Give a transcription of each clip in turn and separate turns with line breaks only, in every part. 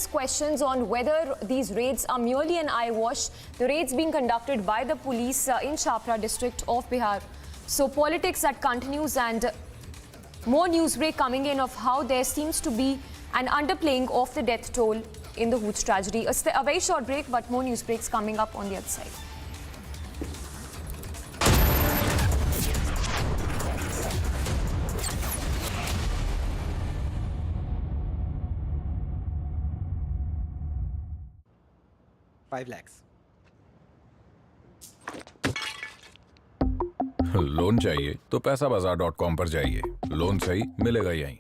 Questions on whether these raids are merely an eyewash. The raids being conducted by the police in Chhapra district of Bihar. So politics that continues, and more news break coming in of how there seems to be an underplaying of the death toll in the Hooch tragedy. A very short break, but more news breaks coming up on the other side.
$5 lakhs.
Loan चाहिए तो पैसाबाजार.com पर जाइए. Loan सही मिलेगा यहीं.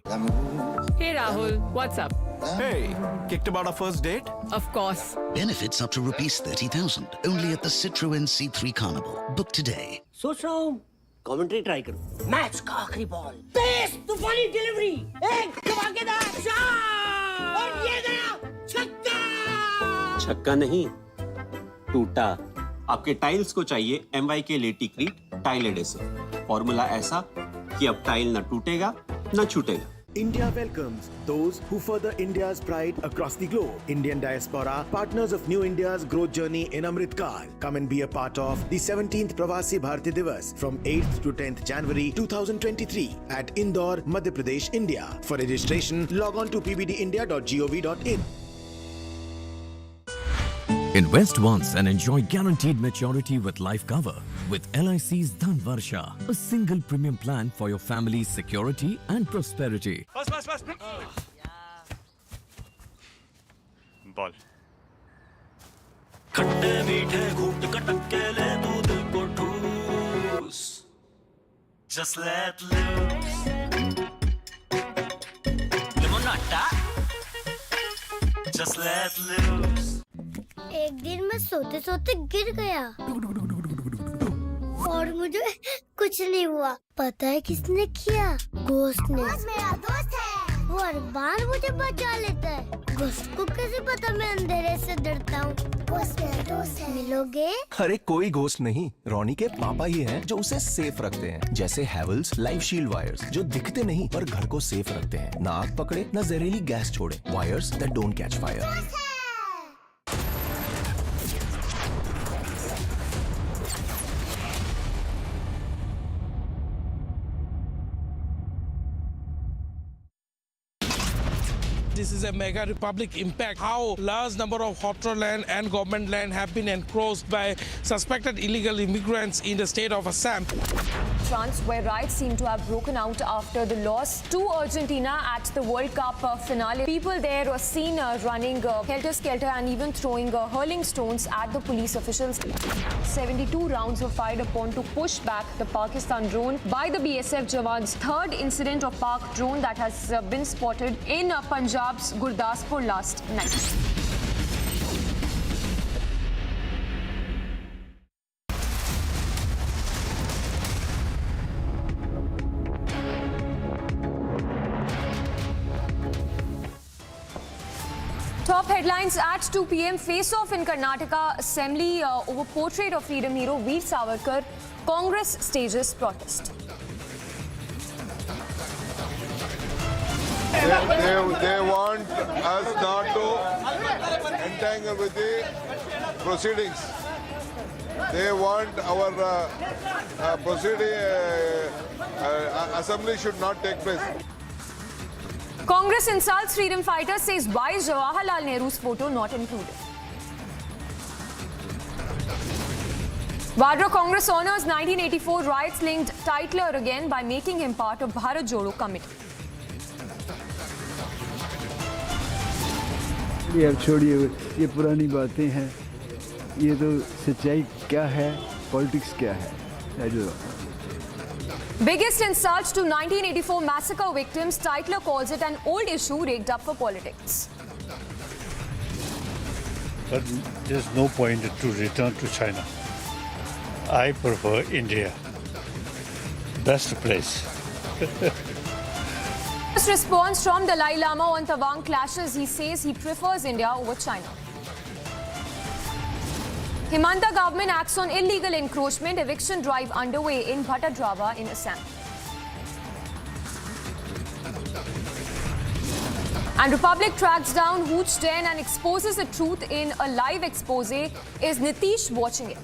Hey Rahul, what's up?
Hey, kicked about our first date?
Of course.
Benefits up to rupees 30,000 only at the Citroën C3 Carnival. Book today.
सोच रहा हूँ कमेंट्री ट्राई करूँ. मैच का आखिरी बॉल, तेज तूफानी डिलीवरी, एक धमाकेदार शॉट और ये गया छक्का.
छक्का नहीं, टूटा. आपके टाइल्स को चाहिए MYK लेटिक्रीट टाइल एडेसिव. फॉर्मूला ऐसा कि अब टाइल न टूटेगा न छूटेगा.
India welcomes those who further India's pride across the globe. Indian diaspora, partners of New India's growth journey in Amrit Kaal. Come and be a part of the 17th Pravasi Bharati Divas from 8th to 10th January 2023 at Indore, Madhya Pradesh, India. For registration, log on to pbdindia.gov.in.
Invest once and enjoy guaranteed maturity with life cover with LIC's Dhan Varsha, a single premium plan for your family's security and prosperity.
Ball.
खट्टे मीठे घूंट कटक के ले तू दिल को ठूस. Just let loose. Limonata. Just let loose.
एक दिन मैं सोते सोते गिर गया और मुझे कुछ नहीं हुआ. पता है किसने किया? घोस्ट ने. मेरा दोस्त है, वो हर बार मुझे बचा लेता है. घोस्ट को कैसे पता मैं अंधेरे से डरता हूँ? घोस्ट मेरा दोस्त है. मिलोगे?
अरे कोई घोस्ट नहीं, रोनी के पापा ही हैं जो उसे सेफ रखते हैं. जैसे हैवल्स लाइफ शील्ड वायर्स जो दिखते नहीं पर घर को सेफ रखते हैं. ना आग पकड़े न जहरीली गैस छोड़े. Wires that don't catch fire.
This is a mega republic impact. How large number of hot land and government land have been encroached by suspected illegal immigrants in the state of Assam.
France, where riots seem to have broken out after the loss to Argentina at the World Cup finale. People there were seen running helter-skelter and even throwing hurling stones at the police officials. 72 rounds were fired upon to push back the Pakistan drone by the BSF Jawans. Third incident of Pak drone that has been spotted in Punjab's Gurdaspur last night. Top headlines at 2 p.m. Face-off in Karnataka Assembly over portrait of freedom hero Veer Savarkar. Congress stages protest.
They want us not to entangle with the proceedings. They want our assembly should not take place.
Congress insults freedom fighters, says why is Jawaharlal Nehru's photo not included? Vadra Congress honors 1984 riots-linked Titler again by making him part of Bharat Jodo committee.
यार छोड़िए, ये पुरानी बातें हैं. ये तो सच्चाई क्या है, पॉलिटिक्स क्या है.
Biggest insult to 1984 massacre victims, Titler calls it an old issue rigged up for politics.
But there's no point to return to China. I prefer India. Best place.
First response from Dalai Lama on Tawang clashes. He says he prefers India over China. Himanta government acts on illegal encroachment. Eviction drive underway in Bhattadrava in Assam. And Republic tracks down Hooch Den and exposes the truth in a live expose. Is Nitish watching it?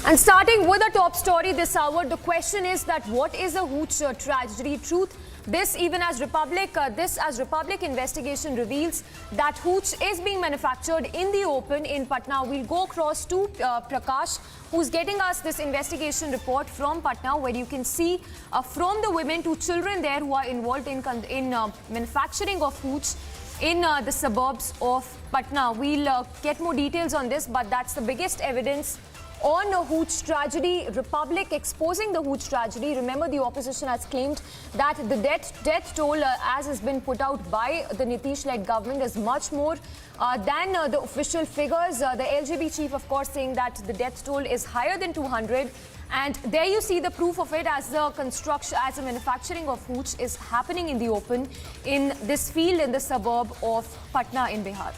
And starting with the top story this hour, the question is that what is the Hooch tragedy truth? This as Republic investigation reveals that Hooch is being manufactured in the open in Patna. We'll go across to Prakash, who's getting us this investigation report from Patna, where you can see from the women to children there who are involved in manufacturing of Hooch in the suburbs of Patna. We'll get more details on this, but that's the biggest evidence on a Hooch tragedy. Republic exposing the Hooch tragedy. Remember, the opposition has claimed that the death toll, as has been put out by the Nitish-led government, is much more than the official figures. The LGB chief, of course, saying that the death toll is higher than 200. And there you see the proof of it, as the manufacturing of Hooch is happening in the open in this field in the suburb of Patna in Bihar.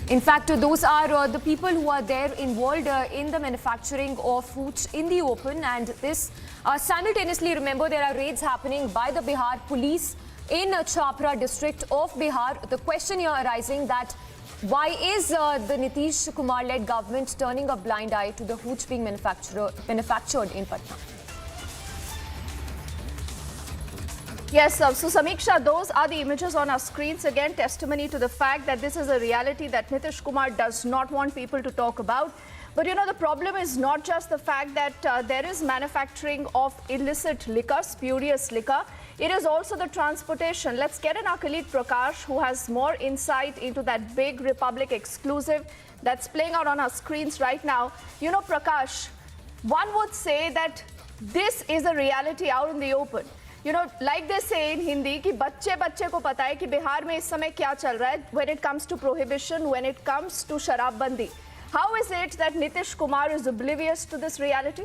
In fact, those are the people who are there involved in the manufacturing of Hooch in the open. And this simultaneously, remember, there are raids happening by the Bihar police in Chhapra district of Bihar. The question here arising that why is the Nitish Kumar-led government turning a blind eye to the Hooch being manufactured in Patna?
Yes, so Samiksha, those are the images on our screens. Again, testimony to the fact that this is a reality that Nitish Kumar does not want people to talk about. But you know, the problem is not just the fact that there is manufacturing of illicit liquor, spurious liquor. It is also the transportation. Let's get in our colleague Prakash, who has more insight into that big Republic exclusive that's playing out on our screens right now. You know, Prakash, one would say that this is a reality out in the open. You know, like they say in Hindi, कि बच्चे को पता है कि बिहार में इस समय क्या चल रहा है when it comes to prohibition, when it comes to शराबबंदी. How is it that Nitish Kumar is oblivious to this reality?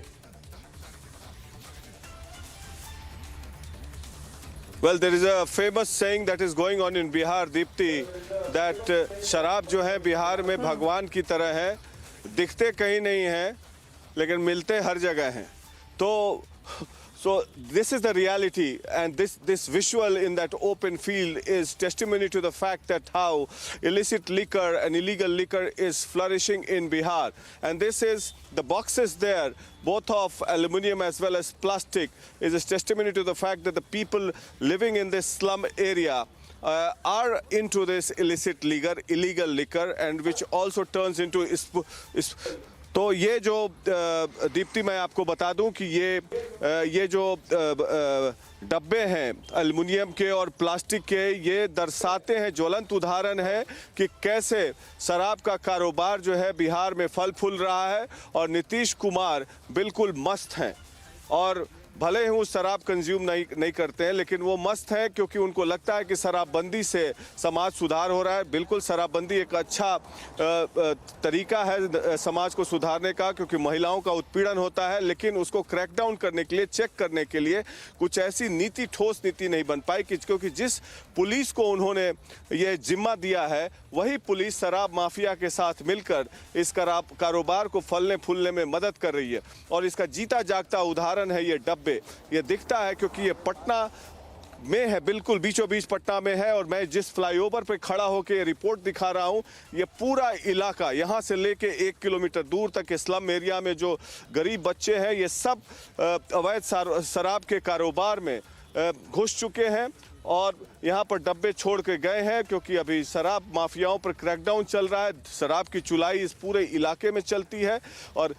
Well, there is a famous saying that is going on in Bihar, Deepti, that शराब जो है बिहार में भगवान की तरह है, दिखते कहीं नहीं हैं, लेकिन मिलते हर जगह हैं. So this is the reality, and this visual in that open field is testimony to the fact that how illicit liquor and illegal liquor is flourishing in Bihar. And this is the boxes there, both of aluminium as well as plastic, is a testimony to the fact that the people living in this slum area are into this illegal liquor, and which also turns into तो ये जो दीप्ति मैं आपको बता दूं कि ये जो डब्बे हैं एल्युमिनियम के और प्लास्टिक के, ये दर्शाते हैं, ज्वलंत उदाहरण है कि कैसे शराब का कारोबार जो है बिहार में फल फूल रहा है और नीतीश कुमार बिल्कुल मस्त हैं. और भले ही वो शराब कंज्यूम नहीं करते हैं, लेकिन वो मस्त हैं क्योंकि उनको लगता है कि शराबबंदी से समाज सुधार हो रहा है. बिल्कुल शराबबंदी एक अच्छा तरीका है समाज को सुधारने का, क्योंकि महिलाओं का उत्पीड़न होता है, लेकिन उसको क्रैकडाउन करने के लिए, चेक करने के लिए कुछ ऐसी नीति, ठोस नीति नहीं बन पाई, क्योंकि जिस पुलिस को उन्होंने ये जिम्मा दिया है, वही पुलिस शराब माफिया के साथ मिलकर इस कारोबार को फलने फूलने में मदद कर रही है. और इसका जीता जागता उदाहरण है ये डब्बे. ये दिखता है क्योंकि ये पटना में है, बिल्कुल बीचों बीच पटना में है. और मैं जिस फ्लाईओवर पे खड़ा होकर रिपोर्ट दिखा रहा हूं, ये पूरा इलाका यहां से लेके 1 किलोमीटर दूर तक के स्लम एरिया में जो गरीब बच्चे हैं, ये सब अवैध शराब के कारोबार में घुस चुके हैं और यहाँ पर डब्बे छोड़ के गए हैं, क्योंकि अभी शराब माफियाओं पर क्रैकडाउन चल रहा है. शराब की चुलाई इस पूरे इलाके में चलती है और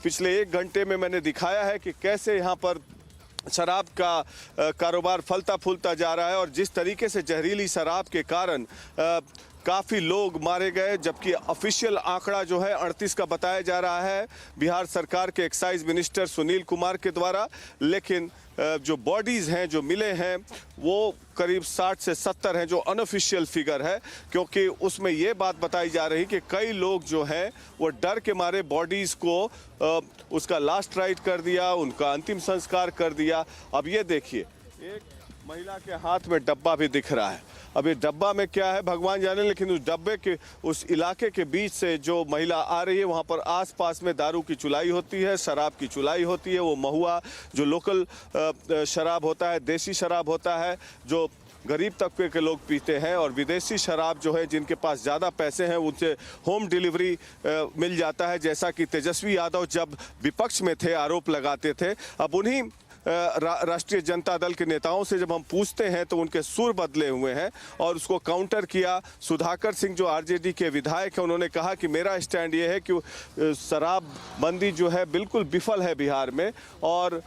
पिछले 1 घंटे में मैंने दिखाया है कि कैसे यहाँ पर शराब का कारोबार फलता फूलता जा रहा है. और जिस तरीके से जहरीली शराब के कारण काफ़ी लोग मारे गए, जबकि ऑफिशियल आंकड़ा जो है 38 का बताया जा रहा है बिहार सरकार के एक्साइज मिनिस्टर सुनील कुमार के द्वारा। लेकिन जो बॉडीज़ हैं जो मिले हैं वो करीब 60 से 70 हैं, जो अनऑफिशियल फिगर है, क्योंकि उसमें ये बात बताई जा रही कि कई लोग जो हैं वो डर के मारे बॉडीज़ को उसका लास्ट राइट कर दिया, उनका अंतिम संस्कार कर दिया। अब ये देखिए, एक महिला के हाथ में डब्बा भी दिख रहा है। अब ये डब्बा में क्या है भगवान जाने, लेकिन उस डब्बे के उस इलाके के बीच से जो महिला आ रही है वहाँ पर आसपास में दारू की चुलाई होती है, शराब की चुलाई होती है। वो महुआ जो लोकल शराब होता है, देसी शराब होता है, जो गरीब तबके के लोग पीते हैं, और विदेशी शराब जो है जिनके पास ज़्यादा पैसे हैं उनसे होम डिलीवरी मिल जाता है, जैसा कि तेजस्वी यादव जब विपक्ष में थे आरोप लगाते थे। अब उन्हीं राष्ट्रीय जनता दल के नेताओं से जब हम पूछते हैं तो उनके सुर बदले हुए हैं, और उसको काउंटर किया सुधाकर सिंह जो आरजेडी के विधायक हैं। उन्होंने कहा कि मेरा स्टैंड ये है कि शराबबंदी जो है बिल्कुल विफल है बिहार में, और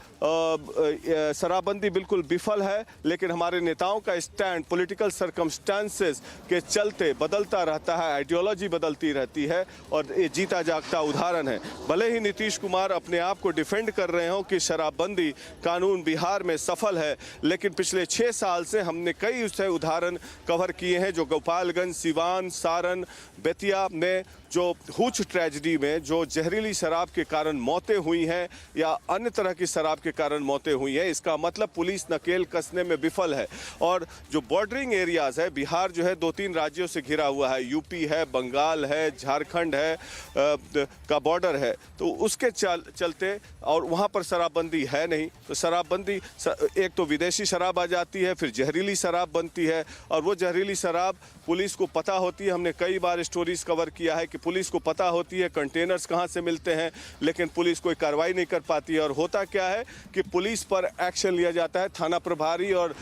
शराबबंदी बिल्कुल विफल है, लेकिन हमारे नेताओं का स्टैंड पॉलिटिकल सर्कमस्टांसेस के चलते बदलता रहता है, आइडियोलॉजी बदलती रहती है, और ये जीता जागता उदाहरण है। भले ही नीतीश कुमार अपने आप को डिफेंड कर रहे हो कि शराबबंदी कानून बिहार में सफल है, लेकिन पिछले 6 साल से हमने कई उससे उदाहरण कवर किए हैं, जो गोपालगंज, सिवान, सारण, बेतिया में जो हुच ट्रेजेडी में जो जहरीली शराब के कारण मौतें हुई हैं या अन्य तरह की शराब के कारण मौतें हुई हैं। इसका मतलब पुलिस नकेल कसने में विफल है। और जो बॉर्डरिंग एरियाज़ है, बिहार जो है 2-3 राज्यों से घिरा हुआ है, यूपी है, बंगाल है, झारखंड है का बॉर्डर है, तो उसके चलते और वहाँ पर शराबबंदी है नहीं, तो शराबबंदी एक तो विदेशी शराब आ जाती है, फिर जहरीली शराब बनती है, और वो जहरीली शराब पुलिस को पता होती है। हमने कई बार स्टोरीज कवर किया है कि पुलिस को पता होती है कंटेनर्स कहाँ से मिलते हैं, लेकिन पुलिस कोई कार्रवाई नहीं कर पाती है। और होता क्या है कि पुलिस पर एक्शन लिया जाता है थाना प्रभारी और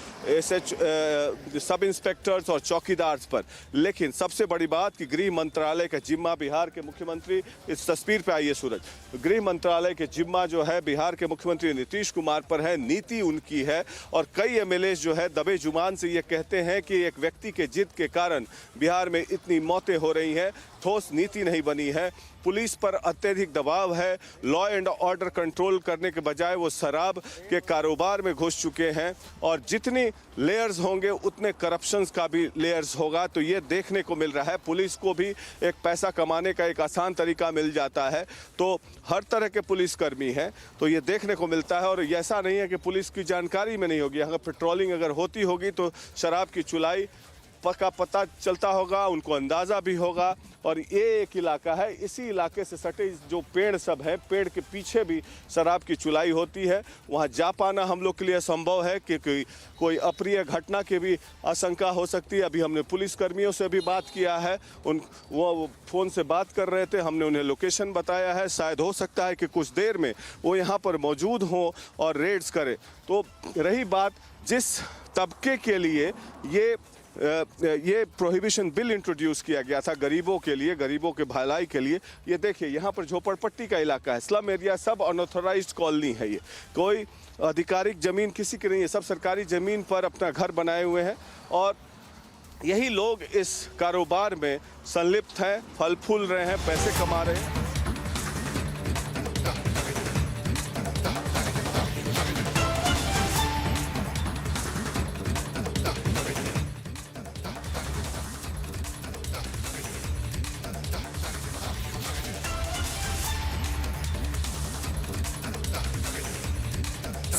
सब इंस्पेक्टर्स और चौकीदार्स पर, लेकिन सबसे बड़ी बात कि गृह मंत्रालय का जिम्मा बिहार के मुख्यमंत्री, इस तस्वीर पे आइए सूरज, गृह मंत्रालय के जिम्मा जो है बिहार के मुख्यमंत्री नीतीश कुमार पर है, नीति उनकी है। और कई एमएलए जो है दबे जुबान से ये कहते हैं कि एक व्यक्ति के जिद के कारण बिहार में इतनी मौतें हो रही हैं, ठोस नीति नहीं बनी है, पुलिस पर अत्यधिक दबाव है, लॉ एंड ऑर्डर कंट्रोल करने के बजाय वो शराब के कारोबार में घुस चुके हैं, और जितनी लेयर्स होंगे उतने करप्शंस का भी लेयर्स होगा। तो ये देखने को मिल रहा है, पुलिस को भी एक पैसा कमाने का एक आसान तरीका मिल जाता है, तो हर तरह के पुलिसकर्मी हैं, तो ये देखने को मिलता है। और ऐसा नहीं है कि पुलिस की जानकारी में नहीं होगी, अगर पेट्रोलिंग अगर होती होगी तो शराब की चुलाई का पता चलता होगा, उनको अंदाज़ा भी होगा। और ये एक इलाका है, इसी इलाके से सटे जो पेड़ सब हैं, पेड़ के पीछे भी शराब की चुलाई होती है। वहाँ जा पाना हम लोग के लिए संभव है कि कोई अप्रिय घटना की भी आशंका हो सकती है। अभी हमने पुलिसकर्मियों से भी बात किया है, वो फ़ोन से बात कर रहे थे, हमने उन्हें लोकेशन बताया है, शायद हो सकता है कि कुछ देर में वो यहाँ पर मौजूद हों और रेड्स करें। तो रही बात जिस तबके के लिए ये प्रोहिबिशन बिल इंट्रोड्यूस किया गया था, गरीबों के लिए, गरीबों के भलाई के लिए, ये देखिए यहाँ पर झोपड़पट्टी का इलाका है, स्लम एरिया, सब अनऑथराइज्ड कॉलोनी है, ये कोई आधिकारिक ज़मीन किसी की नहीं है, सब सरकारी ज़मीन पर अपना घर बनाए हुए हैं, और यही लोग इस कारोबार में संलिप्त हैं, फल फूल रहे हैं, पैसे कमा रहे हैं।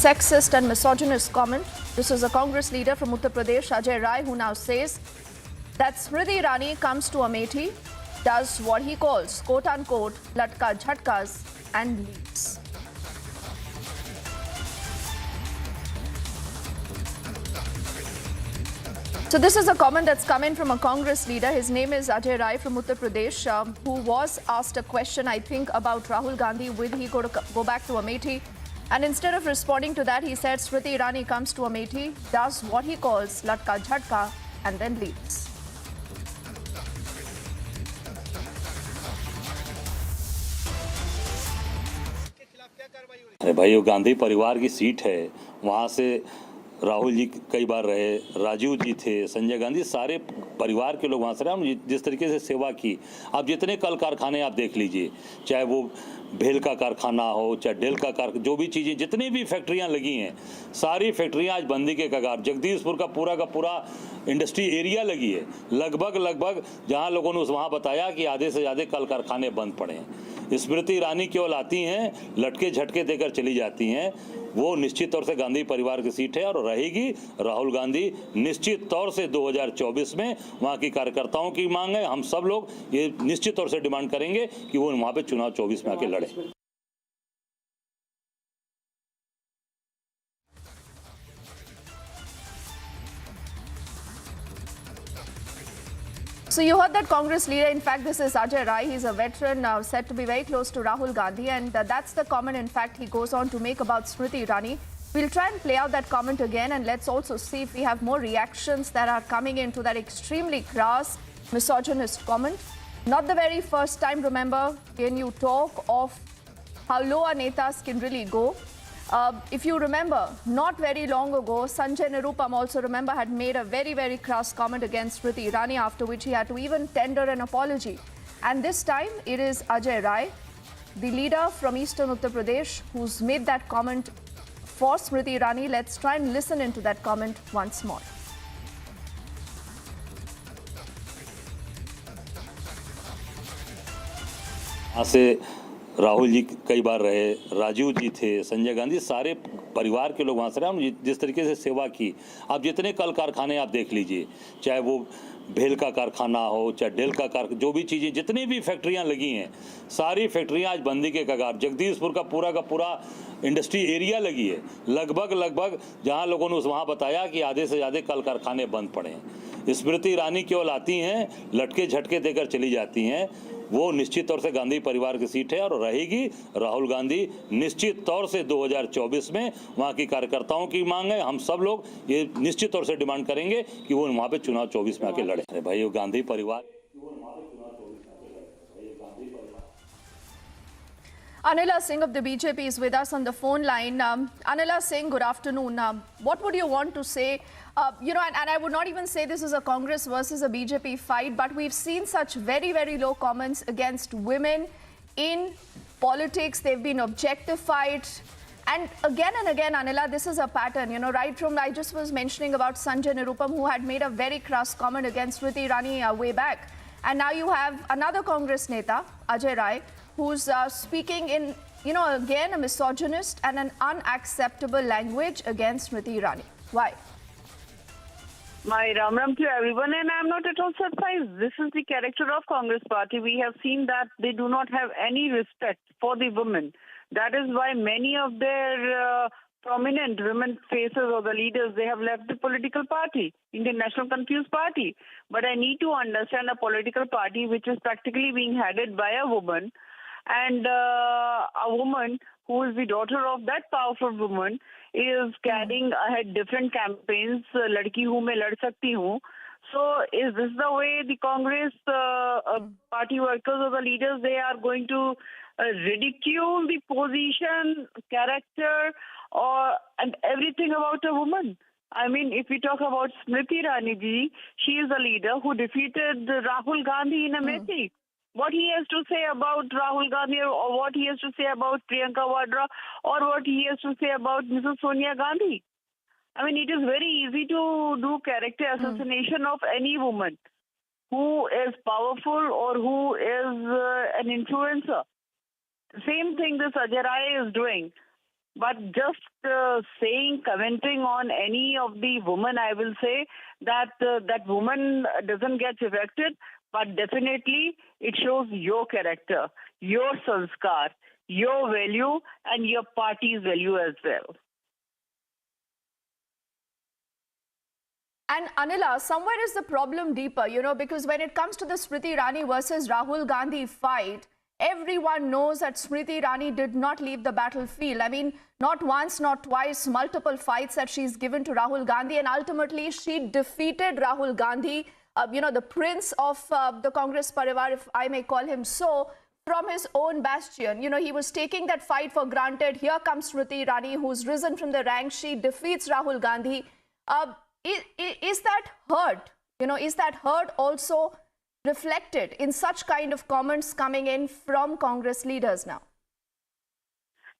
Sexist and misogynist comment. This is a Congress leader from Uttar Pradesh, Ajay Rai, who now says that Smriti Irani comes to Amethi, does what he calls quote-unquote latka jhatkas and leaves. So this is a comment that's come in from a Congress leader. His name is Ajay Rai from Uttar Pradesh, who was asked a question, I think, about Rahul Gandhi. Will he go back to Amethi? And instead of responding to that, he said Smriti Irani comes to Amethi, does what he calls latka jhatka and then leaves.
अरे भाई, वो गांधी परिवार की seat है, वहाँ से
राहुल जी कई बार रहे, राजीव जी थे, संजय गांधी, सारे परिवार के लोग वहाँ से रहे। हम जिस तरीके से सेवा की, आप जितने कल कारखाने आप देख लीजिए, चाहे वो भेल का कारखाना हो, चाहे डेल का कारखाना, जो भी चीज़ें, जितनी भी फैक्ट्रियाँ लगी हैं, सारी फैक्ट्रियाँ आज बंदी के कगार। जगदीशपुर का पूरा इंडस्ट्री एरिया लगी है, लगभग जहाँ लोगों ने वहाँ बताया कि आधे से ज़्यादा कल कारखाने बंद पड़े हैं। स्मृति ईरानी केवल आती हैं, लटके झटके देकर चली जाती हैं। वो निश्चित तौर से गांधी परिवार की सीट है और रहेगी। राहुल गांधी निश्चित तौर से 2024 में वहाँ की कार्यकर्ताओं की मांग है। हम सब लोग ये निश्चित तौर से डिमांड करेंगे कि वो वहाँ पे चुनाव 24 में आके लड़े।
So you heard that Congress leader, in fact this is Ajay Rai, he's a veteran said to be very close to Rahul Gandhi, and that's the comment in fact he goes on to make about Smriti Irani. We'll try and play out that comment again, and let's also see if we have more reactions that are coming into that extremely crass, misogynist comment. Not the very first time, remember, when you talk of how low our netas can really go. If you remember, not very long ago, Sanjay Nirupam also, remember, had made a very crass comment against Smriti Irani, after which he had to even tender an apology. And this time, it is Ajay Rai, the leader from Eastern Uttar Pradesh, who's made that comment for Smriti Irani. Let's try and listen into that comment once more.
Rahul ji कई बार रहे, राजीव जी थे, संजय गांधी, सारे परिवार के लोग वहाँ से रहे। हम जिस तरीके से सेवा की, आप जितने कल कारखाने आप देख लीजिए, चाहे वो भेल का कारखाना हो, चाहे डेल का कारखाना, जो भी चीज़ें, जितनी भी फैक्ट्रियाँ लगी हैं, सारी फैक्ट्रियाँ आज बंदी के कगार। जगदीशपुर का पूरा इंडस्ट्री एरिया लगी है, लगभग जहाँ लोगों ने वहाँ बताया कि आधे से ज़्यादा कल कारखाने बंद पड़े हैं। स्मृति ईरानी केवल आती हैं, लटके झटके देकर चली जाती हैं। वो निश्चित तौर से गांधी परिवार की सीट है और रहेगी। राहुल गांधी निश्चित तौर से 2024 में वहाँ की कार्यकर्ताओं की मांग है। हम सब लोग ये निश्चित तौर से डिमांड करेंगे कि वो वहाँ पे चुनाव 24 में आके लड़े। अरे भाई, वो गांधी परिवार।
Anila Singh of the BJP is with us on the phone line. Anila Singh, good afternoon. What would you want to say? And I would not even say this is a Congress versus a BJP fight, but we've seen such very low comments against women in politics. They've been objectified. And again, Anila, this is a pattern, right from, I just was mentioning about Sanjay Nirupam, who had made a very crass comment against Smriti Irani way back. And now you have another Congress neta, Ajay Rai, who's speaking in, again, a misogynist and an unacceptable language against Smriti Irani. Why?
My Ram to everyone, and I'm not at all surprised. This is the character of Congress party. We have seen that they do not have any respect for the women. That is why many of their prominent women faces or the leaders, they have left the political party, Indian National Confused Party. But I need to understand a political party which is practically being headed by a woman, and a woman who is the daughter of that powerful woman is carrying ahead different campaigns, ladki hu main lad sakti hu. So is this the way the Congress party workers or the leaders, they are going to ridicule the position, character, and everything about a woman? I mean, if we talk about Smriti Irani ji, she is a leader who defeated Rahul Gandhi in Amethi. What he has to say about Rahul Gandhi, or what he has to say about Priyanka Vadra, or what he has to say about Mrs. Sonia Gandhi. I mean, it is very easy to do character assassination of any woman who is powerful or who is an influencer. Same thing this Ajay Rai is doing. But just commenting on any of the women, I will say that that woman doesn't get affected, but definitely it shows your character, your sanskar, your value, and your party's value as well.
And Anila, somewhere is the problem deeper, because when it comes to the Smriti Irani versus Rahul Gandhi fight, everyone knows that Smriti Irani did not leave the battlefield. I mean, not once, not twice, multiple fights that she's given to Rahul Gandhi, and ultimately she defeated Rahul Gandhi, the prince of the Congress Parivar, if I may call him so, from his own bastion. He was taking that fight for granted. Here comes Smriti Irani, who's risen from the ranks. She defeats Rahul Gandhi. Is that hurt? Is that hurt also reflected in such kind of comments coming in from Congress leaders now?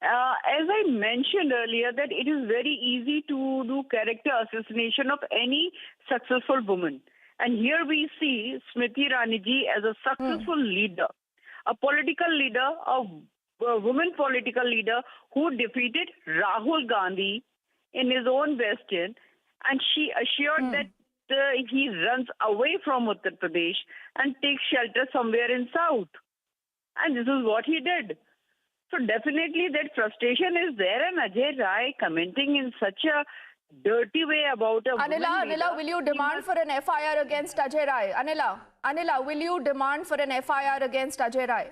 As I mentioned earlier, that it is very easy to do character assassination of any successful woman. And here we see Smriti Irani ji as a successful leader, a political leader, a woman political leader who defeated Rahul Gandhi in his own bastion, and she assured that he runs away from Uttar Pradesh and takes shelter somewhere in South. And this is what he did. So definitely that frustration is there, and Ajay Rai commenting in such a dirty way about a woman
Anila, will you demand for an FIR against Ajay Rai? Anila, will you demand for an FIR against Ajay Rai?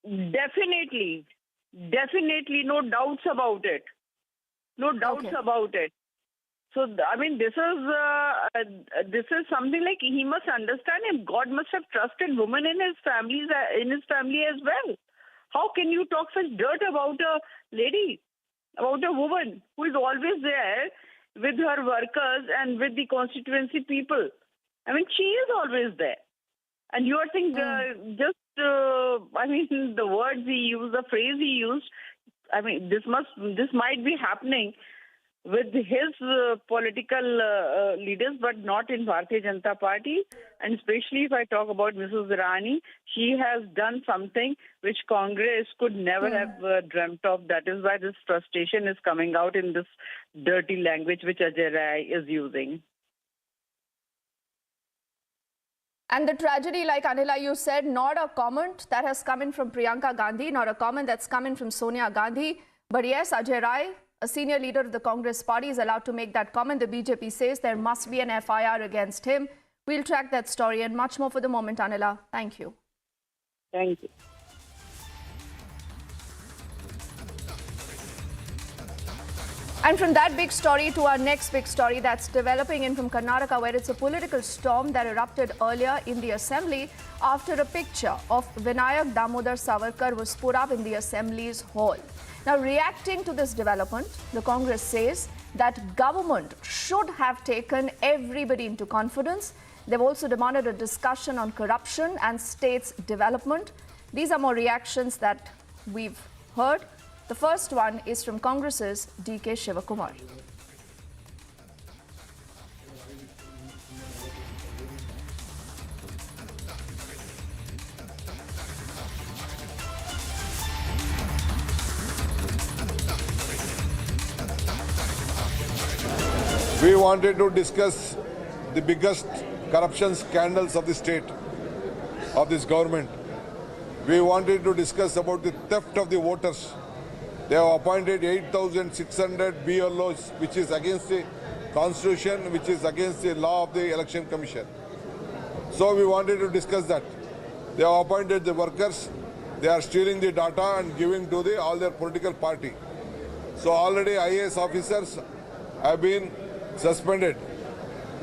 Definitely, no doubts about it. No doubts about it. So, I mean, this is something like he must understand, and God must have trusted women in his family as well. How can you talk such dirt about a lady, about a woman who is always there with her workers and with the constituency people? I mean, she is always there. And you are saying the words he used, the phrase he used, I mean, this might be happening with his political leaders, but not in Bharatiya Janata Party. And especially if I talk about Mrs. Irani, she has done something which Congress could never have dreamt of. That is why this frustration is coming out in this dirty language which Ajay Rai is using.
And the tragedy, like Anila, you said, not a comment that has come in from Priyanka Gandhi, not a comment that's come in from Sonia Gandhi. But yes, Ajay Rai, a senior leader of the Congress party, is allowed to make that comment. The BJP says there must be an FIR against him. We'll track that story and much more for the moment, Anila. Thank you.
Thank you.
And from that big story to our next big story that's developing in from Karnataka, where it's a political storm that erupted earlier in the assembly after a picture of Vinayak Damodar Savarkar was put up in the assembly's hall. Now, reacting to this development, the Congress says that government should have taken everybody into confidence. They've also demanded a discussion on corruption and states development. These are more reactions that we've heard. The first one is from Congress's D.K. Shivakumar.
We wanted to discuss the biggest corruption scandals of the state, of this government. We wanted to discuss about the theft of the voters. They have appointed 8,600 BLOs, which is against the constitution, which is against the law of the election commission. So we wanted to discuss that. They have appointed the workers. They are stealing the data and giving to all their political party. So already IAS officers have been suspended.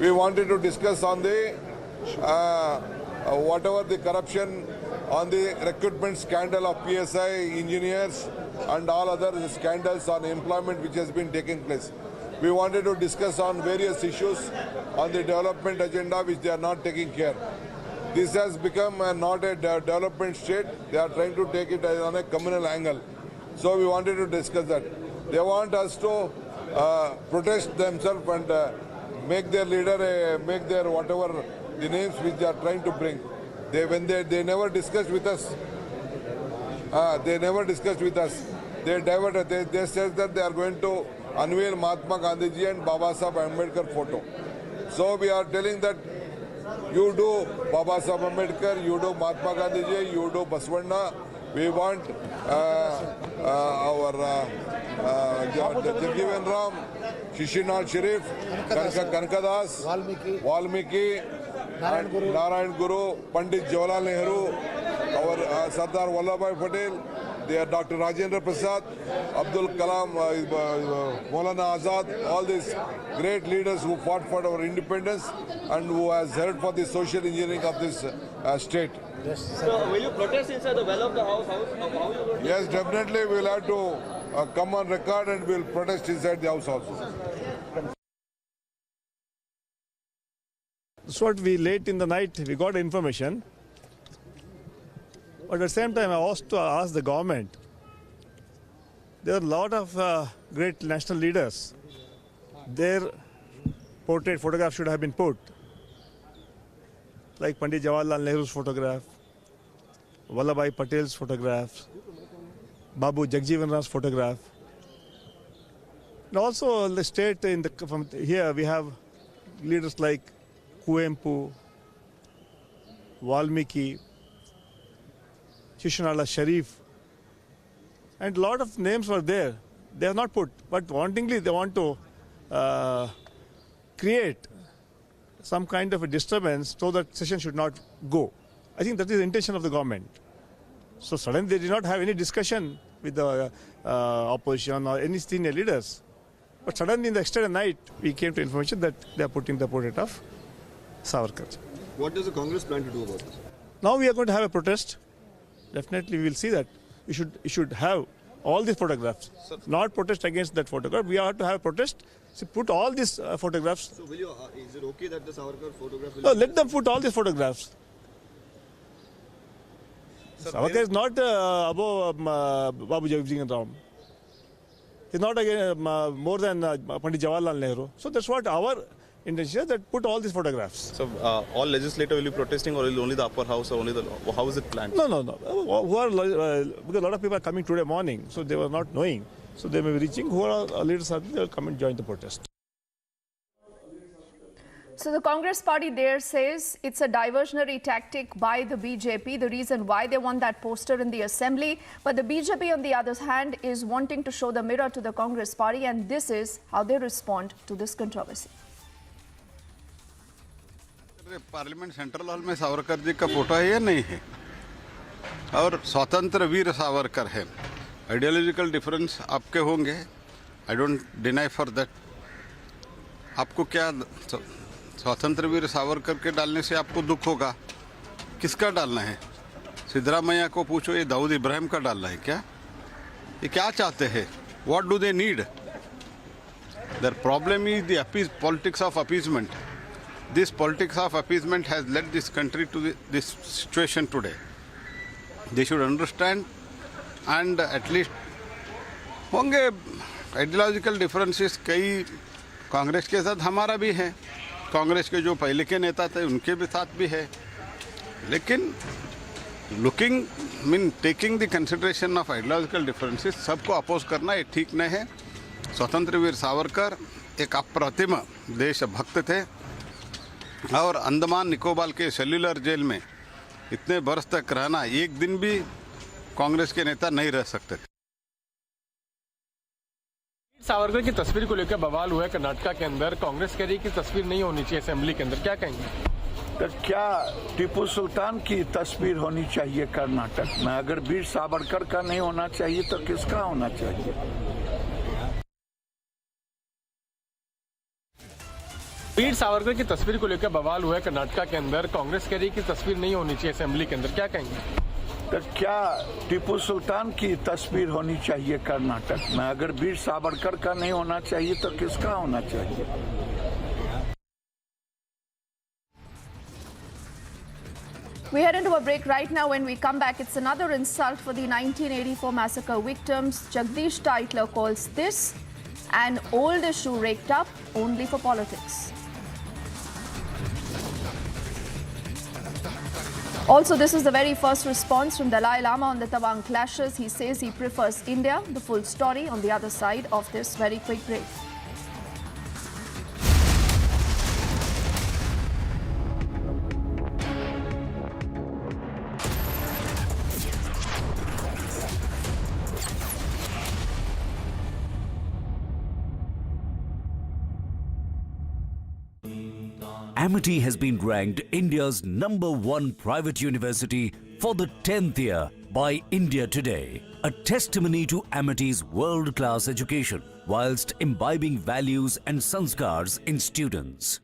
We wanted to discuss on the whatever the corruption on the recruitment scandal of PSI engineers and all other scandals on employment which has been taking place. We wanted to discuss on various issues on the development agenda which they are not taking care. This has become not a development state. They are trying to take it on a communal angle. So we wanted to discuss that. They want us to protest themselves and make their leader, make their whatever the names which they are trying to bring. They never discussed with us. They never discussed with us. They diverted. They said that they are going to unveil Mahatma Gandhi and Baba Saheb Ambedkar photo. So we are telling that you do Baba Saheb Ambedkar, you do Mahatma Gandhi, you do Baswanda. We want our Jagjivan Ram, Shishinath Sharif, Kankadas, Valmiki, Narayan Guru, Pandit Jawaharlal Nehru, our Sardar Vallabhbhai Patel, Dr. Rajendra Prasad, Abdul Kalam, Maulana Azad, all these great leaders who fought for our independence and who has helped for the social engineering of this state.
So will you protest inside the well of the house?
Yes, definitely we will have to come on record and we will protest inside the house also.
That's what we late in the night we got information. But at the same time, I also asked the government. There are a lot of great national leaders. Their photograph should have been put. Like Pandit Jawaharlal Nehru's photograph, Vallabhbhai Patel's photograph, Babu Jagjeevan Ram's photograph. And also the state from here we have leaders like Kuempu, Valmiki, Shishanala Sharif, and a lot of names were there. They are not put, but wantingly they want to create some kind of a disturbance so that session should not go. I think that is the intention of the government. So suddenly they did not have any discussion with the opposition or any senior leaders. But suddenly in the extended night, we came to information that they are putting the portrait of Savarkar.
What does the Congress plan to do about this?
Now we are going to have a protest. Definitely we will see that. We should have all these photographs. Not protest against that photograph. We have to have a protest. So put all these photographs.
So will you, is it okay that the Savarkar photograph will...
No, let them put all these photographs. Savarkar is not above Babu Jagjeevan Ram. He's not more than Pandit Jawaharlal Nehru. So that's what our intention is, that put all these photographs.
So all legislature will be protesting, or will only the upper house, or only the... How is it planned?
No. Because a lot of people are coming today morning, so they were not knowing. So they may be reaching. Who are leaders, they will come and join the protest.
So the Congress party there says it's a diversionary tactic by the BJP, the reason why they want that poster in the assembly. But the BJP, on the other hand, is wanting to show the mirror to the Congress party, and this is how they respond to this controversy.
Parliament central hall में सावरकर जी का photo है या नहीं है? और स्वतंत्र वीर सावरकर है. Ideological difference आपके होंगे, I don't deny for that. आपको क्या स्वतंत्र वीर सावरकर के डालने से आपको दुख होगा? किसका डालना है? सिद्धरामैया को पूछो, ये दाऊद इब्राहिम का डालना है क्या? ये क्या चाहते हैं? What do they need? Their problem is the politics of appeasement. This politics of appeasement has led this country to this situation today. They should understand, and at least होंगे आइडियोलॉजिकल डिफरेंसेस. कई कांग्रेस के साथ हमारा भी है, कांग्रेस के जो पहले के नेता थे उनके भी साथ भी है. लेकिन taking the consideration of ideological differences, सबको अपोज करना ये ठीक नहीं है. स्वतंत्र वीर सावरकर एक अप्रतिम देशभक्त थे और अंडमान निकोबार के सेल्युलर जेल में इतने बरस तक रहना, एक दिन भी कांग्रेस के नेता नहीं रह सकते थे.
सावरकर की तस्वीर को लेकर बवाल हुआ है कर्नाटक के अंदर. कांग्रेस कह रही है कि तस्वीर नहीं होनी चाहिए असेंबली के अंदर. क्या कहेंगे?
तो क्या टीपू सुल्तान की तस्वीर होनी चाहिए कर्नाटक में? अगर वीर सावरकर का नहीं होना चाहिए तो किसका होना चाहिए?
वीर सावरकर की तस्वीर को लेकर बवाल हुआ है कर्नाटक के अंदर. कांग्रेस कह रही है कि तस्वीर नहीं होनी चाहिए असेंबली के अंदर. क्या कहेंगे?
तो क्या टीपू सुल्तान की तस्वीर होनी चाहिए कर्नाटक में? अगर वीर सावरकर का नहीं होना चाहिए तो किसका होना चाहिए?
We head into a break right now. When we come back, it's another insult for the 1984 massacre victims. Jagdish Tytler calls this an old issue raked up only for politics. Also, this is the very first response from Dalai Lama on the Tawang clashes. He says he prefers India. The full story on the other side of this very quick break.
Amity has been ranked India's #1 private university for the 10th year by India Today, a testimony to Amity's world-class education whilst imbibing values and sanskars in students.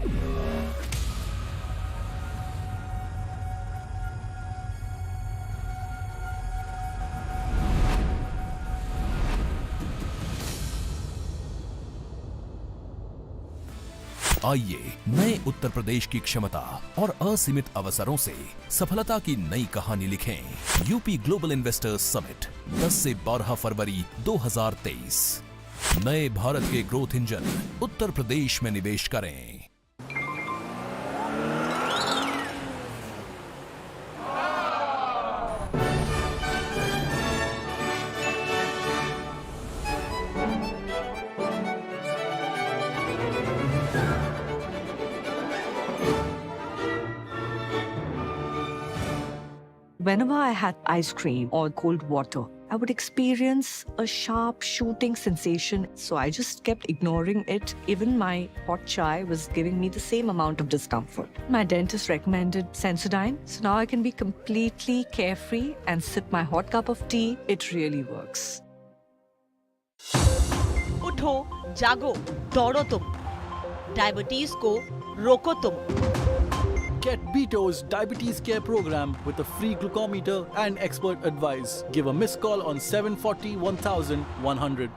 आइए नए उत्तर प्रदेश की क्षमता और असीमित अवसरों से सफलता की नई कहानी लिखें। यूपी ग्लोबल इन्वेस्टर्स समिट 10 से 12 फरवरी 2023। नए भारत के ग्रोथ इंजन उत्तर प्रदेश में निवेश करें।
Whenever I had ice cream or cold water, I would experience a sharp shooting sensation. So I just kept ignoring it. Even my hot chai was giving me the same amount of discomfort. My dentist recommended Sensodyne. So now I can be completely carefree and sip my hot cup of tea. It really works.
उठो, जागो, दौड़ो तुम। Diabetes को रोको तुम।
Get Beto's Diabetes Care Program with a free glucometer and expert advice. Give a missed call on 740 1100.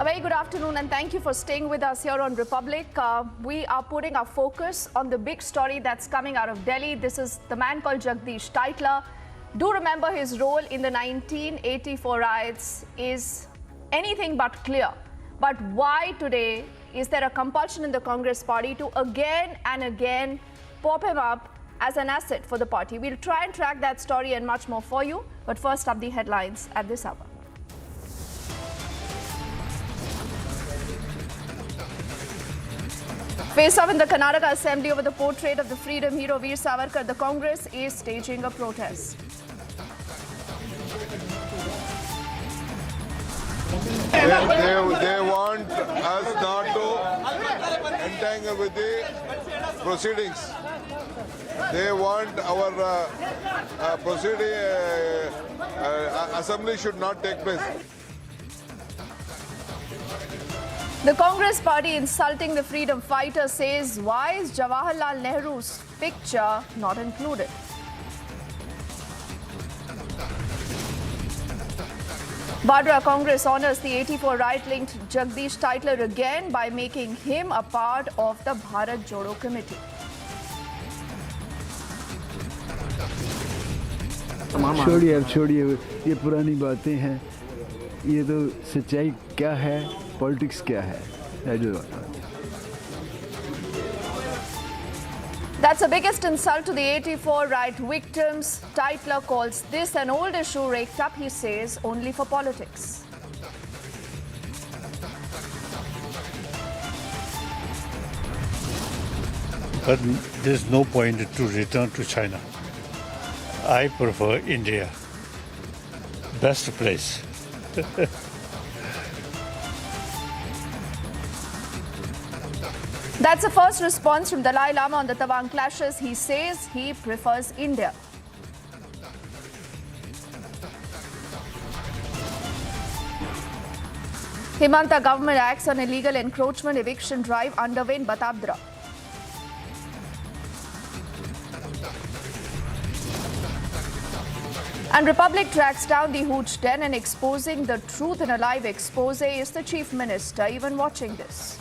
A very good afternoon and thank you for staying with us here on Republic. We are putting our focus on the big story that's coming out of Delhi. This is the man called Jagdish Titler. Do remember his role in the 1984 riots is anything but clear. But why today is there a compulsion in the Congress party to again and again pop him up as an asset for the party? We'll try and track that story and much more for you. But first up, the headlines at this hour. Face off in the Karnataka Assembly over the portrait of the freedom hero Veer Savarkar, the Congress is staging a protest.
They want us not to entangle with the proceedings. They want our assembly should not take place.
The Congress party insulting the freedom fighter says, why is Jawaharlal Nehru's picture not included? Vadra Congress honors the 84 right-linked Jagdish Titler again by making him a part of the Bharat Jodo committee.
छोड़िए अब छोड़िए ये पुरानी बातें हैं ये तो सच्चाई क्या है पॉलिटिक्स क्या है
That's the biggest insult to the 84 right victims. Titler calls this an old issue raked up, he says, only for politics.
But there's no point to return to China. I prefer India. Best place.
That's the first response from Dalai Lama on the Tawang clashes. He says he prefers India. Himanta government acts on illegal encroachment eviction drive underway in Batabdra. And Republic tracks down the Hooch Den and exposing the truth in a live expose. Is the Chief Minister even watching this?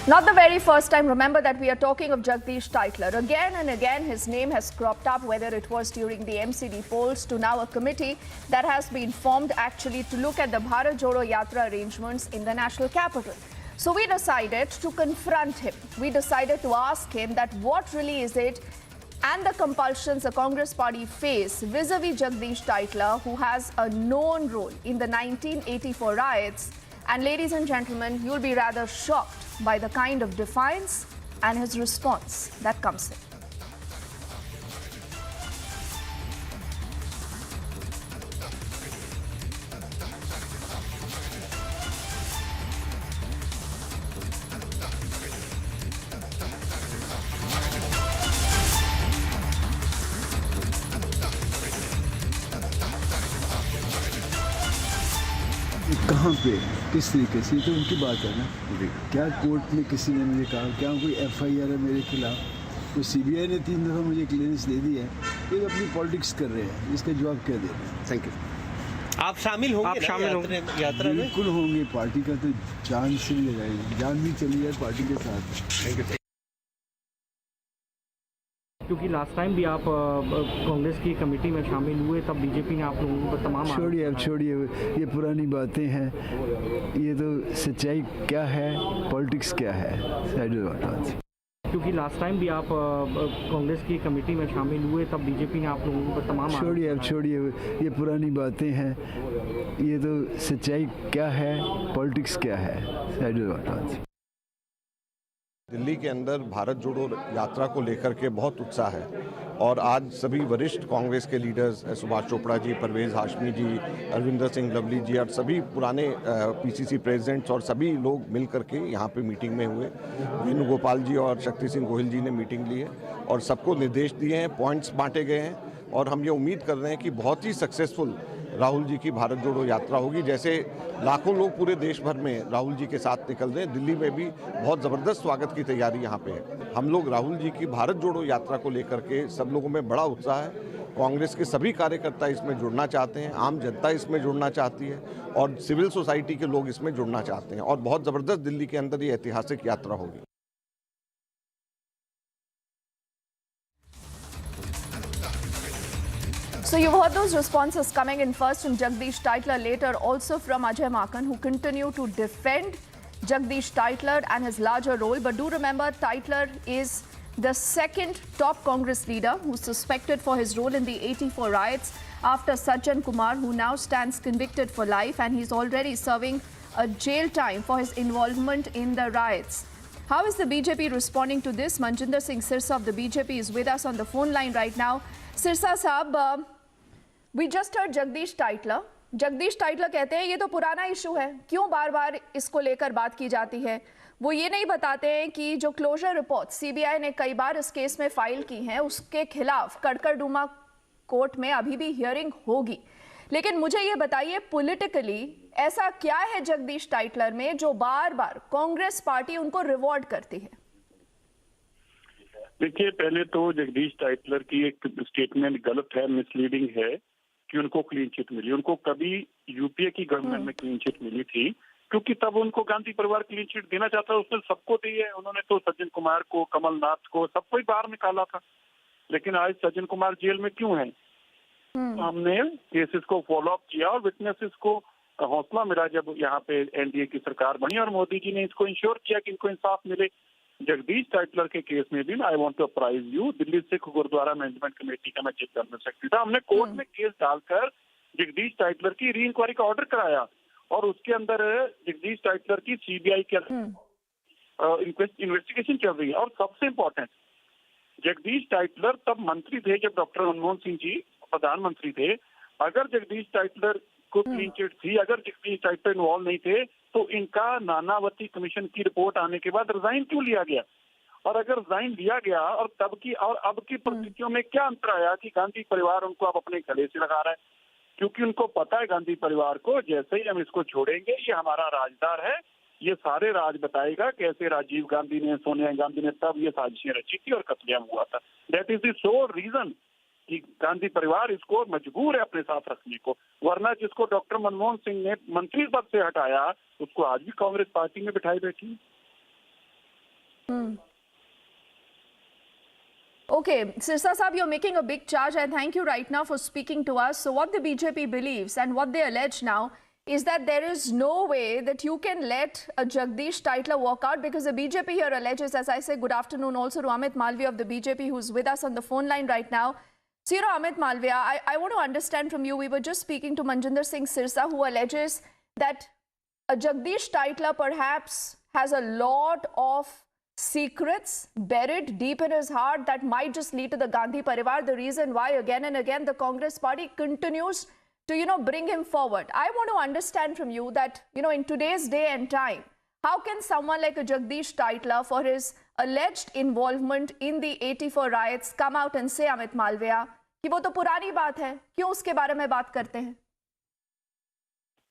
Not the very first time, remember that we are talking of Jagdish Titler. Again and again, his name has cropped up, whether it was during the MCD polls to now a committee that has been formed actually to look at the Bharat Jodo Yatra arrangements in the national capital. So we decided to confront him. We decided to ask him that what really is it and the compulsions the Congress party face vis-a-vis Jagdish Titler, who has a known role in the 1984 riots. And ladies and gentlemen, you'll be rather shocked by the kind of defiance and his response that comes in.
कहाँ पे, किस तरीके से, तो उनकी बात है ना। क्या कोर्ट में किसी ने मुझे कहा, क्या कोई FIR है मेरे खिलाफ? तो CBI ने 3 दफ़ा मुझे क्लियरेंस दे दी है, ये अपनी पॉलिटिक्स कर रहे हैं, इसका जवाब क्या दे रहे हैं?
Thank you. आप शामिल होंगे यात्रा में?
बिल्कुल होंगे, पार्टी का तो जान से भी लगाएगी, जान भी चली जाए पार्टी के साथ।
Thank you.
क्योंकि लास्ट टाइम भी आप कांग्रेस की कमेटी में शामिल हुए, तब बीजेपी ने आप लोगों को तमाम
छोड़िए, अब छोड़िए, ये पुरानी बातें हैं, ये तो सच्चाई क्या है, पॉलिटिक्स क्या है,
क्योंकि लास्ट टाइम भी आप कांग्रेस की कमेटी में शामिल हुए, तब बीजेपी ने आप लोगों को तमाम
छोड़िए, अब छोड़िए, ये पुरानी बातें हैं, ये तो सच्चाई क्या है, पॉलिटिक्स क्या है।
दिल्ली के अंदर भारत जोड़ो यात्रा को लेकर के बहुत उत्साह है और आज सभी वरिष्ठ कांग्रेस के लीडर्स सुभाष चोपड़ा जी, परवेज हाशमी जी, अरविंदर सिंह लवली जी और सभी पुराने PCC प्रेसिडेंट्स और सभी लोग मिल करके यहाँ पे मीटिंग में हुए। वेणुगोपाल जी और शक्ति सिंह गोहिल जी ने मीटिंग ली है और सबको निर्देश दिए हैं, पॉइंट्स बांटे गए हैं और हम ये उम्मीद कर रहे हैं कि बहुत ही सक्सेसफुल राहुल जी की भारत जोड़ो यात्रा होगी। जैसे लाखों लोग पूरे देश भर में राहुल जी के साथ निकल रहे हैं, दिल्ली में भी बहुत ज़बरदस्त स्वागत की तैयारी यहाँ पे है। हम लोग राहुल जी की भारत जोड़ो यात्रा को लेकर के सब लोगों में बड़ा उत्साह है। कांग्रेस के सभी कार्यकर्ता इसमें जुड़ना चाहते हैं, आम जनता इसमें जुड़ना चाहती है और सिविल सोसाइटी के लोग इसमें जुड़ना चाहते हैं और बहुत ज़बरदस्त दिल्ली के अंदर ये ऐतिहासिक यात्रा होगी।
So you've heard those responses coming in first from Jagdish Titler, later also from Ajay Makan, who continue to defend Jagdish Titler and his larger role. But do remember, Titler is the second top Congress leader who's suspected for his role in the 84 riots after Sajjan Kumar, who now stands convicted for life, and he's already serving a jail time for his involvement in the riots. How is the BJP responding to this? Manjinder Singh Sirsa of the BJP is with us on the phone line right now. Sirsa Saab, we just heard Jagdish Titler. Jagdish Tytler कहते हैं ये तो पुराना issue है, क्यों बार बार इसको लेकर बात की जाती है। वो ये नहीं बताते हैं कि जो क्लोजर रिपोर्ट CBI ने कई बार इस केस में फाइल की हैं, उसके खिलाफ कड़कड़डूमा कोर्ट में अभी भी हियरिंग होगी। लेकिन मुझे ये बताइए, पॉलिटिकली ऐसा क्या है जगदीश टाइटलर में जो बार बार कांग्रेस पार्टी उनको रिवॉर्ड करती है?
देखिए, पहले तो जगदीश टाइटलर की एक स्टेटमेंट गलत है, मिसलीडिंग है कि उनको क्लीन चिट मिली। उनको कभी यूपीए की गवर्नमेंट में क्लीन चिट मिली थी, क्योंकि तब उनको गांधी परिवार क्लीन चिट देना चाहता है, उसने सबको दी है। उन्होंने तो सज्जन कुमार को, कमलनाथ को, सबको ही बाहर निकाला था। लेकिन आज सज्जन कुमार जेल में क्यों है? हमने केसेस को फॉलो अप किया और विटनेसेस को हौसला मिला जब यहाँ पे एनडीए की सरकार बनी और मोदी जी ने इसको इंश्योर किया कि इनको इंसाफ मिले। जगदीश टाइटलर के केस में भी I want to apprise you, Delhi Sikh Gurdwara management committee का मैं चीफ जनरल सेक्रेटरी था। हमने कोर्ट में केस डालकर जगदीश टाइटलर की री इंक्वायरी का ऑर्डर कराया और उसके अंदर जगदीश टाइटलर की CBI के इन्वेस्टिगेशन चल रही है। और सबसे इम्पोर्टेंट, जगदीश टाइटलर तब मंत्री थे जब डॉक्टर मनमोहन सिंह जी प्रधानमंत्री थे। अगर जगदीश टाइटलर को क्लीन चिट थी, अगर जगदीश टाइटलर इन्वॉल्व नहीं थे, तो इनका नानावती कमीशन की रिपोर्ट आने के बाद रिजाइन क्यों लिया गया? और अगर रिजाइन लिया गया और तब की और अब की परिस्थितियों में क्या अंतर आया कि गांधी परिवार उनको अब अपने गले से लगा रहा है? क्योंकि उनको पता है गांधी परिवार को, जैसे ही हम इसको छोड़ेंगे, ये हमारा राजदार है, ये सारे राज बताएगा कैसे राजीव गांधी ने, सोनिया गांधी ने तब ये साजिशें रची थी और कत्लेआम हुआ था। That is the sole reason कि गांधी परिवार इसको मजबूर है अपने साथ रखने को। वरना जिसको डॉक्टर मनमोहन सिंह ने मंत्री पद से हटाया, उसको आज भी कांग्रेस पार्टी में बिठाई बैठी है।
Okay, Sirsa Saab, you're making a big charge and thank you right now for speaking to us. So what the BJP believes and what they allege now is that there is no way that you can let a Jagdish Titler walk out, because the BJP here alleges, as I say, good afternoon also to Amit Malviya of the BJP who's with us on the phone line right now. So, you know, Amit Malviya, I want to understand from you, we were just speaking to Manjinder Singh Sirsa, who alleges that a Jagdish Titler perhaps has a lot of secrets buried deep in his heart that might just lead to the Gandhi Parivar, the reason why again and again the Congress party continues to, bring him forward. I want to understand from you that, in today's day and time, how can someone like a Jagdish Titler, for his alleged involvement in the 84 riots, come out and say, Amit Malviya, कि वो तो पुरानी बात है, क्यों उसके बारे में बात करते हैं?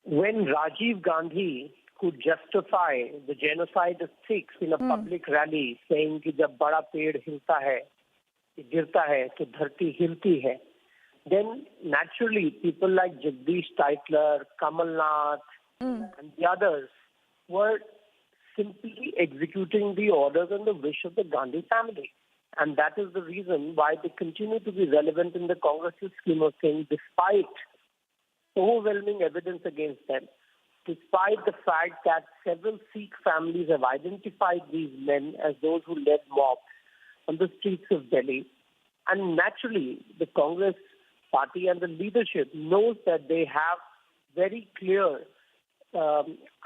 when Rajiv Gandhi could justify the genocide of Sikhs in a public rally, saying कि जब बड़ा पेड़ हिलता है, गिरता है, तो धरती हिलती है, then naturally people like Jagdish Titler, Kamal Nath, and the others were simply executing the orders and the wish of the Gandhi family. And that is the reason why they continue to be relevant in the Congress's scheme of things, despite overwhelming evidence against them, despite the fact that several Sikh families have identified these men as those who led mobs on the streets of Delhi. And naturally, the Congress party and the leadership knows that they have very clear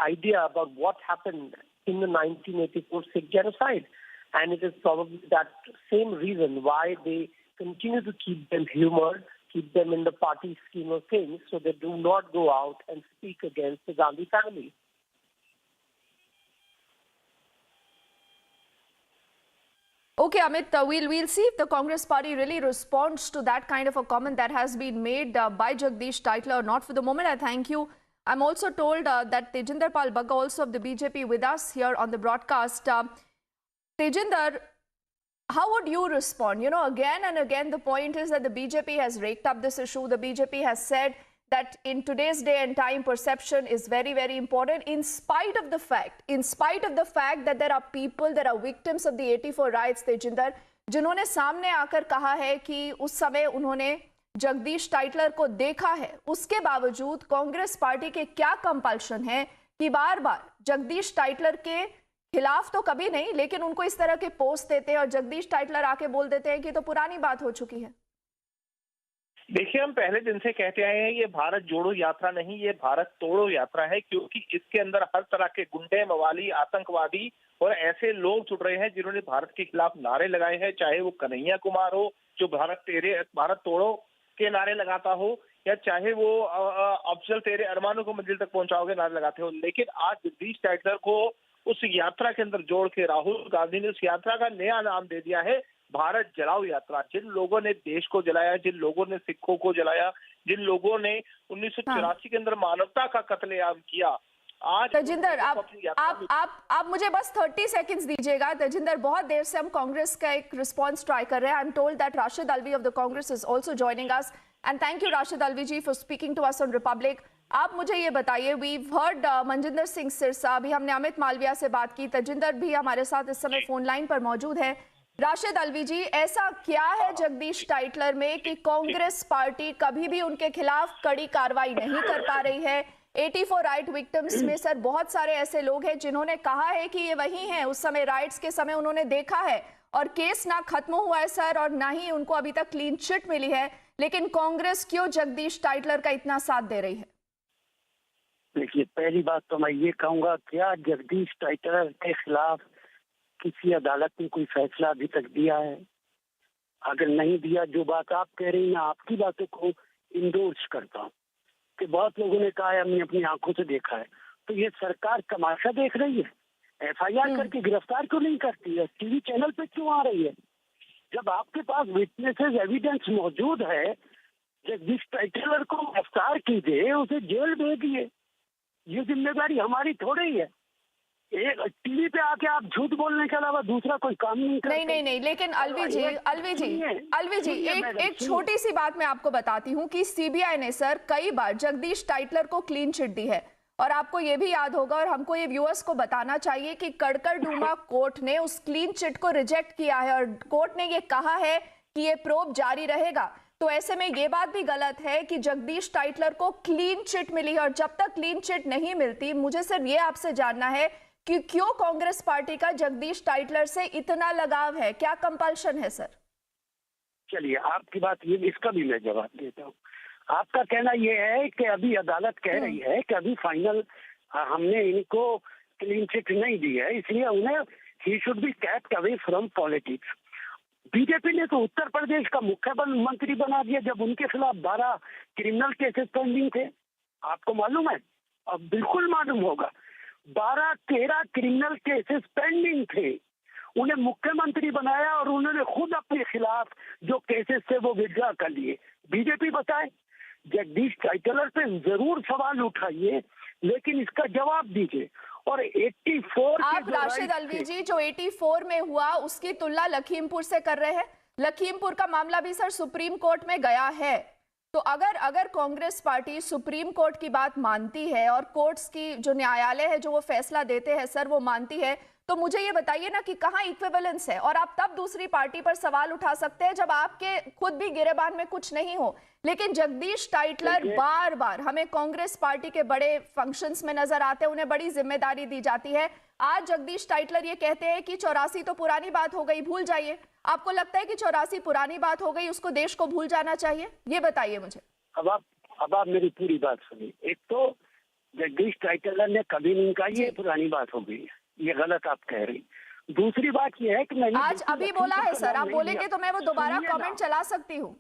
idea about what happened in the 1984 Sikh genocide. And it is probably that same reason why they continue to keep them humored, keep them in the party scheme of things, so they do not go out and speak against the Gandhi family.
Okay, Amit, we'll see if the Congress party really responds to that kind of a comment that has been made by Jagdish Titler or not. For the moment, I thank you. I'm also told that Tejinder Pal Bagga, also of the BJP, with us here on the broadcast. Tejinder, how would you respond? You know, again and again, the point is that the BJP has raked up this issue. The BJP has said that in today's day and time, perception is very, very important, in spite of the fact that there are people, there are victims of the 84 riots, Tejinder, जिन्होंने सामने आकर कहा है कि उस समय उन्होंने Jagdish Tytler को देखा है। उसके बावजूद कांग्रेस पार्टी के क्या कंपल्शन है कि बार बार जगदीश टाइटलर के खिलाफ तो कभी नहीं, लेकिन उनको इस तरह के पोस्ट देते हैं और जगदीश टाइटलर आके बोल देते हैं कि तो पुरानी बात हो चुकी है।
देखिए, हम पहले दिन से कहते आए हैं ये भारत जोड़ो यात्रा नहीं, ये भारत तोड़ो यात्रा है, क्योंकि इसके अंदर हर तरह के गुंडे, मवाली, आतंकवादी और ऐसे लोग जुड़ रहे हैं जिन्होंने भारत के खिलाफ नारे लगाए हैं, चाहे वो कन्हैया कुमार हो जो भारत तोड़ो के नारे लगाता हो, या चाहे वो अफजल तेरे अरमानों को मंजिल तक पहुंचाओगे नारे लगाते हो। लेकिन आज जगदीश टाइटलर को उस यात्रा के अंदर जोड़ के राहुल गांधी ने उस यात्रा का नया नाम दे दिया है भारत जलाओ यात्रा। जिन लोगों ने देश को जलाया, जिन लोगों ने सिखों को जलाया, जिन लोगों ने 1984 के अंदर मानवता का कत्लेआम किया, आज
तजिंदर आप मुझे बस 30 सेकंड्स दीजिएगा। तजिंदर, बहुत देर से हम कांग्रेस का एक रिस्पांस ट्राई कर रहे हैं। I am told that Rashid Alvi of the Congress is also joining us, and thank you Rashid Alvi ji for speaking to us on Republic. आप मुझे ये बताइए, वी हर्ड मनजिंदर सिंह सिरसा, अभी हमने अमित मालविया से बात की, तजिंदर भी हमारे साथ इस समय फोन लाइन पर मौजूद है। राशिद अलवी जी, ऐसा क्या है जगदीश टाइटलर में कि कांग्रेस पार्टी कभी भी उनके खिलाफ कड़ी कार्रवाई नहीं कर पा रही है? 84 राइट विक्टिम्स में सर बहुत सारे ऐसे लोग हैं जिन्होंने कहा है कि ये वही हैं, उस समय राइट्स के समय उन्होंने देखा है और केस ना खत्म हुआ है सर, और ना ही उनको अभी तक क्लीन चिट मिली है। लेकिन कांग्रेस क्यों जगदीश टाइटलर का इतना साथ दे रही है?
देखिए, पहली बात तो मैं ये कहूंगा, क्या जगदीश टाइटलर के खिलाफ किसी अदालत ने कोई फैसला अभी तक दिया है? अगर नहीं दिया, जो बात आप कह रही हैं, आपकी बातों को इंडोर्स करता हूँ कि बहुत लोगों ने कहा है हमने अपनी आंखों से देखा है। तो ये सरकार तमाशा देख रही है? एफआईआर करके गिरफ्तार क्यों नहीं करती है? टीवी चैनल पे क्यों आ रही है? जब आपके पास विटनेसेस एविडेंस मौजूद है, जगदीश टाइटलर को गिरफ्तार कीजिए, उसे जेल भेजिए। ये जिम्मेदारी हमारी थोड़ी है। एक टीवी पे आके आप झूठ बोलने के अलावा दूसरा कोई काम नहीं करते।
नहीं, लेकिन अलवी जी एक छोटी सी बात मैं आपको बताती हूँ कि सीबीआई ने सर कई बार जगदीश टाइटलर को क्लीन चिट दी है, और आपको ये भी याद होगा और हमको ये व्यूअर्स को बताना चाहिए कि कड़कड़डूमा कोर्ट ने उस क्लीन चिट को रिजेक्ट किया है और कोर्ट ने ये कहा है कि ये प्रोब जारी रहेगा। तो ऐसे में ये बात भी गलत है कि जगदीश टाइटलर को क्लीन चिट मिली है, और जब तक क्लीन चिट नहीं मिलती, मुझे सिर्फ ये आपसे जानना है कि क्यों कांग्रेस पार्टी का जगदीश टाइटलर से इतना लगाव है? क्या कंपल्शन है सर?
चलिए, आपकी बात ये, इसका भी मैं जवाब देता हूँ। आपका कहना यह है कि अभी अदालत कह रही है कि अभी फाइनल हमने इनको क्लीन चिट नहीं दी है, इसलिए उन्हें he should be kept away from politics. BJP ने तो उत्तर प्रदेश का मुख्यमंत्री बना दिया जब उनके खिलाफ 12 क्रिमिनल केसेस पेंडिंग थे। आपको मालूम है? अब बिल्कुल मालूम होगा, 12-13 क्रिमिनल केसेस पेंडिंग थे। उन्हें मुख्यमंत्री बनाया और उन्होंने खुद अपने खिलाफ जो केसेस थे वो विड्रॉ कर लिए। बीजेपी बताए,
जगदीश टाइटलर पे जरूर सवाल उठाइए, लेकिन इसका जवाब दीजिए। और 84
आप राशिद अलवी जी, जो 84 में हुआ उसकी तुलना लखीमपुर से कर रहे हैं। लखीमपुर का मामला भी सर सुप्रीम कोर्ट में गया है। तो अगर कांग्रेस पार्टी सुप्रीम कोर्ट की बात मानती है और कोर्ट्स की जो न्यायालय है जो वो फैसला देते हैं सर वो मानती है, तो मुझे ये बताइए ना कि कहाँ इक्विवेलेंस है। और आप तब दूसरी पार्टी पर सवाल उठा सकते हैं जब आपके खुद भी गिरेबान में कुछ नहीं हो। लेकिन जगदीश टाइटलर बार बार हमें कांग्रेस पार्टी के बड़े फंक्शंस में नजर आते हैं, उन्हें बड़ी जिम्मेदारी दी जाती है। आज जगदीश टाइटलर ये कहते हैं कि 84 तो पुरानी बात हो गई, भूल जाइए। आपको लगता है कि 84 पुरानी बात हो गई, उसको देश को भूल जाना चाहिए? ये बताइए मुझे।
अब आप मेरी पूरी बात सुनिए। एक तो जगदीश टाइटलर ने कभी नहीं कहा ये पुरानी बात हो गई, ये गलत आप कह रही। दूसरी बात ये है कि मैंने
आज अभी बोला है सर, आप बोलेंगे तो मैं वो दोबारा कमेंट चला सकती हूँ।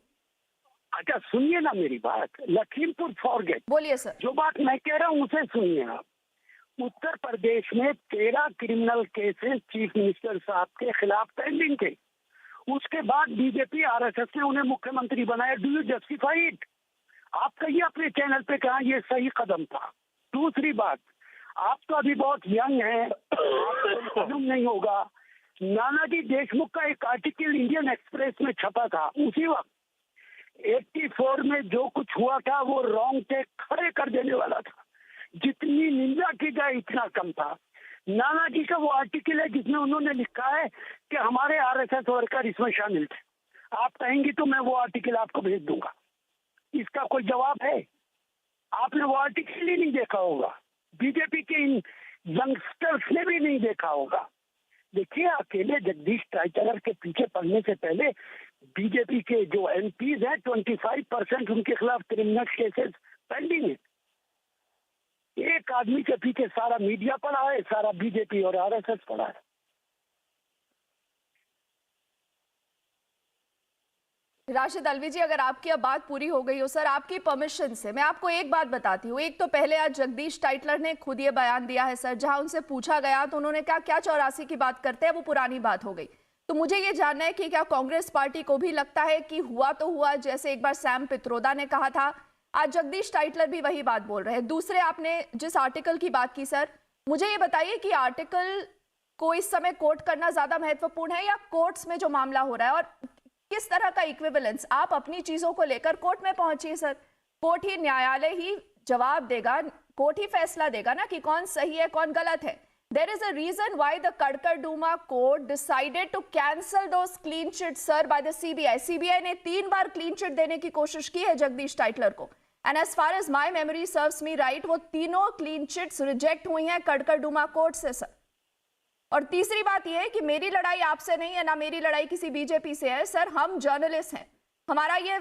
अच्छा सुनिए ना मेरी बात, लखीमपुर फॉरगेट।
बोलिए सर।
जो बात मैं कह रहा हूँ उसे सुनिए आप। उत्तर प्रदेश में 13 क्रिमिनल केसेस चीफ मिनिस्टर साहब के खिलाफ पेंडिंग थे। उसके बाद बीजेपी आरएसएस ने उन्हें मुख्यमंत्री बनाया। Do you justify it? आप कहिए अपने चैनल पे कहा ये सही कदम था। दूसरी बात, आप तो अभी बहुत यंग हैं, आपको मालूम नहीं होगा, नानाजी देशमुख का एक आर्टिकल इंडियन एक्सप्रेस में छपा था। उसी वक्त 84 में जो कुछ हुआ था वो रोंगटे खड़े कर देने वाला था। जितनी निंदा की जाए इतना कम था। नानाजी का वो आर्टिकल है जिसमें उन्होंने लिखा है कि हमारे आरएसएस वर्कर इसमें शामिल थे। आप कहेंगी तो मैं वो आर्टिकल आपको भेज दूंगा। इसका कोई जवाब है? आपने वो आर्टिकल ही नहीं देखा होगा, बीजेपी के इन यंगस्टर्स ने भी नहीं देखा होगा। देखिए, अकेले जगदीश टाइटलर के पीछे पड़ने से पहले बीजेपी के जो एमपीज हैं 25% उनके खिलाफ क्रिमिनल केसेस पेंडिंग है। एक आदमी के पीछे सारा मीडिया पड़ा है, सारा बीजेपी और आरएसएस पड़ा है।
राशिद अलवी जी, अगर आपकी अब बात पूरी हो गई हो सर, आपकी परमिशन से मैं आपको एक बात बताती हूँ। एक तो पहले आज जगदीश टाइटलर ने खुद ये बयान दिया है सर, जहां उनसे पूछा गया तो उन्होंने कहा क्या 84 की बात करते हैं, वो पुरानी बात हो गई। तो मुझे ये जानना है कि क्या कांग्रेस पार्टी को भी लगता है कि हुआ तो हुआ, जैसे एक बार सैम पित्रोदा ने कहा था, आज जगदीश टाइटलर भी वही बात बोल रहे हैं। दूसरे, आपने जिस आर्टिकल की बात की सर, मुझे ये बताइए कि आर्टिकल को इस समय कोर्ट करना ज्यादा महत्वपूर्ण है या कोर्ट्स में जो मामला हो रहा है, और किस तरह का इक्विवेलेंस? आप अपनी चीजों को लेकर कोर्ट में पहुंचिए सर, कोर्ट ही, न्यायालय ही जवाब देगा, कोर्ट ही फैसला देगा ना कि कौन सही है कौन गलत है। There is a reason why the Kadkarduma court decided to cancel those clean chits, sir, by the CBI. CBI ने 3 बार clean chit देने की कोशिश की है जगदीश टाइटलर को, and as far as my memory serves me right, वो तीनों clean chits reject हुई हैं Kadkarduma court से सर। और तीसरी बात यह है कि मेरी लड़ाई आपसे नहीं है, ना मेरी लड़ाई किसी बीजेपी से है सर। हम जर्नलिस्ट हैं, हमारा ये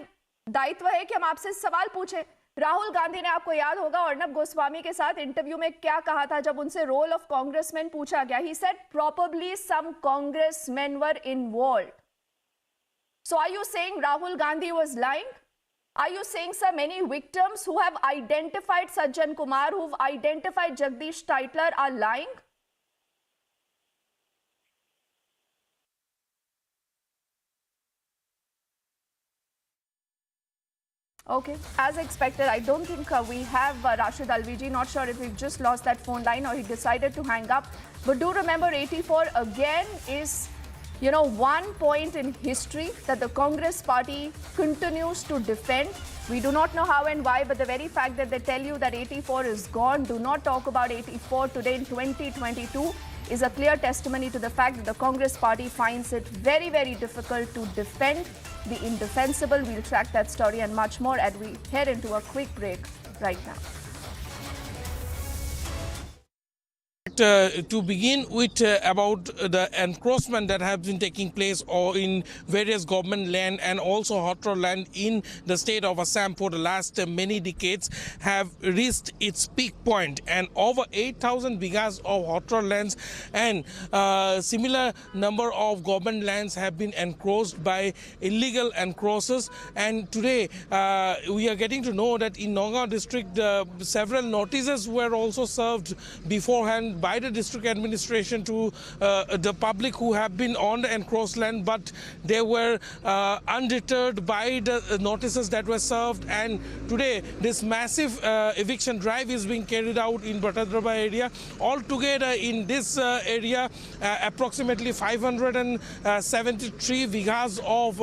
दायित्व है कि हम आपसे सवाल पूछें। राहुल गांधी ने, आपको याद होगा, अर्नब गोस्वामी के साथ इंटरव्यू में क्या कहा था जब उनसे रोल ऑफ कांग्रेसमैन पूछा गया? He said probably some congressman were involved. So are you saying Rahul Gandhi was lying? Are you saying, sir, many victims who have identified Sajjan Kumar, who've identified Jagdish Tytler, are lying? Okay, as expected, I don't think we have Rashid Alviji. Not sure if we've just lost that phone line or he decided to hang up. But do remember, 84 again is, you know, one point in history that the Congress party continues to defend. We do not know how and why, but the very fact that they tell you that 84 is gone, do not talk about 84 today in 2022, is a clear testimony to the fact that the Congress party finds it very, very difficult to defend the indefensible. We'll track that story and much more as we head into a quick break right now.
To begin with, about the encroachment that has been taking place or in various government land and also hot rod land in the state of Assam for the last many decades have reached its peak point, and over 8,000 bighas of hot rod lands and similar number of government lands have been encroached by illegal encroachers. And today we are getting to know that in Nagaon district several notices were also served beforehand by by the district administration to the public who have been on the encroached land, but they were undeterred by the notices that were served. And today this massive eviction drive is being carried out in Batadraba area. Altogether in this area, approximately 573 vigas of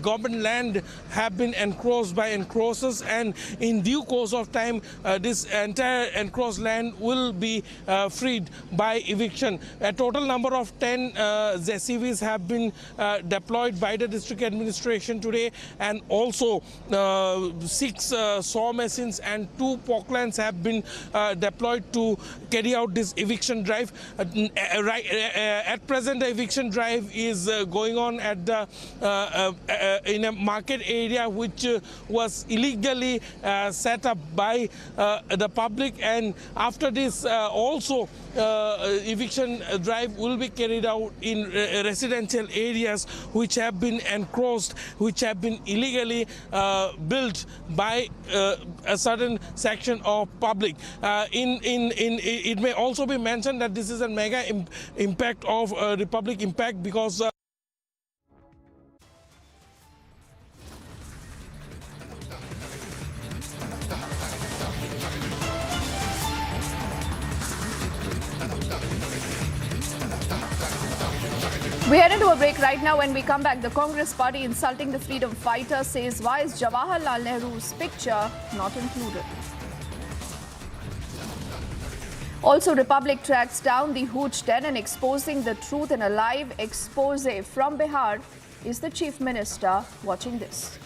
government land have been encroached by encroachers, and in due course of time this entire encroached land will be freed by eviction. A total number of 10 ZCVs have been deployed by the district administration today, and also 6 saw machines and 2 poklands have been deployed to carry out this eviction drive. At present, the eviction drive is going on at the in a market area which was illegally set up by the public, and after this also eviction drive will be carried out in residential areas which have been encroached, which have been illegally built by a certain section of public. It may also be mentioned that this is a mega impact of Republic impact, because
We head into a break right now. When we come back, the Congress party insulting the freedom fighter says, why is Jawaharlal Nehru's picture not included? Also, Republic tracks down the Hooch Den and exposing the truth in a live expose from Bihar. Is the Chief Minister watching this?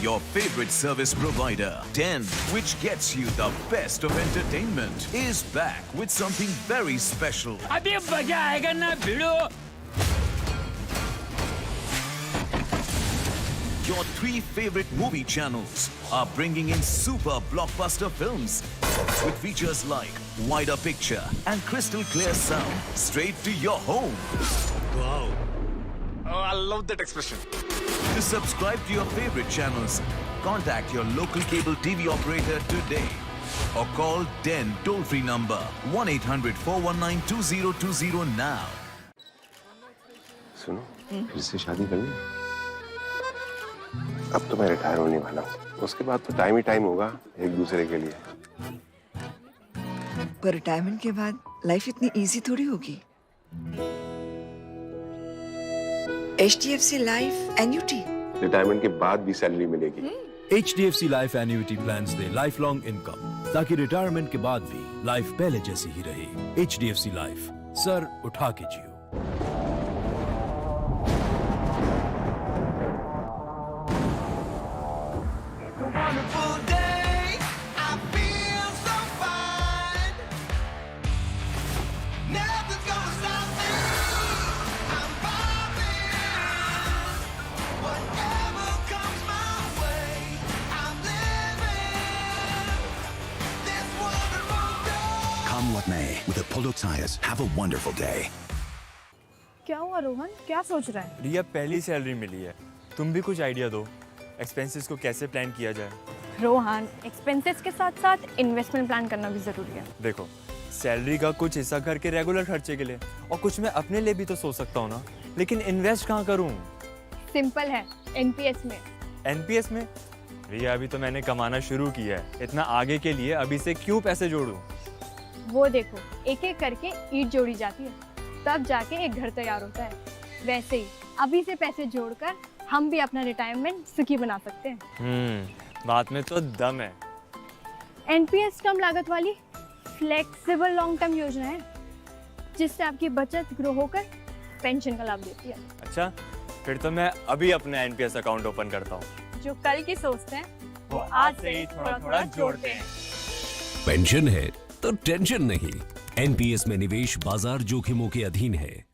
Your favorite service provider, Den, which gets you the best of entertainment, is back with something very special.
अभी मजा आएगा ना भिड़ो.
Your 3 favorite movie channels are bringing in super blockbuster films with features like wider picture and crystal clear sound straight to your home.
Wow. Oh, I love that expression.
To subscribe to your favorite channels, contact your local cable TV operator today or call Den toll-free number 1-800-419-2020 now.
सुनो, फिर से शादी कर ली? अब तो मैं retire होने वाला हूँ। उसके बाद तो टाइम ही टाइम होगा एक दूसरे के लिए।
पर रिटायरमेंट के बाद लाइफ इतनी इजी थोड़ी होगी। HDFC Life Annuity.
रिटायरमेंट के बाद भी सैलरी मिलेगी।
HDFC Life Annuity plans दे lifelong income ताकि रिटायरमेंट के बाद भी लाइफ पहले जैसी ही रहे। HDFC Life, सर उठा के जियो।
With Apollo tires, have a wonderful day.
क्या हुआ रोहन? क्या सोच रहा है?
रिया, पहली सैलरी मिली है, तुम भी कुछ आइडिया दो। एक्सपेंसेस को कैसे प्लान किया जाए?
रोहन, एक्सपेंसेस के साथ साथ इन्वेस्टमेंट प्लान करना भी जरूरी है।
देखो, सैलरी का कुछ हिस्सा घर के रेगुलर खर्चे के लिए और कुछ मैं अपने लिए भी तो सोच सकता हूँ ना, लेकिन इन्वेस्ट कहाँ करूँ?
सिंपल है, एनपीएस में।
एनपीएस में? रिया, अभी तो मैंने कमाना शुरू किया है, इतना आगे के लिए अभी से क्यों पैसे जोड़ूं?
वो देखो, एक एक करके ईंट जोड़ी जाती है, तब जाके एक घर तैयार होता है। वैसे ही अभी से पैसे जोड़कर हम भी अपना रिटायरमेंट सुखी बना सकते हैं।
बात में तो दम है।
एनपीएस कम लागत वाली फ्लेक्सिबल लॉन्ग टर्म योजना है, जिससे आपकी बचत ग्रो होकर पेंशन का लाभ देती है।
अच्छा, फिर तो मैं अभी अपना एनपीएस अकाउंट ओपन करता हूँ।
जो कल की सोचते हैं वो आज से ही थोड़ा थोड़ा जोड़ते हैं।
पेंशन है तो टेंशन नहीं। एनपीएस में निवेश बाजार जोखिमों के अधीन है।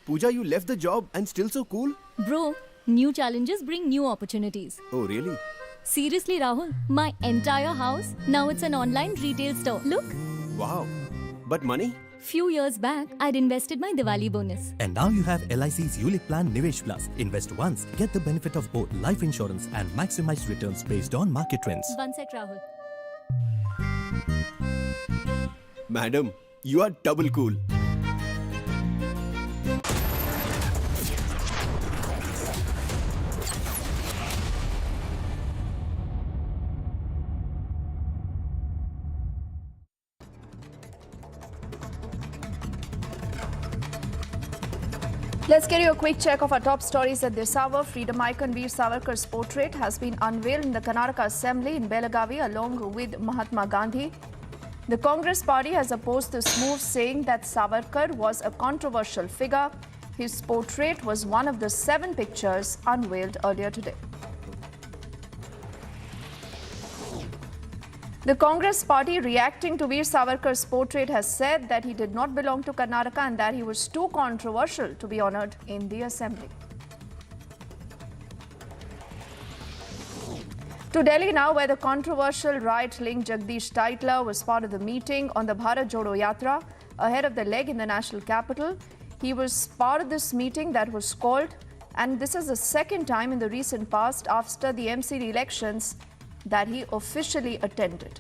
Pooja, you left the job and still so cool?
Bro, new challenges bring new opportunities.
Oh, really?
Seriously, Rahul, my entire house, now it's an online retail store. Look.
Wow. But money?
Few years back, I'd invested my Diwali bonus.
And now you have LIC's ULIP plan Nivesh Plus. Invest once, get the benefit of both life insurance and maximized returns based on market trends.
One sec, Rahul.
Madam, you are double cool.
Let's get you a quick check of our top stories at this hour. Freedom icon Veer Savarkar's portrait has been unveiled in the Karnataka Assembly in Belagavi along with Mahatma Gandhi. The Congress party has opposed this move, saying that Savarkar was a controversial figure. His portrait was one of the 7 pictures unveiled earlier today. The Congress party, reacting to Veer Savarkar's portrait, has said that he did not belong to Karnataka and that he was too controversial to be honoured in the assembly. To Delhi now, where the controversial right-linked Jagdish Titler was part of the meeting on the Bharat Jodo Yatra ahead of the leg in the national capital. He was part of this meeting that was called, and this is the second time in the recent past after the MCD elections that he officially attended.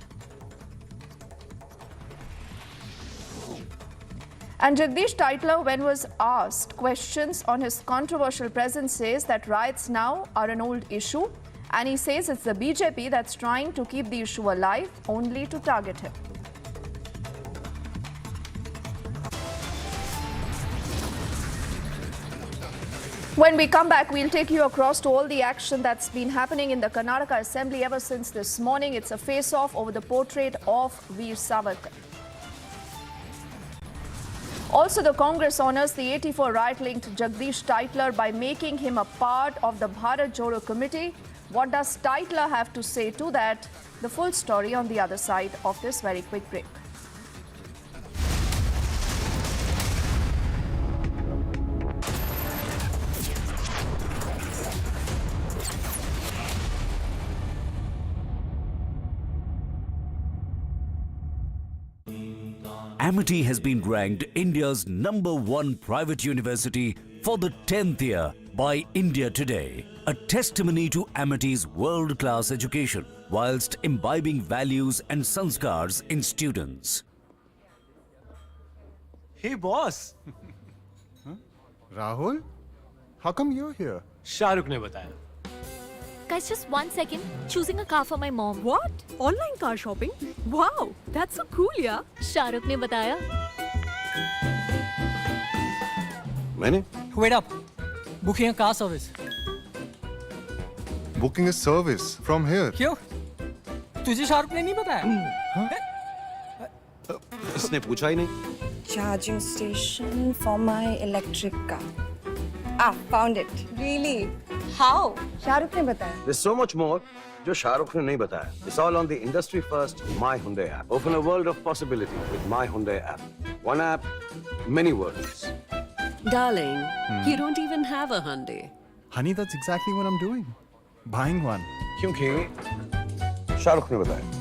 And Jagdish Titler, when was asked questions on his controversial presence, says that riots now are an old issue, and he says it's the BJP that's trying to keep the issue alive only to target him. When we come back, we'll take you across to all the action that's been happening in the Karnataka Assembly ever since this morning. It's a face-off over the portrait of Veer Savarkar. Also, the Congress honours the 84 right-linked Jagdish Titler by making him a part of the Bharat Jodo Committee. What does Titler have to say to that? The full story on the other side of this very quick break.
Amity has been ranked India's #1 private university for the 10th year by India Today, a testimony to Amity's world-class education whilst imbibing values and sanskars in students.
Hey boss.
Rahul, how come you're here?
Shahrukh ने बताया.
Guys, just 1 second. Choosing a car for my mom.
What? Online car shopping? Wow, that's so cool, yeah.
Shahrukh ने बताया.
मैंने?
Wait up. Booking a car service.
Booking a service from here.
क्यों? तुझे शाहरुख ने नहीं बताया?
इसने पूछा ही नहीं.
Charging station for my electric car. Ah, found it. Really? How? Shahrukh ने बताया.
There's so much more जो शाहरुख ने नहीं बताया. It's all on the industry first My Hyundai app. Open a world of possibility with My Hyundai app. One app, many worlds.
Darling, you don't even have a Hyundai.
Honey, that's exactly what I'm doing. Buying one.
क्योंकि शाहरुख ने बताया.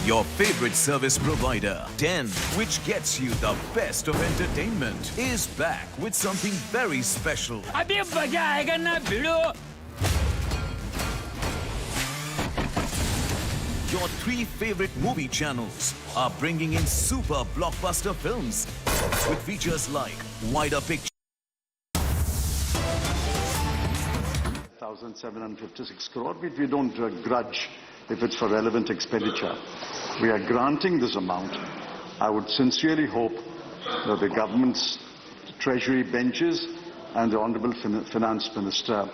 Your favorite service provider, 10, which gets you the best of entertainment, is back with something very special.
अभी मजा आएगा ना भिड़ो.
Your 3 favorite movie channels are bringing in super blockbuster films with features like wider picture.
1,756 crore, we don't grudge if it's for relevant expenditure. We are granting this amount. I would sincerely hope that the government's treasury benches and the Honourable Finance Minister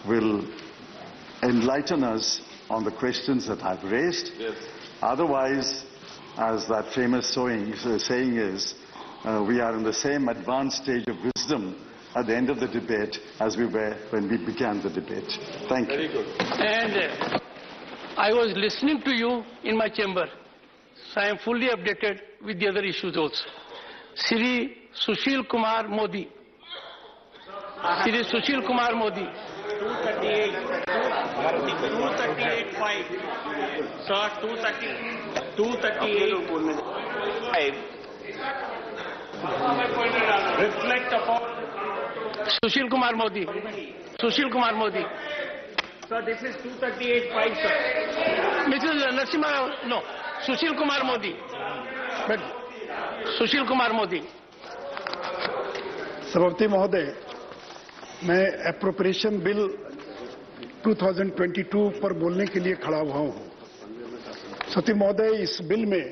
will enlighten us on the questions that I've raised. Yes. Otherwise, as that famous saying is, we are in the same advanced stage of wisdom at the end of the debate as we were when we began the debate. Thank you.
Very good. And I was listening to you in my chamber, so I am fully updated with the other issues also. Shri Sushil Kumar Modi. Shri Sushil Kumar Modi. 238.5. Sir, 238.5. Reflect upon Sushil Kumar Modi. Sushil Kumar Modi. Sir, this is 238.5, sir. Mrs. Narasimha, no. Sushil Kumar Modi. But Sushil Kumar Modi.
सभापति महोदय, मैं appropriation bill 2022 पर बोलने के लिए खड़ा हुआ हूं। सभापति महोदय, इस बिल में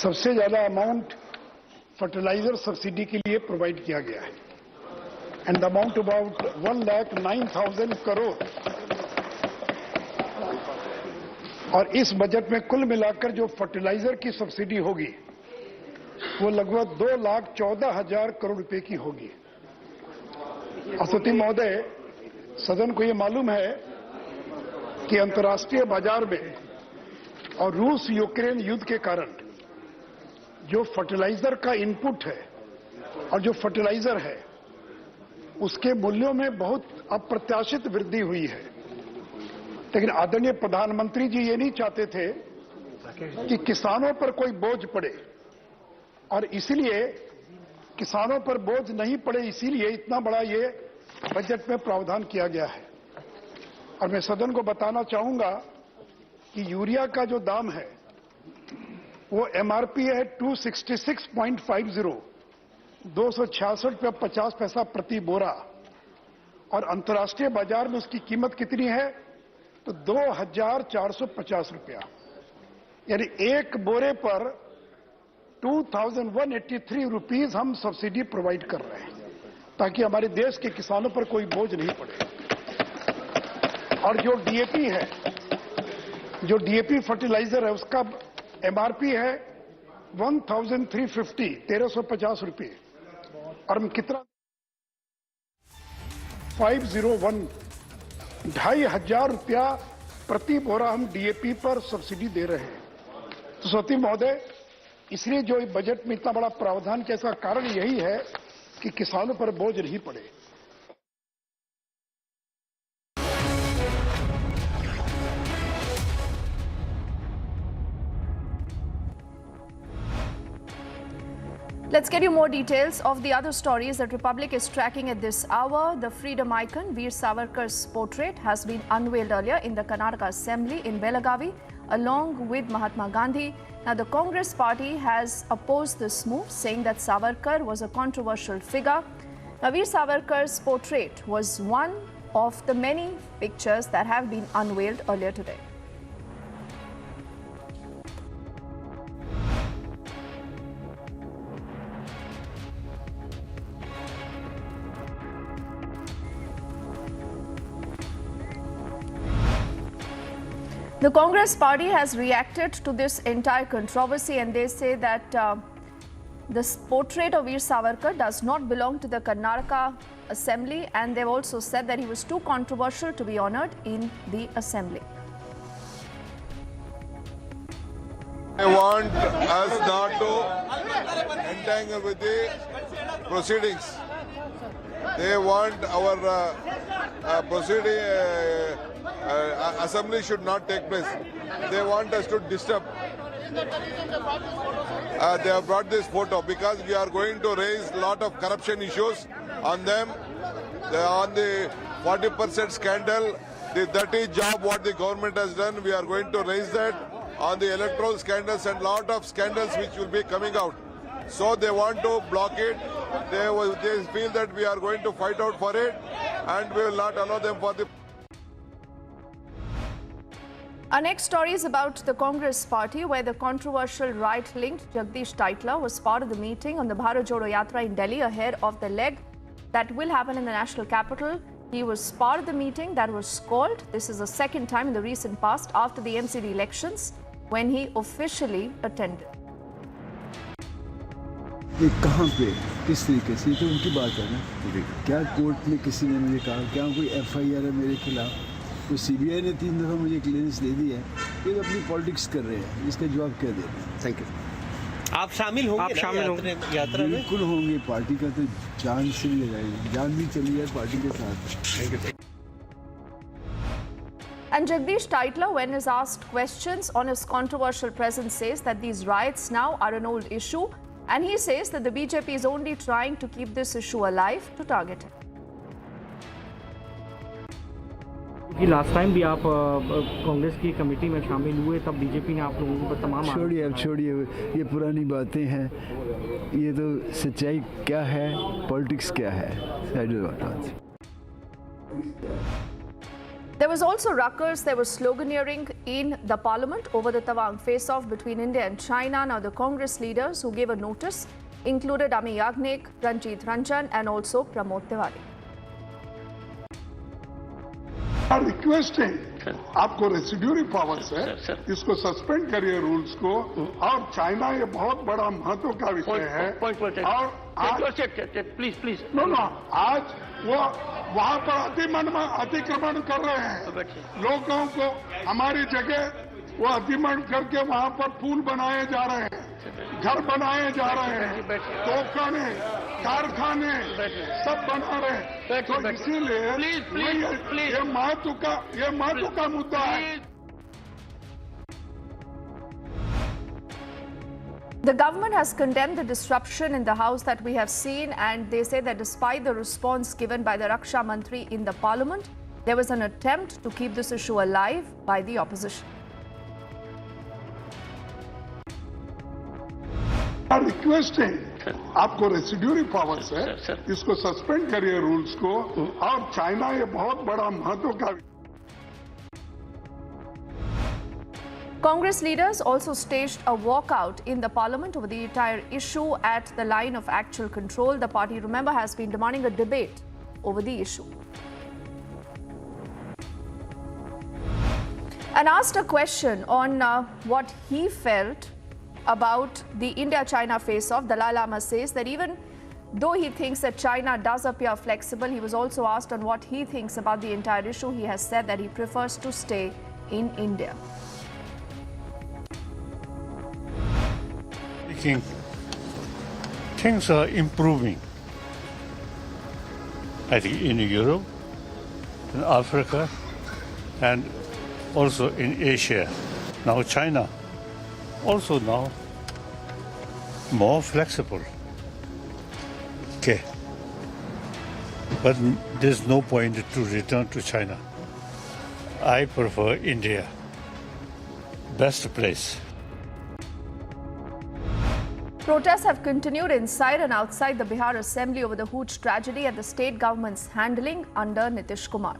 सबसे ज्यादा अमाउंट फर्टिलाइजर सब्सिडी के लिए प्रोवाइड किया गया है and the amount about 1,09,000 crore. और इस बजट में कुल मिलाकर जो फर्टिलाइजर की सब्सिडी होगी वो लगभग 2,14,000 करोड़ रुपए की होगी। सभापति महोदय, सदन को ये मालूम है कि अंतर्राष्ट्रीय बाजार में और रूस यूक्रेन युद्ध के कारण जो फर्टिलाइजर का इनपुट है और जो फर्टिलाइजर है उसके मूल्यों में बहुत अप्रत्याशित वृद्धि हुई है। लेकिन आदरणीय प्रधानमंत्री जी ये नहीं चाहते थे कि किसानों पर कोई बोझ पड़े और इसलिए किसानों पर बोझ नहीं पड़े, इसीलिए इतना बड़ा ये बजट में प्रावधान किया गया है। और मैं सदन को बताना चाहूंगा कि यूरिया का जो दाम है वो एमआरपी है 266.50, 266 रुपये 50 पैसा प्रति बोरा, और अंतर्राष्ट्रीय बाजार में उसकी कीमत कितनी है तो 2,450 रुपया, यानी एक बोरे पर 2,183 रुपीज हम सब्सिडी प्रोवाइड कर रहे हैं ताकि हमारे देश के किसानों पर कोई बोझ नहीं पड़े। और जो डीएपी है, जो डीएपी फर्टिलाइजर है उसका एमआरपी है 1,350, 1,350 रुपये, और हम कितना 501, 2,500 रुपया प्रति बोरा हम डीएपी पर सब्सिडी दे रहे हैं। तो सभापति महोदय, इसलिए जो बजट में इतना बड़ा प्रावधान किया इसका कारण यही है कि किसानों पर बोझ नहीं पड़े।
Let's get you more details of the other stories that Republic is tracking at this hour. The freedom icon Veer Savarkar's portrait has been unveiled earlier in the Karnataka Assembly in Belagavi along with Mahatma Gandhi. Now, the Congress party has opposed this move, saying that Savarkar was a controversial figure. Now, Veer Savarkar's portrait was one of the many pictures that have been unveiled earlier today. The Congress party has reacted to this entire controversy, and they say that this portrait of Veer Savarkar does not belong to the Karnataka Assembly, and they've also said that he was too controversial to be honored in the Assembly.
I want us not to entangle with the proceedings. They want our assembly should not take place. They want us to disturb. They have brought this photo because we are going to raise a lot of corruption issues on them. On the 40% scandal, the dirty job what the government has done, we are going to raise that. On the electoral scandals and lot of scandals which will be coming out. So they want to block it. They feel that we are going to fight out for it and we will not allow them for the...
Our next story is about the Congress party, where the controversial right-linked Jagdish Taitla was part of the meeting on the Bharat Jodo Yatra in Delhi ahead of the leg that will happen in the national capital. He was part of the meeting that was called. This is the second time in the recent past after the MCD elections when he officially attended.
ये कहाँ पे किस तरीके से तो उनकी बात है ना, क्या कोर्ट में किसी ने मुझे कहा क्या कोई एफआईआर है मेरे खिलाफ, तो सीबीआई ने 3 दफ़ा मुझे क्लियरेंस दे दी है, ये अपनी पॉलिटिक्स कर रहे हैं, इसका जवाब क्या दे रहे हैं। Thank you.
आप शामिल होंगे यात्रा में?
बिल्कुल होंगे, पार्टी का तो जान से भी लगाएंगे, जान भी चली है पार्टी के साथ। Thank you.
And Jagdish Tytler, when is asked questions on his controversial presence, says that these riots now are an old issue. And he says that the BJP is only trying to keep this issue alive to target him.
कि last time भी आप कांग्रेस की committee में शामिल हुए तब BJP ने आप लोगों को तमाम
छोड़िए अब छोड़िए ये पुरानी बातें हैं ये तो सच्चाई क्या है पॉलिटिक्स क्या है
There was also ruckus, there was sloganeering in the parliament over the Tawang face-off between India and China. Now the Congress leaders who gave a notice included Ami Yagnik, Ranjit Ranjan and also Pramod Tiwari.
Requesting आपको residuary powers है इसको suspend करिए rules को और China ये बहुत बड़ा महत्व का विषय है और
प्लीज प्लीज
नो आज वो वहाँ पर अतिक्रमण कर रहे हैं लोगों को हमारी जगह वो अतिक्रमण करके वहाँ पर पुल बनाए जा रहे हैं घर बनाए जा रहे हैं तोखाने कारखाने सब बना रहे हैं तो इसीलिए ये महत्व का मुद्दा है.
The government has condemned the disruption in the house that we have seen, and they say that despite the response given by the Raksha Mantri in the parliament, there was an attempt to keep this issue alive by the opposition.
Requesting आपको residuary powers है इसको suspend करिए rules को और China ये बहुत बड़ा महत्व का.
Congress leaders also staged a walkout in the parliament over the entire issue at the line of actual control. The party, remember, has been demanding a debate over the issue. And asked a question on what he felt about the India-China face-off, Dalai Lama says that even though he thinks that China does appear flexible, he was also asked on what he thinks about the entire issue. He has said that he prefers to stay in India.
Things are improving. I think in Europe, in Africa, and also in Asia. Now China, also now more flexible. Okay. But there's no point to return to China. I prefer India. Best place.
Protests have continued inside and outside the Bihar Assembly over the Hooch tragedy and the state government's handling under Nitish Kumar.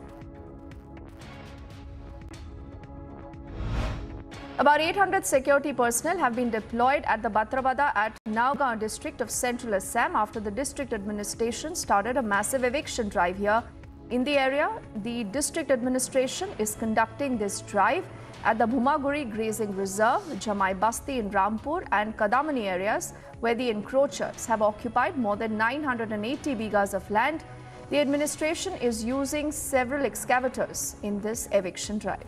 About 800 security personnel have been deployed at the Batrabada at Naugaon district of central Assam after the district administration started a massive eviction drive here. In the area, the district administration is conducting this drive at the Bhumaguri Grazing Reserve, Jamai Basti in Rampur and Kadamani areas where the encroachers have occupied more than 980 bighas of land. The administration is using several excavators in this eviction drive.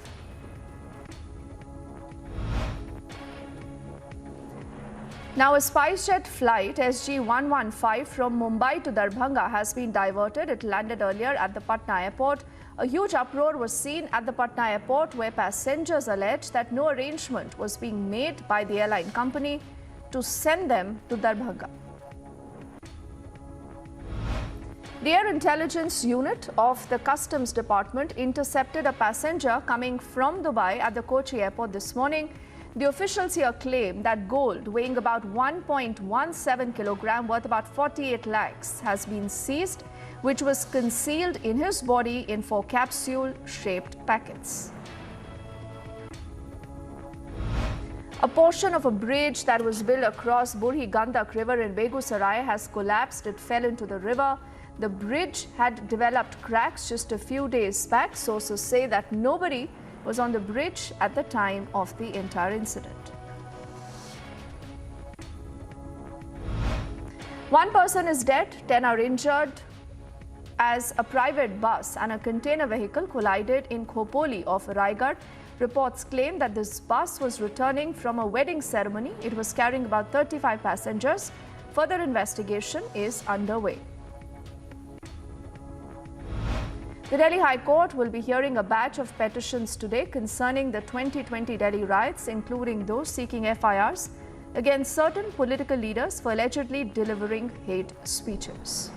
Now, a SpiceJet flight SG-115 from Mumbai to Darbhanga has been diverted. It landed earlier at the Patna airport. A huge uproar was seen at the Patna airport where passengers alleged that no arrangement was being made by the airline company to send them to Darbhanga. The Air Intelligence Unit of the Customs Department intercepted a passenger coming from Dubai at the Kochi airport this morning. The officials here claim that gold weighing about 1.17 kilogram worth about 48 lakhs has been seized, which was concealed in his body in 4 capsule-shaped packets. A portion of a bridge that was built across Burhi Gandak River in Begusarai has collapsed. It fell into the river. The bridge had developed cracks just a few days back. Sources say that nobody was on the bridge at the time of the entire incident. One person is dead, 10 are injured as a private bus and a container vehicle collided in Khopoli of Raigad. Reports claim that this bus was returning from a wedding ceremony. It was carrying about 35 passengers. Further investigation is underway. The Delhi High Court will be hearing a batch of petitions today concerning the 2020 Delhi riots, including those seeking FIRs against certain political leaders for allegedly delivering hate speeches.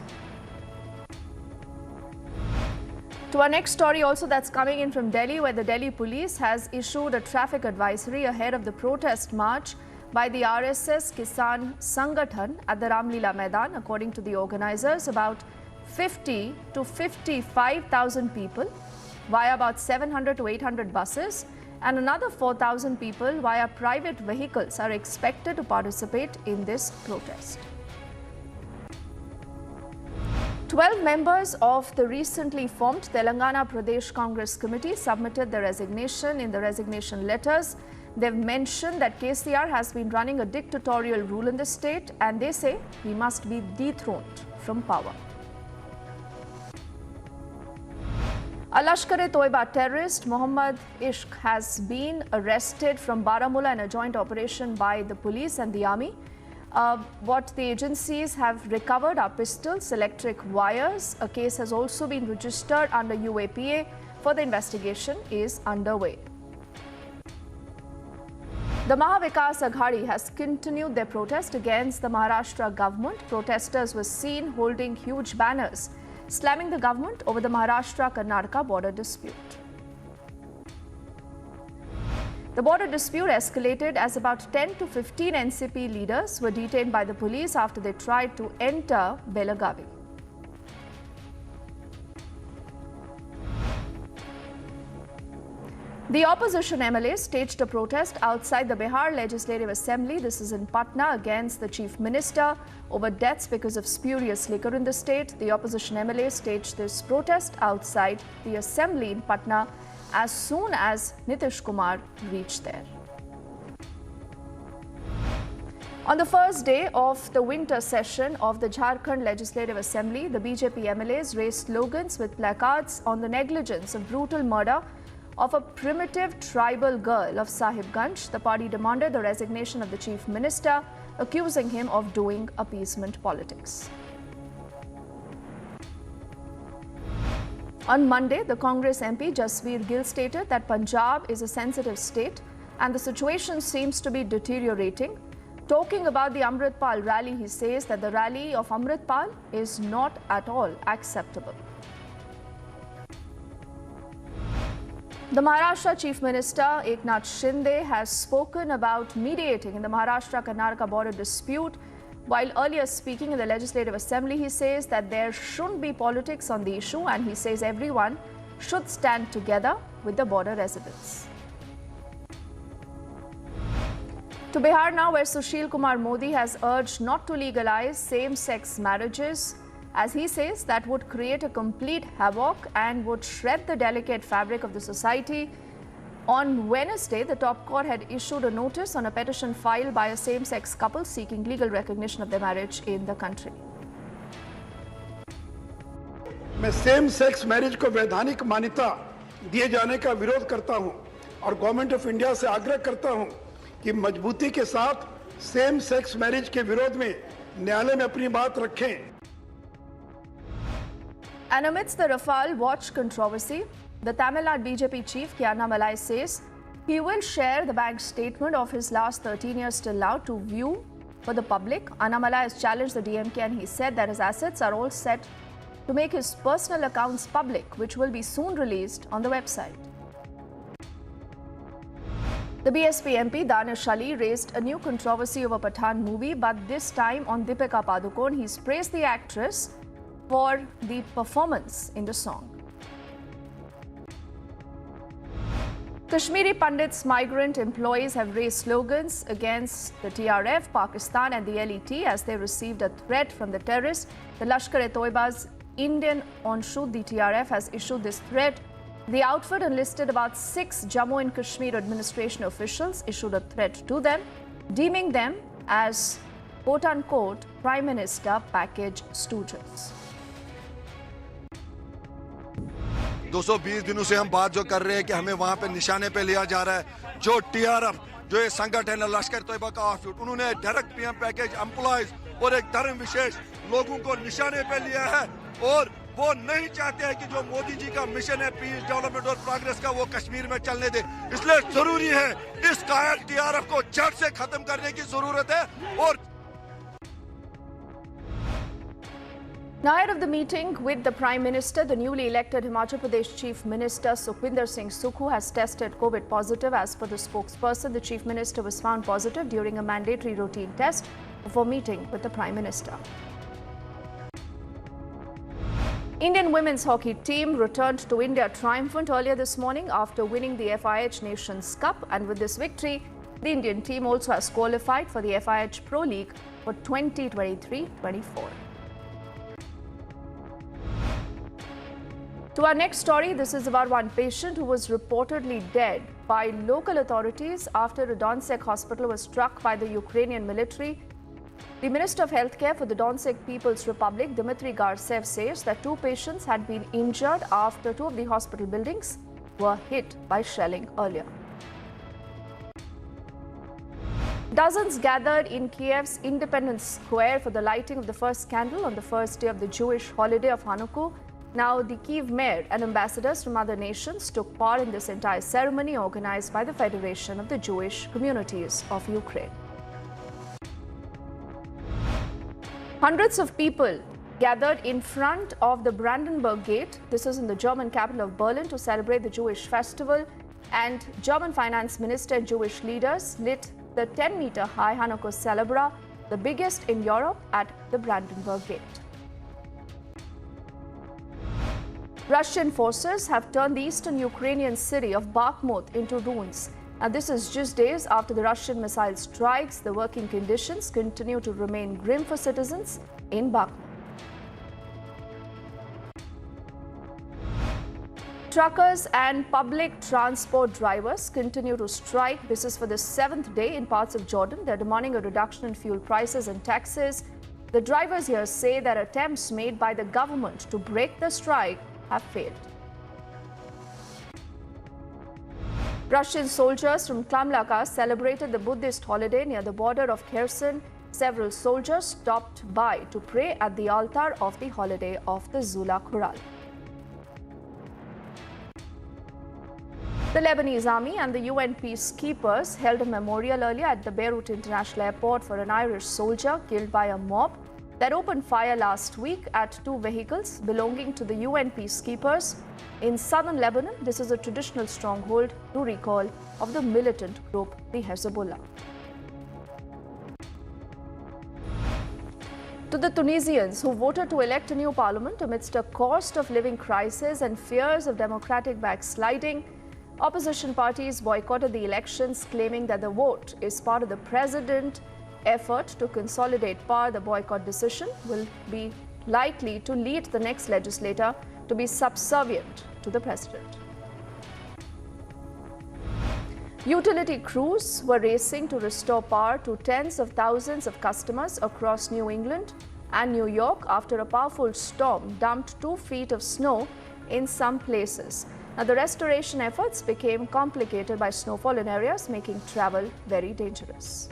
To our next story also that's coming in from Delhi, where the Delhi police has issued a traffic advisory ahead of the protest march by the RSS Kisan Sangathan at the Ramlila Maidan. According to the organizers, about 50 to 55,000 people via about 700 to 800 buses and another 4,000 people via private vehicles are expected to participate in this protest. 12 members of the recently formed Telangana Pradesh Congress Committee submitted their resignation. In the resignation letters, they've mentioned that KCR has been running a dictatorial rule in the state and they say he must be dethroned from power. A Lashkar-e-Toiba terrorist, Mohammad Ishq, has been arrested from Baramulla in a joint operation by the police and the army. What the agencies have recovered are pistols, electric wires. A case has also been registered under UAPA. Further investigation is underway. The Mahavikas Aghadi has continued their protest against the Maharashtra government. Protesters were seen holding huge banners slamming the government over the Maharashtra-Karnataka border dispute. The border dispute escalated as about 10 to 15 NCP leaders were detained by the police after they tried to enter Belagavi. The opposition MLA staged a protest outside the Bihar Legislative Assembly. This is in Patna against the Chief Minister over deaths because of spurious liquor in the state. The opposition MLA staged this protest outside the Assembly in Patna as soon as Nitish Kumar reached there. On the first day of the winter session of the Jharkhand Legislative Assembly, the BJP MLAs raised slogans with placards on the negligence of brutal murder of a primitive tribal girl of Sahibganj. The party demanded the resignation of the Chief Minister, accusing him of doing appeasement politics. On Monday, the Congress MP Jasveer Gill stated that Punjab is a sensitive state and the situation seems to be deteriorating. Talking about the Amritpal rally, he says that the rally of Amritpal is not at all acceptable. The Maharashtra Chief Minister Eknath Shinde has spoken about mediating in the Maharashtra-Karnataka border dispute. While earlier speaking in the Legislative Assembly, he says that there shouldn't be politics on the issue and he says everyone should stand together with the border residents. To Bihar now, where Sushil Kumar Modi has urged not to legalize same-sex marriages, as he says that would create a complete havoc and would shred the delicate fabric of the society. On Wednesday, the top court had issued a notice on a petition filed by a same-sex couple seeking legal recognition of their marriage in the country.
मैं same sex marriage को वैधानिक मान्यता दिए जाने का विरोध करता हूं और गवर्नमेंट ऑफ इंडिया से आग्रह करता हूं कि मजबूती के साथ सेम सेक्स मैरिज के विरोध में न्यायालय में अपनी बात रखें.
And amidst the Rafale watch controversy, the Tamil Nadu BJP chief Kiana Malai says he will share the bank statement of his last 13 years till now to view for the public. Annamalai has challenged the DMK and he said that his assets are all set to make his personal accounts public, which will be soon released on the website. The BSP MP Danish Ali raised a new controversy over Pathan movie, but this time on Deepika Padukone. He's praised the actress for the performance in the song. Kashmiri Pandits migrant employees have raised slogans against the TRF, Pakistan and the LET as they received a threat from the terrorists. The Lashkar-e-Toiba's Indian Onshud, the TRF, has issued this threat. The outfit enlisted about 6 Jammu and Kashmir administration officials, issued a threat to them, deeming them as quote-unquote Prime Minister package stooges.
220 दिनों से हम बात जो कर रहे हैं कि हमें वहां पे निशाने पे लिया जा रहा है. जो TRF, जो ये संगठन है लश्कर तोयबा का आउटफिट, उन्होंने डायरेक्ट PM पैकेज एम्प्लॉइज और एक धर्म विशेष लोगों को निशाने पे लिया है और वो नहीं चाहते हैं कि जो मोदी जी का मिशन है पीस, डेवलपमेंट और प्रोग्रेस का, वो कश्मीर में चलने दे। इसलिए जरूरी है इस कायर टीआरएफ को झट से खत्म करने की जरूरत है। और
Now, ahead of the meeting with the Prime Minister, the newly elected Himachal Pradesh Chief Minister Sukhwinder Singh Sukhu has tested COVID positive. As per the spokesperson, the Chief Minister was found positive during a mandatory routine test before meeting with the Prime Minister. Indian women's hockey team returned to India triumphant earlier this morning after winning the FIH Nations Cup, and with this victory, the Indian team also has qualified for the FIH Pro League for 2023-24. To our next story, this is about one patient who was reportedly dead by local authorities after a Donetsk hospital was struck by the Ukrainian military. The Minister of Healthcare for the Donetsk People's Republic, Dmitry Garsev, says that 2 patients had been injured after 2 of the hospital buildings were hit by shelling earlier. Dozens gathered in Kiev's Independence Square for the lighting of the first candle on the first day of the Jewish holiday of Hanukkah. Now, the Kiev mayor and ambassadors from other nations took part in this entire ceremony organized by the Federation of the Jewish Communities of Ukraine. Hundreds of people gathered in front of the Brandenburg Gate. This is in the German capital of Berlin to celebrate the Jewish festival. And German finance minister and Jewish leaders lit the 10-meter high Hanukkah celebra, the biggest in Europe, at the Brandenburg Gate. Russian forces have turned the eastern Ukrainian city of Bakhmut into ruins. And this is just days after the Russian missile strikes. The working conditions continue to remain grim for citizens in Bakhmut. Truckers and public transport drivers continue to strike. This is for the 7th day in parts of Jordan. They're demanding a reduction in fuel prices and taxes. The drivers here say that attempts made by the government to break the strike have failed. Russian soldiers from Klamlaka celebrated the Buddhist holiday near the border of Kherson. Several soldiers stopped by to pray at the altar of the holiday of the Zula Choral. The Lebanese army and the UN peacekeepers held a memorial earlier at the Beirut International Airport for an Irish soldier killed by a mob that opened fire last week at 2 vehicles belonging to the UN peacekeepers in southern Lebanon. This is a traditional stronghold, to recall, of the militant group, the Hezbollah. To the Tunisians who voted to elect a new parliament amidst a cost of living crisis and fears of democratic backsliding, opposition parties boycotted the elections, claiming that the vote is part of the president's effort to consolidate power. The boycott decision will be likely to lead the next legislator to be subservient to the president. Utility crews were racing to restore power to tens of thousands of customers across New England and New York after a powerful storm dumped 2 feet of snow in some places. Now, the restoration efforts became complicated by snowfall in areas, making travel very dangerous.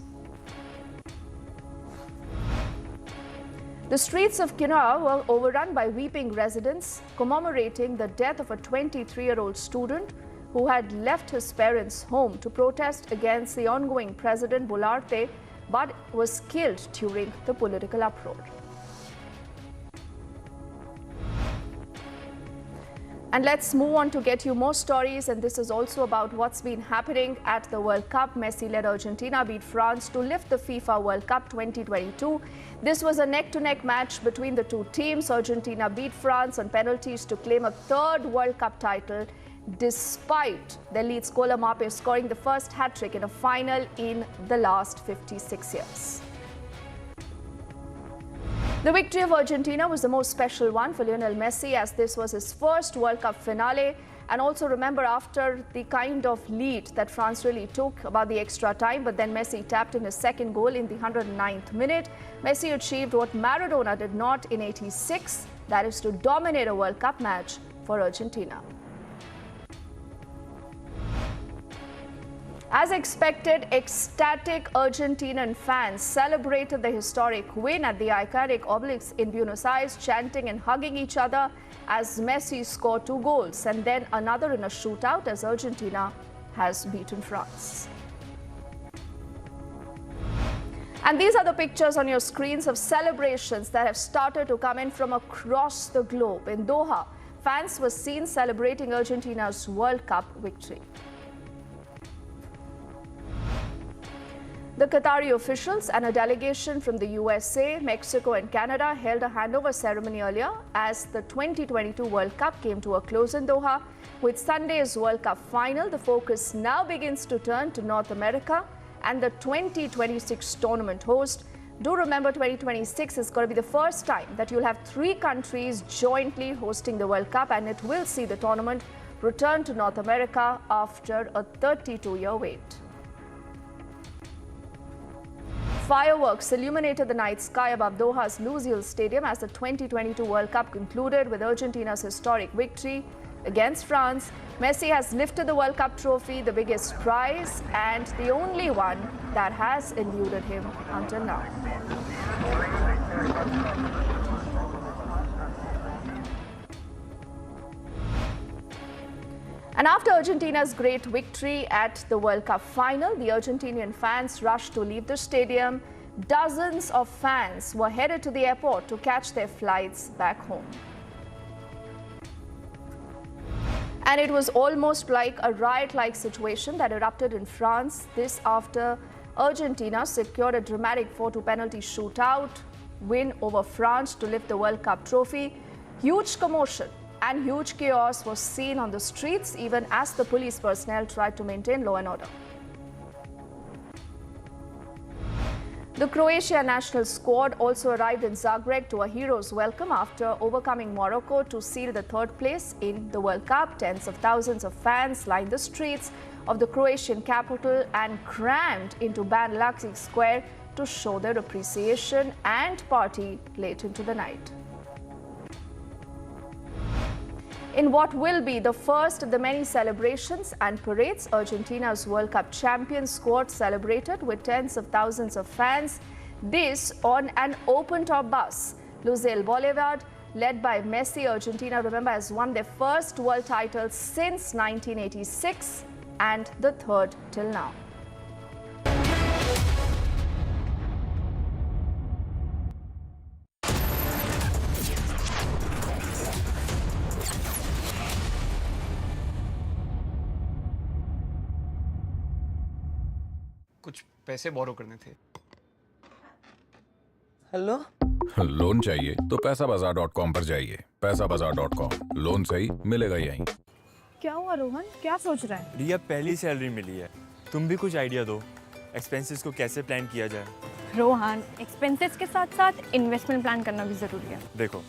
The streets of Quinoa were overrun by weeping residents commemorating the death of a 23-year-old student who had left his parents' home to protest against the ongoing President Boullarte, but was killed during the political uproar. And let's move on to get you more stories, and this is also about what's been happening at the World Cup. Messi-led Argentina beat France to lift the FIFA World Cup 2022. This was a neck-to-neck match between the 2 teams. Argentina beat France on penalties to claim a 3rd World Cup title, despite their lead scorer Mbappe scoring the first hat-trick in a final in the last 56 years. The victory of Argentina was the most special one for Lionel Messi, as this was his first World Cup finale. And also remember, after the kind of lead that France really took about the extra time, but then Messi tapped in his 2nd goal in the 109th minute. Messi achieved what Maradona did not in '86, that is to dominate a World Cup match for Argentina. As expected, ecstatic Argentinian fans celebrated the historic win at the iconic Obelisk in Buenos Aires, chanting and hugging each other as Messi scored 2 goals and then another in a shootout as Argentina has beaten France. And these are the pictures on your screens of celebrations that have started to come in from across the globe. In Doha, fans were seen celebrating Argentina's World Cup victory. The Qatari officials and a delegation from the USA, Mexico and Canada held a handover ceremony earlier as the 2022 World Cup came to a close in Doha. With Sunday's World Cup final, the focus now begins to turn to North America and the 2026 tournament host. Do remember 2026 is going to be the first time that you'll have 3 countries jointly hosting the World Cup, and it will see the tournament return to North America after a 32-year wait. Fireworks illuminated the night sky above Doha's Lusail Stadium as the 2022 World Cup concluded with Argentina's historic victory against France. Messi has lifted the World Cup trophy, the biggest prize and the only one that has eluded him until now. And after Argentina's great victory at the World Cup final, the Argentinian fans rushed to leave the stadium. Dozens of fans were headed to the airport to catch their flights back home. And it was almost like a riot-like situation that erupted in France. This after Argentina secured a dramatic 4-2 penalty shootout win over France to lift the World Cup trophy. Huge commotion and huge chaos was seen on the streets even as the police personnel tried to maintain law and order. The Croatia national squad also arrived in Zagreb to a hero's welcome after overcoming Morocco to seal the 3rd place in the World Cup. Tens of thousands of fans lined the streets of the Croatian capital and crammed into Ban Laci Square to show their appreciation and party late into the night. In what will be the first of the many celebrations and parades, Argentina's World Cup champion squad celebrated with tens of thousands of fans. This on an open-top bus. Lusail Boulevard, led by Messi, Argentina, remember, has won their first world title since 1986 and the 3rd till now.
कुछ पैसे बोरो करने थे।
Hello,
loan चाहिए तो पैसाबाजार.com पर जाइए। पैसाबाजार.com, loan सही मिलेगा यहीं।
क्या हुआ रोहन, क्या सोच रहा है?
रिया, पहली सैलरी मिली है, तुम भी कुछ आइडिया दो, एक्सपेंसेस को कैसे प्लान किया जाए।
रोहन, एक्सपेंसेस के साथ साथ इन्वेस्टमेंट प्लान करना भी जरूरी है।
देखो,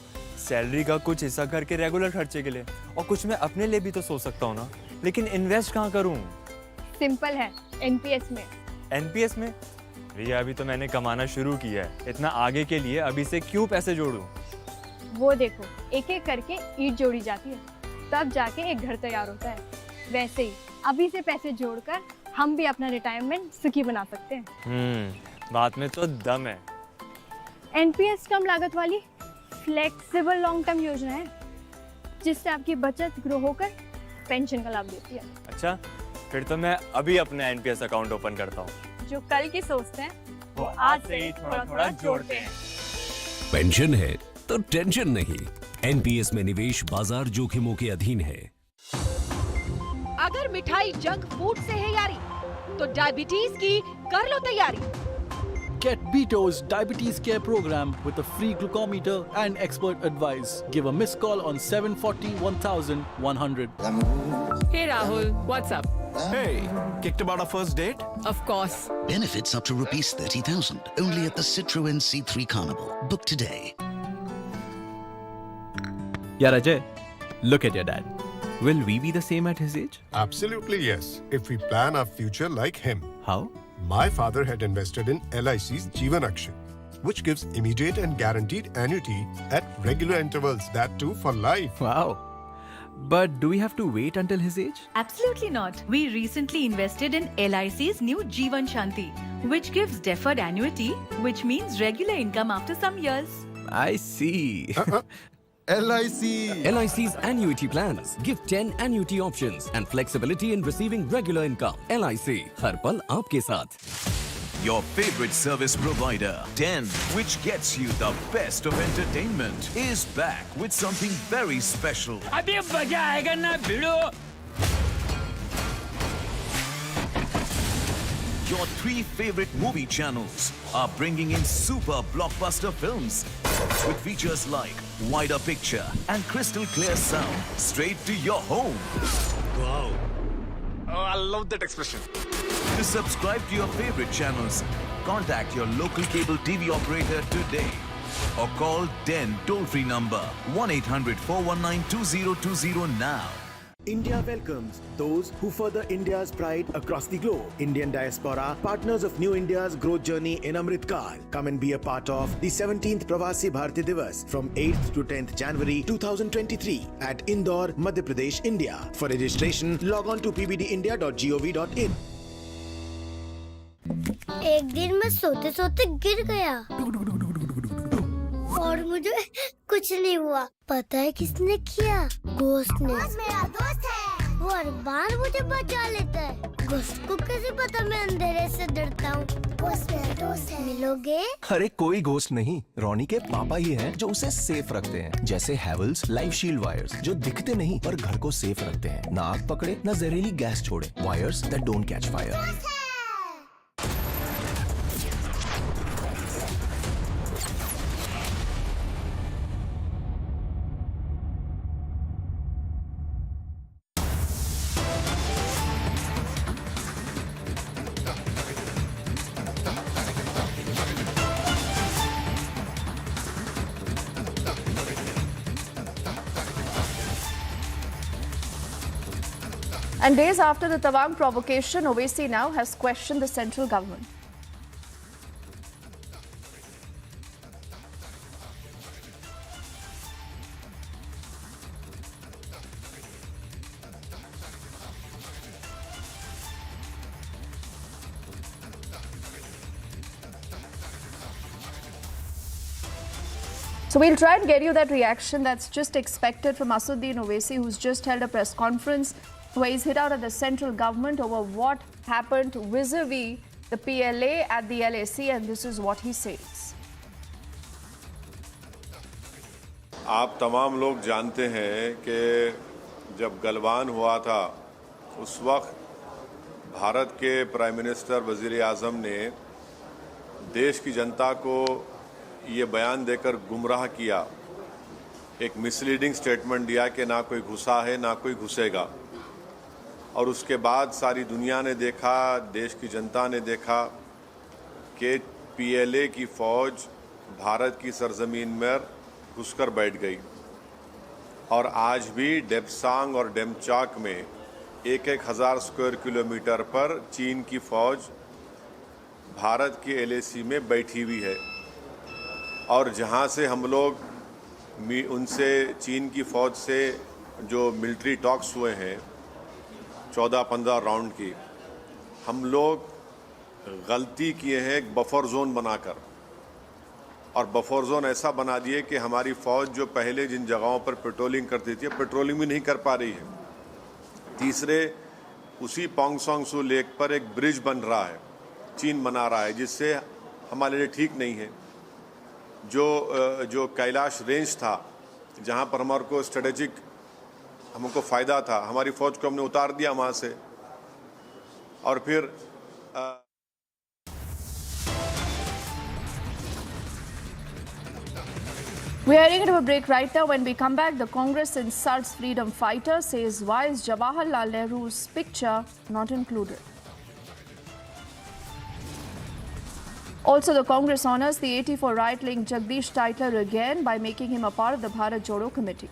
सैलरी का कुछ हिस्सा घर के रेगुलर खर्चे के लिए और कुछ मैं अपने लिए भी तो सोच सकता हूँ ना, लेकिन इन्वेस्ट कहाँ करूँ?
सिंपल है, एनपीएस में।
एनपीएस में? रिया, अभी तो मैंने कमाना शुरू किया है, इतना आगे के लिए अभी से क्यों पैसे जोड़ूं?
वो देखो, एक एक करके ईंट जोड़ी जाती है, तब जाके एक घर तैयार होता है। वैसे ही अभी से पैसे जोड़कर हम भी अपना रिटायरमेंट सुखी बना सकते हैं।
बात में तो दम है।
एनपीएस कम लागत वाली फ्लेक्सिबल लॉन्ग टर्म योजना है, जिससे आपकी बचत ग्रो होकर पेंशन का लाभ देती है।
अच्छा, फिर तो मैं अभी अपना एनपीएस अकाउंट ओपन करता हूँ।
जो कल की सोचते हैं वो आज से ही थोड़ा थोड़ा जोड़ते हैं।
पेंशन है तो टेंशन नहीं। एनपीएस में निवेश बाजार जोखिमों के अधीन है।
अगर मिठाई जंक फूड से है यारी, तो डायबिटीज की कर लो तैयारी।
Get Beto's Diabetes Care Program with a free glucometer and expert advice. Give a missed call on 740 1100.
Hey Rahul, what's up?
Hey, kicked about our first date?
Of course.
Benefits up to rupees 30,000 only at the Citroën C3 Carnival. Book today.
Yeah, Ajay, look at your dad. Will we be the same at his age?
Absolutely yes, if we plan our future like him.
How?
My father had invested in LIC's Jeevan Akshay, which gives immediate and guaranteed annuity at regular intervals, that too for life.
Wow. But do we have to wait until his age?
Absolutely not. We recently invested in LIC's new Jeevan Shanti, which gives deferred annuity, which means regular income after some years.
I see.
LIC.
LIC's annuity plans give 10 annuity options and flexibility in receiving regular income. LIC, हर पल आपके साथ.
Your favorite service provider, Den, which gets you the best of entertainment, is back with something very special.
अभी मजा आएगा ना भिड़ो.
Your 3 favorite movie channels are bringing in super blockbuster films with features like wider picture and crystal clear sound straight to your home.
Wow. Oh, I love that expression.
To subscribe to your favorite channels, contact your local cable TV operator today or call Den toll-free number 1-800-419-2020 now.
India welcomes those who further India's pride across the globe. Indian diaspora, partners of New India's growth journey in Amritkal. Come and be a part of the 17th Pravasi Bharati Divas from 8th to 10th January 2023 at Indore, Madhya Pradesh, India. For registration, log on to pbdindia.gov.in.
एक दिन मैं सोते सोते गिर गया और मुझे कुछ नहीं हुआ. पता है किसने किया? घोस्ट ने. मेरा दोस्त है. वो हर बार मुझे बचा लेता है. घोस्ट को कैसे पता मैं अंधेरे से डरता हूँ? घोस्ट मेरा दोस्त है. मिलोगे?
अरे कोई घोस्ट नहीं, रोनी के पापा ही हैं जो उसे सेफ रखते हैं. जैसे हैवेल्स लाइफ शील्ड वायर्स जो दिखते नहीं पर घर को सेफ रखते हैं. ना आग पकड़े न जहरीली गैस छोड़े. Wires that don't catch fire.
And days after the Tawang provocation, Owaisi now has questioned the central government. So we'll try and get you that reaction that's just expected from Assuddin Owaisi, who's just held a press conference where he's hit out at the central government over what happened vis-a-vis the PLA at the LAC, and this is what he says.
आप तमाम लोग जानते हैं कि जब गलवान हुआ था उस वक्त भारत के प्राइम मिनिस्टर वज़ीर आज़म ने देश की जनता को ये बयान देकर गुमराह किया, एक मिसलीडिंग स्टेटमेंट दिया कि ना कोई घुसा है ना कोई घुसेगा. और उसके बाद सारी दुनिया ने देखा, देश की जनता ने देखा कि PLA की फ़ौज भारत की सरजमीन में घुसकर बैठ गई. और आज भी डेप्सांग और डेमचाक में 1,000 स्क्वायर किलोमीटर पर चीन की फ़ौज भारत की LAC में बैठी हुई है. और जहां से हम लोग उनसे चीन की फ़ौज से जो मिलिट्री टॉक्स हुए हैं 14-15 राउंड की, हम लोग गलती किए हैं एक बफर जोन बनाकर. और बफर जोन ऐसा बना दिए कि हमारी फ़ौज जो पहले जिन जगहों पर पेट्रोलिंग करती थी पेट्रोलिंग भी नहीं कर पा रही है. तीसरे, उसी पोंगसोंग सू लेक पर एक ब्रिज बन रहा है, चीन बना रहा है, जिससे हमारे लिए ठीक नहीं है. जो कैलाश रेंज था जहां पर हमारे को स्ट्रेटेजिक हमको फ़ायदा था, हमारी फ़ौज को हमने उतार दिया वहाँ से. और फिर
We are heading into a break right now. When we come back, the Congress insults freedom fighters, says why is Jawaharlal Nehru's picture not included? Also, the Congress honors the 84 right-linked Jagdish Titler again by making him a part of the Bharat Jodo committee.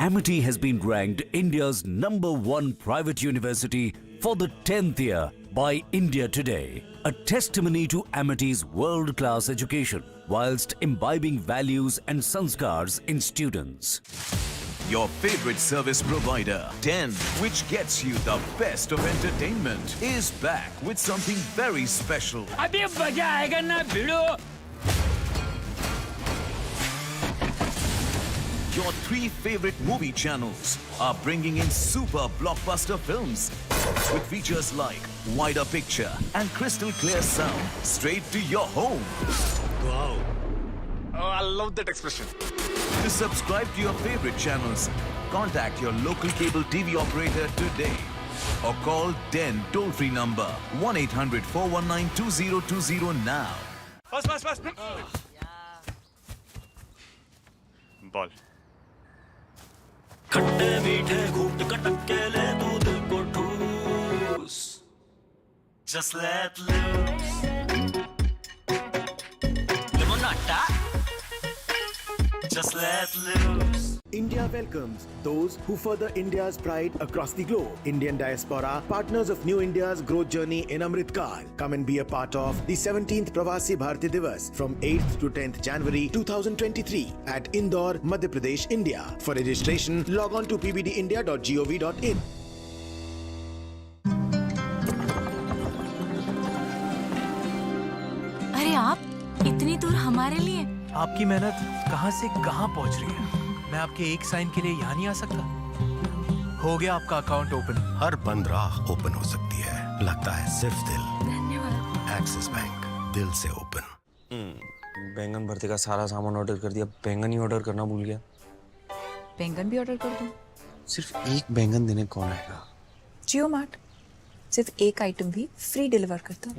Amity has been ranked India's #1 private university for the 10th year by India Today, a testimony to Amity's world-class education whilst imbibing values and sanskars in students.
Your favorite service provider, 10, which gets you the best of entertainment, is back with something very special.
अभी मजा आएगा ना भिड़ो.
Your 3 favorite movie channels are bringing in super blockbuster films with features like wider picture and crystal clear sound straight to your home.
Wow. Oh, I love that expression.
To subscribe to your favorite channels, contact your local cable TV operator today or call 10 toll-free number 1-800-419-2020 now.
Pass. Ball.
खट्टे मीठे घूट कटक के ले तू दिल को ठूस. Just let loose. Limonata. Just let loose.
India welcomes those who further India's pride across the globe. Indian diaspora, partners of New India's growth journey in Amritkal. Come and be a part of the 17th Pravasi Bharti Divas from 8th to 10th January 2023 at Indore, Madhya Pradesh, India. For registration, log on to pbdindia.gov.in.
अरे आप इतनी दूर हमारे लिए?
आपकी मेहनत कहां से कहां पहुंच रही है. मैं आपके एक साइन के लिए यहाँ नहीं आ सकता. हो गया आपका अकाउंट ओपन.
हर बंद राह ओपन हो सकती है. लगता है सिर्फ दिल.
धन्यवाद.
एक्सिस बैंक, दिल से ओपन.
बैंगन भरते का सारा सामान ऑर्डर कर दिया. बैंगन ही ऑर्डर करना भूल गया.
बैंगन भी ऑर्डर कर दूं?
सिर्फ एक बैंगन देने कौन आएगा?
जियो मार्ट सिर्फ एक आइटम भी फ्री डिलीवर करता है.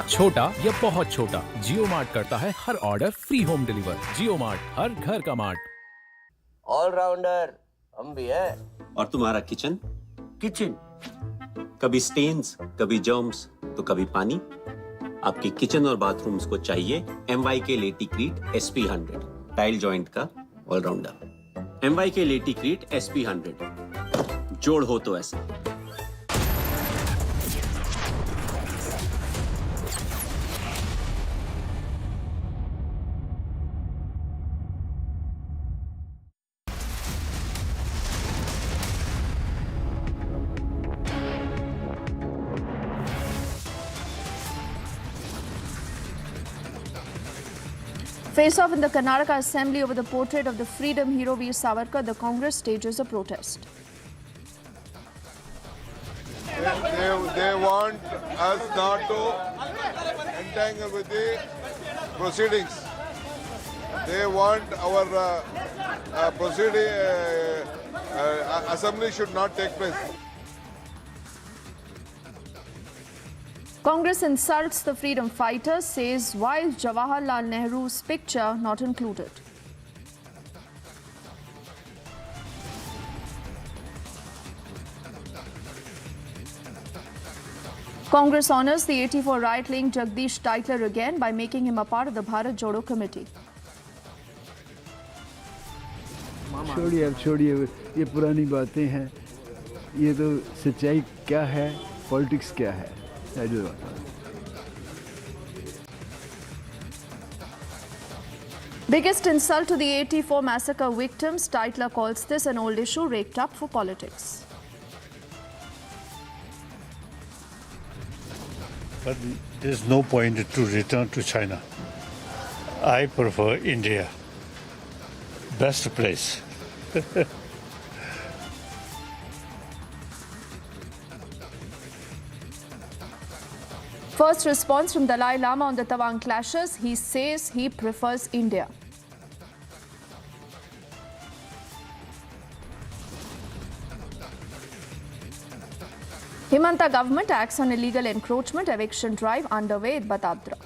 छोटा या बहुत छोटा, जियो मार्ट करता है हर ऑर्डर फ्री होम डिलीवर. जियो मार्ट, हर घर का मार्ट.
ऑलराउंडर हम भी है.
और तुम्हारा किचन कभी स्टेन्स, कभी जर्म्स, तो कभी पानी. आपके किचन और बाथरूम्स को चाहिए MYK लेटिक्रीट SP100, टाइल जॉइंट का ऑलराउंडर. MYK लेटिक्रीट SP100, जोड़ हो तो ऐसा.
Face off in the Karnataka Assembly over the portrait of the freedom hero Veer Savarkar, the Congress stages a protest.
They want us not to entangle with the proceedings. They want our assembly should not take place.
Congress insults the freedom fighters, says why is Jawaharlal Nehru's picture not included? Congress honors the 84 right-wing Jagdish Titler again by making him a part of the Bharat Jodo committee.
छोड़िए ये पुरानी बातें हैं. ये तो सच्चाई क्या है, पॉलिटिक्स क्या है.
Biggest insult to the 84 massacre victims, Titler calls this an old issue raked up for politics.
But there is no point to return to China. I prefer India. Best place.
First response from Dalai Lama on the Tawang clashes. He says he prefers India. Himanta government acts on illegal encroachment, eviction drive underway at Batadra.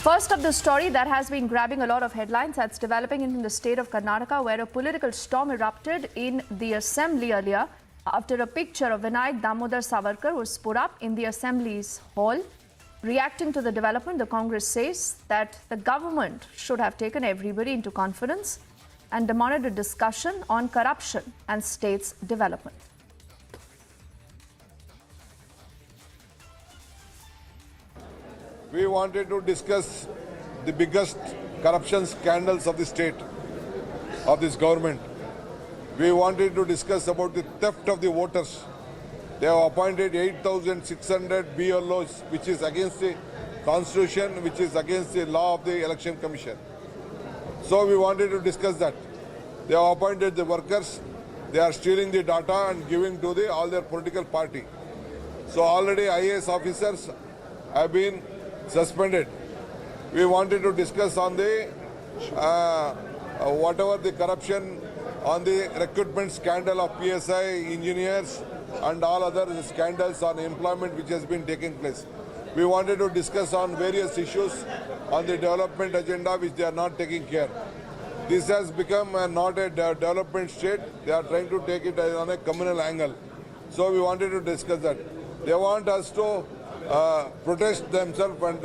First up, the story that has been grabbing a lot of headlines that's developing in the state of Karnataka, where a political storm erupted in the assembly earlier after a picture of Vinayak Damodar Savarkar was put up in the Assembly's hall. Reacting to the development, the Congress says that the government should have taken everybody into confidence and demanded a discussion on corruption and state's development.
We wanted to discuss the biggest corruption scandals of the state, of this government. We wanted to discuss about the theft of the voters. They have appointed 8,600 BLOs, which is against the constitution, which is against the law of the election commission. So we wanted to discuss that. They have appointed the workers. They are stealing the data and giving to all their political party. So already IAS officers have been suspended. We wanted to discuss on the whatever the corruption on the recruitment scandal of PSI engineers and all other scandals on employment which has been taking place. We wanted to discuss on various issues on the development agenda which they are not taking care. This has become not a development state. They are trying to take it on a communal angle. So we wanted to discuss that. They want us to protest themselves and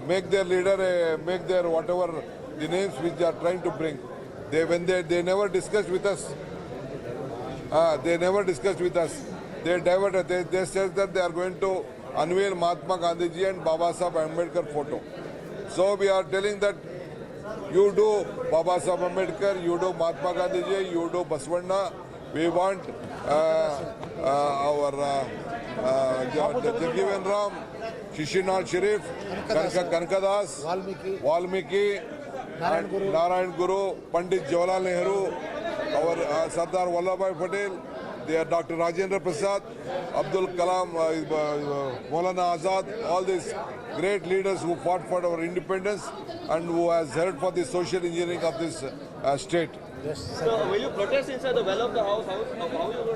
make their leader, make their whatever the names which they are trying to bring. They never discussed with us. They never discussed with us. They diverted. They said that they are going to unveil Mahatma Gandhiji and Baba Saheb Ambedkar photo. So we are telling that you do Baba Saheb Ambedkar, you do Mahatma Gandhiji, you do Baswanda. We want our Jagjivan Ram, Shishinath Sharif, Kankadas, Valmiki, Narayan Guru, Pandit Jawaharlal Nehru, our Sardar Vallabhbhai Patel, they are Dr. Rajendra Prasad, Abdul Kalam, Maulana Azad, all these great leaders who fought for our independence and who has helped for the social engineering of this state.
Yes, so will you protest inside the well of the house?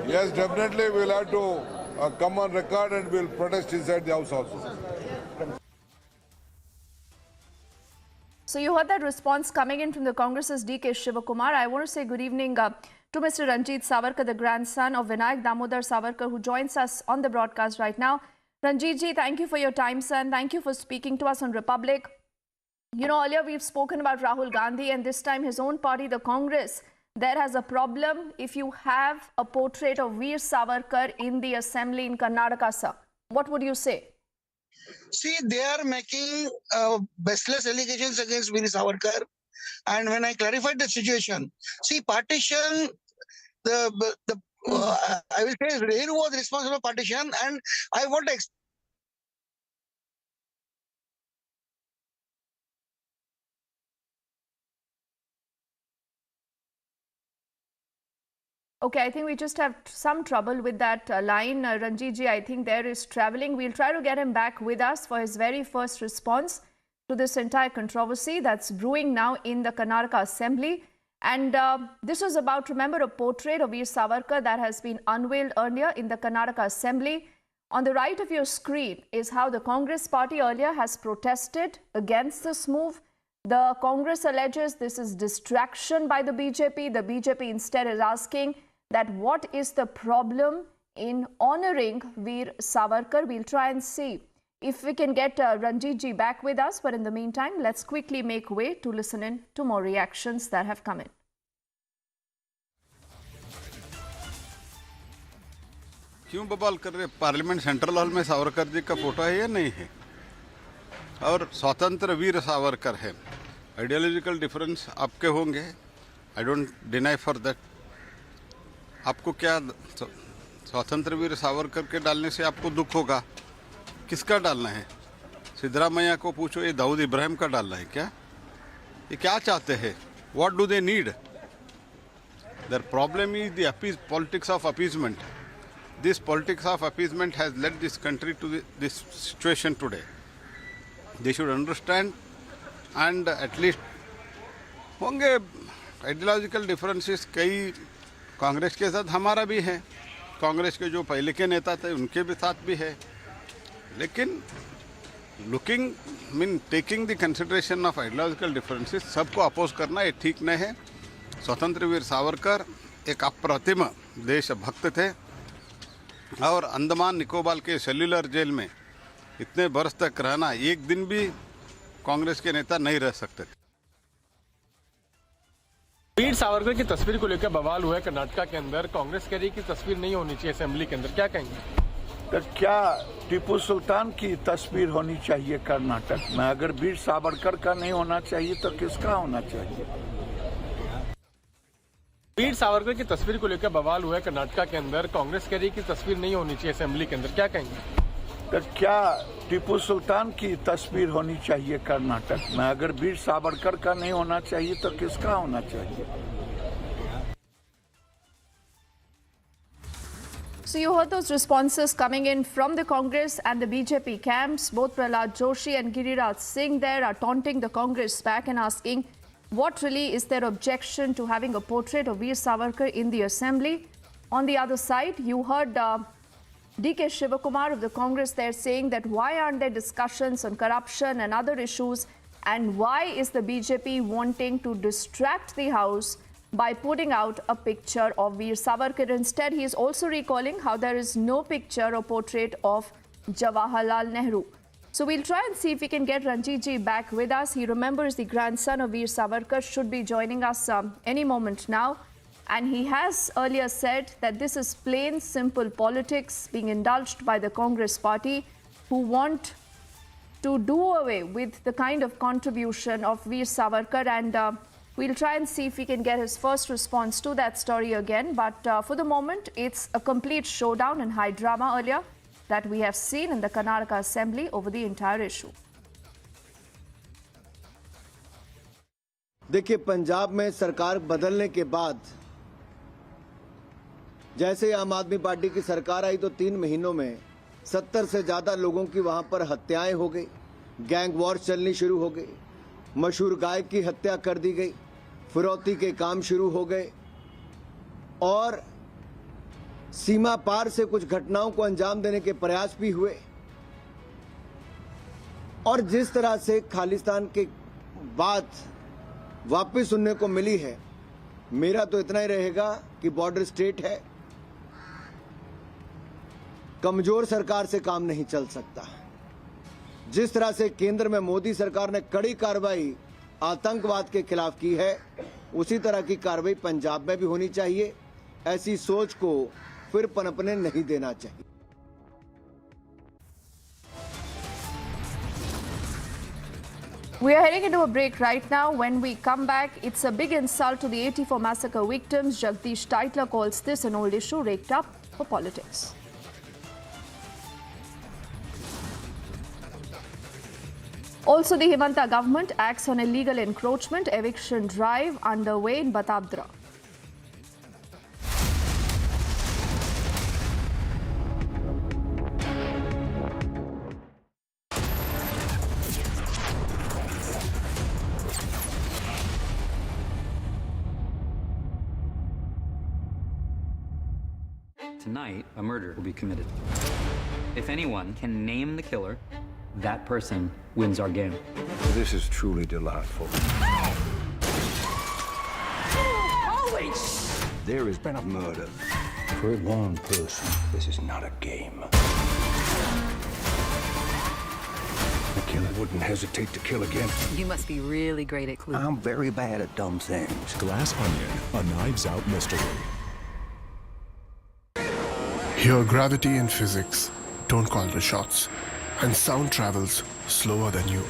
Yes, definitely we will have to come on record and we will protest inside the house also.
So you heard that response coming in from the Congress's D.K. Shivakumar. I want to say good evening to Mr. Ranjit Savarkar, the grandson of Vinayak Damodar Savarkar, who joins us on the broadcast right now. Ranjit ji, thank you for your time, son. Thank you for speaking to us on Republic. You know, earlier we've spoken about Rahul Gandhi, and this time his own party, the Congress, there has a problem if you have a portrait of Veer Savarkar in the assembly in Karnataka, sir. What would you say?
See, they are making baseless allegations against Veer Savarkar. And when I clarified the situation, see, partition, I will say Nehru was responsible for partition, and I want to
Okay, I think we just have some trouble with that line. Ranjit ji, I think there is traveling. We'll try to get him back with us for his very first response to this entire controversy that's brewing now in the Karnataka Assembly. And this was about, remember, a portrait of Veer Savarkar that has been unveiled earlier in the Karnataka Assembly. On the right of your screen is how the Congress party earlier has protested against this move. The Congress alleges this is distraction by the BJP. The BJP instead is asking that what is the problem in honoring Veer Savarkar. We'll try and see if we can get Ranjit ji back with us. But in the meantime, let's quickly make way to listen in to more reactions that have come in.
क्यों बवाल कर रहे? Parliament central hall में सावरकर जी का photo है या नहीं है? और स्वतंत्र वीर सावरकर है. आइडियोलॉजिकल डिफरेंस आपके होंगे, I don't deny for that. आपको क्या स्वतंत्र वीर सावरकर के डालने से आपको दुख होगा? किसका डालना है? सिद्धरामैया को पूछो, ये दाऊद इब्राहिम का डालना है क्या? ये क्या चाहते हैं? What do they need? Their problem is the politics of appeasement. This politics of appeasement has led this country to this situation today. They should understand, and at least होंगे आइडियोलॉजिकल डिफरेंसेस. कई कांग्रेस के साथ हमारा भी है, कांग्रेस के जो पहले के नेता थे उनके भी साथ भी है, लेकिन taking the consideration of ideological differences सबको अपोज करना ये ठीक नहीं है. स्वतंत्र वीर सावरकर एक अप्रतिम देशभक्त थे. और अंडमान निकोबार के सेल्युलर जेल में इतने बरस तक रहना, एक दिन भी कांग्रेस के नेता नहीं रह सकते।
वीर सावरकर की तस्वीर को लेकर बवाल हुआ है कर्नाटका के अंदर। कांग्रेस कह रही है कि तस्वीर नहीं होनी चाहिए असेंबली के अंदर, क्या कहेंगे?
तो क्या टीपू सुल्तान की तस्वीर होनी चाहिए कर्नाटक में? अगर वीर सावरकर का नहीं होना चाहिए तो किसका होना चाहिए?
वीर सावरकर की तस्वीर को लेकर बवाल हुआ है कर्नाटका के अंदर। कांग्रेस कह रही है कि तस्वीर नहीं होनी चाहिए असेंबली के अंदर, क्या कहेंगे?
तो क्या टीपू सुल्तान की तस्वीर होनी चाहिए कर्नाटक में? अगर वीर सावरकर का नहीं होना चाहिए तो किसका होना चाहिए?
So you heard those responses coming in from the Congress and the BJP camps. Both Prahlad Joshi and Giriraj Singh there are taunting the Congress back and asking what really is their objection to having a portrait of Veer Savarkar in the assembly. On the other side, you heard D.K. Shivakumar of the Congress there saying that why aren't there discussions on corruption and other issues, and why is the BJP wanting to distract the House by putting out a picture of Veer Savarkar. Instead, he is also recalling how there is no picture or portrait of Jawaharlal Nehru. So we'll try and see if we can get Ranjit ji back with us. He remembers the grandson of Veer Savarkar, should be joining us any moment now. And he has earlier said that this is plain, simple politics being indulged by the Congress party, who want to do away with the kind of contribution of Veer Savarkar. And we'll try and see if we can get his first response to that story again. But for the moment, it's a complete showdown and high drama earlier that we have seen in the Karnataka Assembly over the entire issue.
देखिए, पंजाब में सरकार बदलने के बाद जैसे आम आदमी party की सरकार आई तो 3 महीनों में 70 से ज़्यादा लोगों की वहां पर हत्याएं हो गई, गैंग वॉर चलनी शुरू हो गई, मशहूर गायक की हत्या कर दी गई, फिरौती के काम शुरू हो गए और सीमा पार से कुछ घटनाओं को अंजाम देने के प्रयास भी हुए। और जिस तरह से खालिस्तान के बात वापस सुनने को मिली है, मेरा तो इतना ही रहेगा कि बॉर्डर स्टेट है, कमजोर सरकार से काम नहीं चल सकता। जिस तरह से केंद्र में मोदी सरकार ने कड़ी कार्रवाई आतंकवाद के खिलाफ की है, उसी तरह की कार्रवाई पंजाब में भी होनी चाहिए। ऐसी सोच को फिर पनपने नहीं देना चाहिए।
We are heading into a break right now. When we come back, it's a big insult to the 84 massacre victims. Jagdish Tytler calls this an old issue raked up for politics. Also, the Himanta government acts on illegal encroachment eviction drive underway in Batabdra.
Tonight, a murder will be committed. If anyone can name the killer, that person wins our game.
This is truly delightful.
Holy
There has been a murder. For one person, this is not a game. The killer wouldn't hesitate to kill again.
You must be really great at clues.
I'm very bad at dumb things.
Glass Onion, a Knives Out mystery.
Here, gravity and physics don't call the shots, and sound travels slower than you.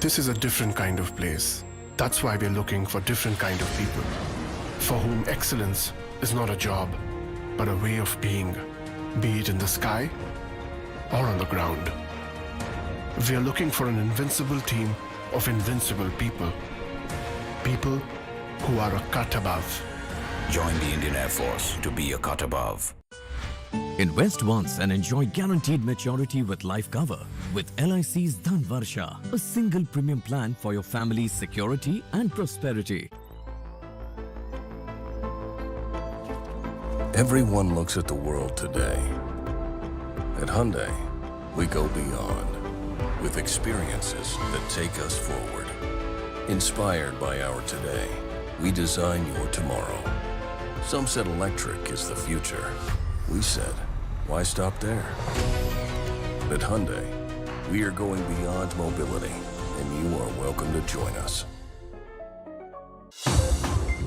This is a different kind of place. That's why we're looking for different kind of people, for whom excellence is not a job, but a way of being, be it in the sky or on the ground. We're looking for an invincible team of invincible people, people who are a cut above.
Join the Indian Air Force to be a cut above.
Invest once and enjoy guaranteed maturity with life cover with LIC's Dhan Varsha, a single premium plan for your family's security and prosperity.
Everyone looks at the world today. At Hyundai, we go beyond with experiences that take us forward. Inspired by our today, we design your tomorrow. Some said electric is the future. We said Why stop there? At Hyundai, we are going beyond mobility, and you are welcome to join us.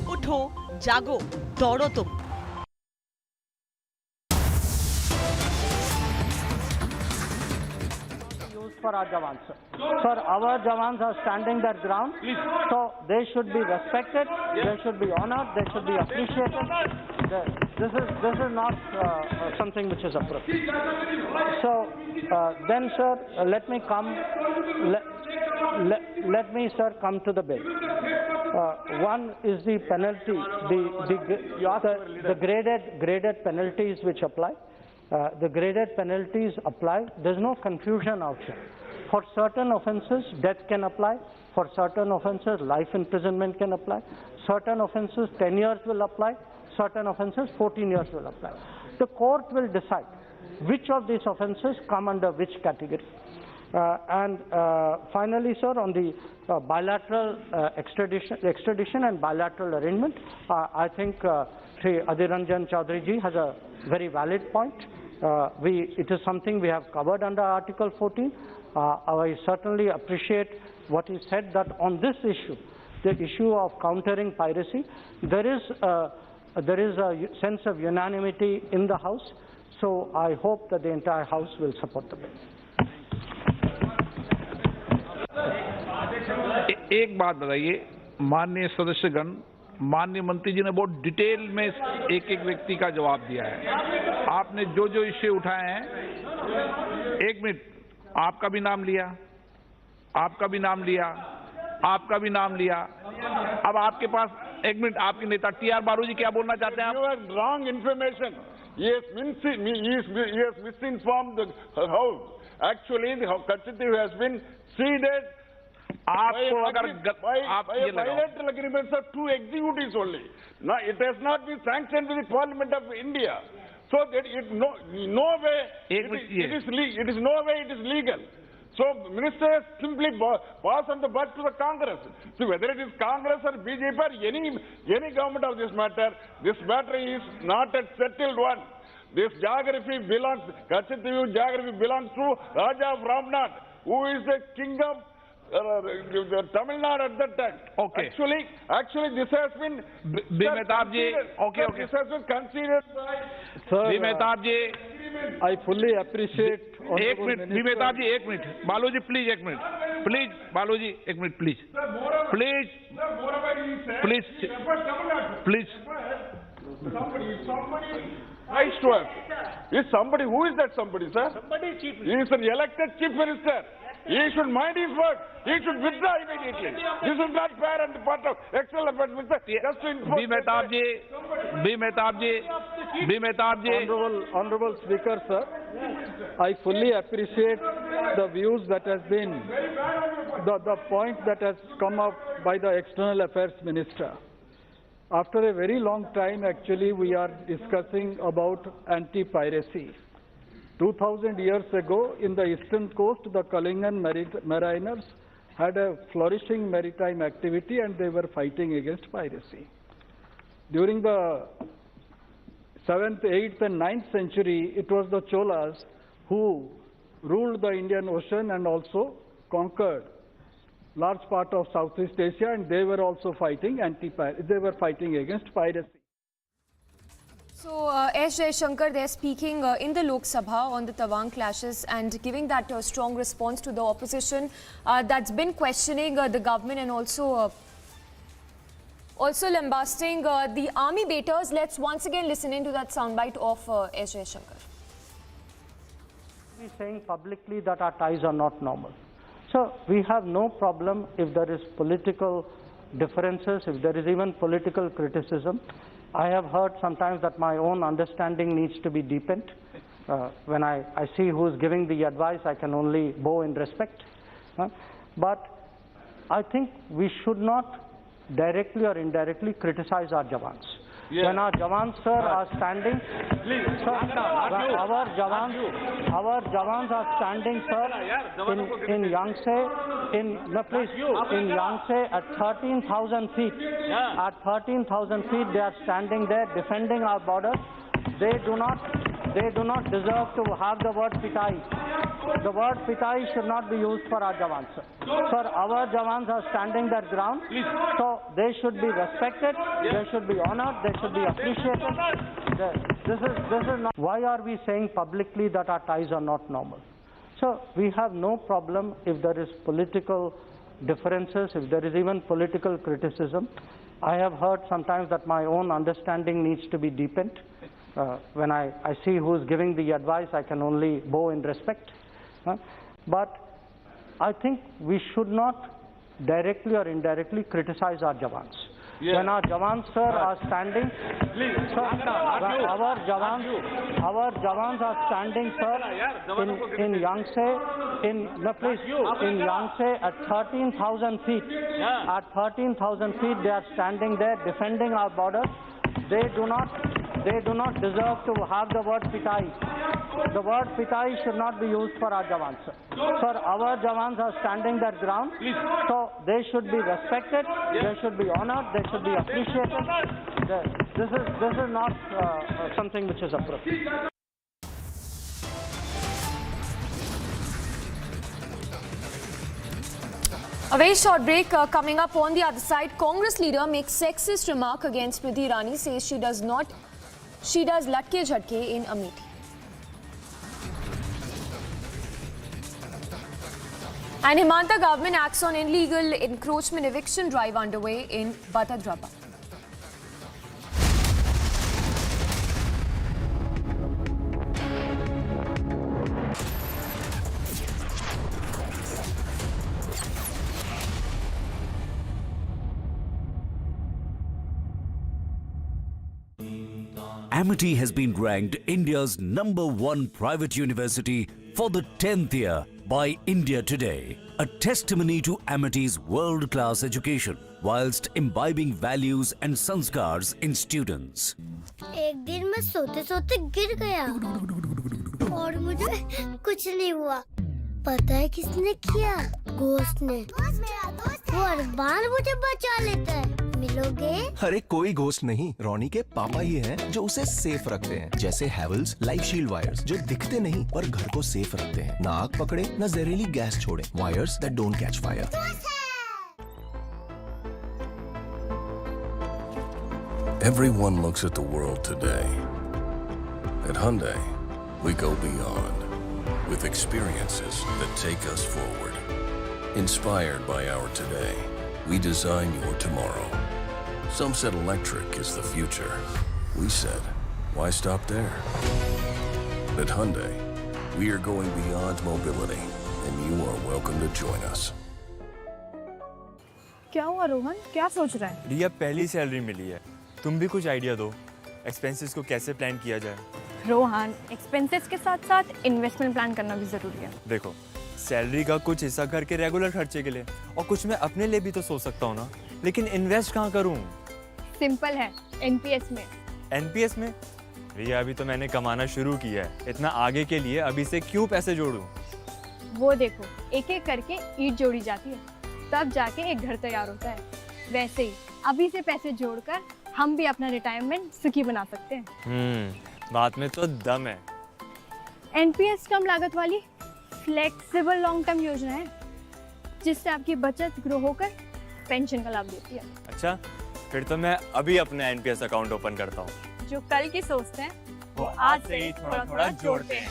उठो, जागो, दौड़ो तुम।
For our Jawans. Sir, our Jawans are standing their ground, so they should be respected, they should be honored, they should be appreciated. This is not something which is appropriate. So then, sir, let me come. Let me, sir, come to the bill. One is the penalty, the graded penalties which apply. The graded penalties apply. There's no confusion out here. For certain offences, death can apply. For certain offences, life imprisonment can apply. Certain offences, 10 years will apply. Certain offences, 14 years will apply. The court will decide which of these offences come under which category. And finally, sir, on the bilateral extradition and bilateral arrangement, I think Sri Adhiranjan Chaudhary ji has a very valid point. It is something we have covered under Article 14. I certainly appreciate what he said, that on this issue, the issue of countering piracy, there is a sense of unanimity in the House. So I hope that the entire House will support the bill.
एक बात बताइए, माननीय सदस्यगण, माननीय मंत्री जी ने बहुत detail में एक एक व्यक्ति का जवाब दिया है। आपने जो जो इश्यू उठाए हैं, एक मिनट, आपका भी नाम लिया, आपका भी नाम लिया, आपका भी नाम लिया। अब आपके पास एक मिनट, आपके नेता टी.आर. बालू जी क्या बोलना चाहते हैं?
Wrong information. He has misinformed the House. Actually, the Kachiti has been ceded.
आपको अगर
bilateral agreements of two executives only. No, it has not been sanctioned with the Parliament of India. So that it is no way it is legal. So minister has simply passed on the buck to the Congress. So whether it is Congress or BJP or any government of this matter is not a settled one. This geography belongs, Kachitivu geography belongs to Raja of Ramnath, who is the king of Tamil Nadu at that time.
Okay.
Actually, this has been.
Mehtab ji, okay.
This has been considered by.
Sir, Mehtab ji,
I fully appreciate.
एक minute, Mehtab ji, एक minute. बालू जी, please, एक minute. Please, बालू जी, एक minute, please. Please.
Somebody rise to us. Is somebody, who is that somebody, sir?
Somebody chief.
He is an elected chief minister. He should mind his word. He should withdraw immediately. This is not fair on the part of external affairs minister. Just to inform.
Mehtab ji. Honorable Speaker, sir, I fully appreciate the views that has been, the point that has come up by the External Affairs Minister. After a very long time, actually, we are discussing about anti-piracy. 2000 years ago, in the eastern coast, the Kalingan mariners had a flourishing maritime activity and they were fighting against piracy. During the 7th, 8th and 9th century, it was the Cholas who ruled the Indian Ocean and also conquered large part of Southeast Asia, and they were also fighting against piracy.
So, S. Jaishankar, they're speaking in the Lok Sabha on the Tawang clashes and giving that strong response to the opposition that's been questioning the government and also lambasting the army baiters. Let's once again listen into that soundbite of S. Jaishankar.
We're saying publicly that our ties are not normal. So, we have no problem if there is political differences, if there is even political criticism. I have heard sometimes that my own understanding needs to be deepened. When I see who is giving the advice, I can only bow in respect. But I think we should not directly or indirectly criticize our Jawans. Yeah. When our Jawans, sir, are standing, sir, our Jawans are standing, sir, in Yangtze, in Yangtze at 13,000 feet. At 13,000 feet, they are standing there defending our borders. They do not they do not deserve to have the word pitai. The word pitai should not be used for our jawans. Sir, our jawans are standing their ground, so they should be respected, they should be honored, they should be appreciated. This is not. Why are we saying publicly that our ties are not normal? So we have no problem if there is political differences, if there is even political criticism. I have heard sometimes that my own understanding needs to be deepened. When I see who is giving the advice, I can only bow in respect. But I think we should not directly or indirectly criticize our jawans. When our jawans, sir, are standing, sir, our jawans are standing, sir, in Yangtze, in Yangtze at 13,000 feet. At 13,000 feet, they are standing there defending our borders. They do not deserve to have the word pitai. The word pitai should not be used for our jawans. Sir, our jawans are standing their ground, so they should be respected, they should be honored, they should be appreciated. This is not something which is appropriate.
A very short break. Coming up on the other side, Congress leader makes sexist remark against Smriti Irani, says she does latke jhatke in Amethi. And Himanta government acts on illegal encroachment eviction drive underway in Batadraba.
Amity has been ranked India's #1 private university for the 10th year by India Today, a testimony to Amity's world-class education whilst imbibing values and sanskars in students.
एक दिन मैं सोते-सोते गिर गया और मुझे कुछ नहीं हुआ। पता है किसने किया? घोस्ट ने। वो अरबान मुझे बचा लेता है। मिलोगे?
अरे कोई घोस्ट नहीं, रोनी के पापा ही हैं जो उसे सेफ रखते हैं, जैसे हैवल्स लाइफ शील्ड वायर्स जो दिखते नहीं पर घर को सेफ रखते हैं, ना आग पकड़े ना जहरीली गैस छोड़े, wires that don't catch fire.
Everyone looks at the world today. At Hyundai, we go beyond with experiences that take us forward. Inspired by our today, we design your tomorrow. Some said electric is the future. We said, why stop there? At Hyundai, we are going beyond mobility, and you are welcome to join us.
क्या हुआ रोहन? क्या सोच रहा है?
रिया, पहली salary मिली है, तुम भी कुछ आइडिया दो, एक्सपेंसेस को कैसे प्लान किया जाए।
रोहन, एक्सपेंसेस के साथ साथ इन्वेस्टमेंट प्लान करना भी जरूरी है।
देखो, सैलरी का कुछ हिस्सा घर के रेगुलर खर्चे के लिए और कुछ मैं अपने लिए भी तो सोच सकता हूँ ना, लेकिन इन्वेस्ट कहाँ करूँ?
सिंपल है, एनपीएस में।
एनपीएस में? रिया, अभी तो मैंने कमाना शुरू किया है, इतना आगे के लिए अभी से क्यों पैसे जोड़ूं?
वो देखो, एक एक करके ईंट जोड़ी जाती है, तब जाके एक घर तैयार होता है। वैसे ही अभी से पैसे जोड़कर हम भी अपना रिटायरमेंट सुखी बना सकते हैं।
बात में तो दम है।
एनपीएस कम लागत वाली फ्लेक्सिबल लॉन्ग टर्म योजना है, जिससे आपकी बचत ग्रो होकर पेंशन का लाभ देती है।
अच्छा, फिर तो मैं अभी अपना एनपीएस अकाउंट ओपन करता हूँ।
जो कल की सोचते हैं वो आज से ही थोड़ा-थोड़ा जोड़ते हैं।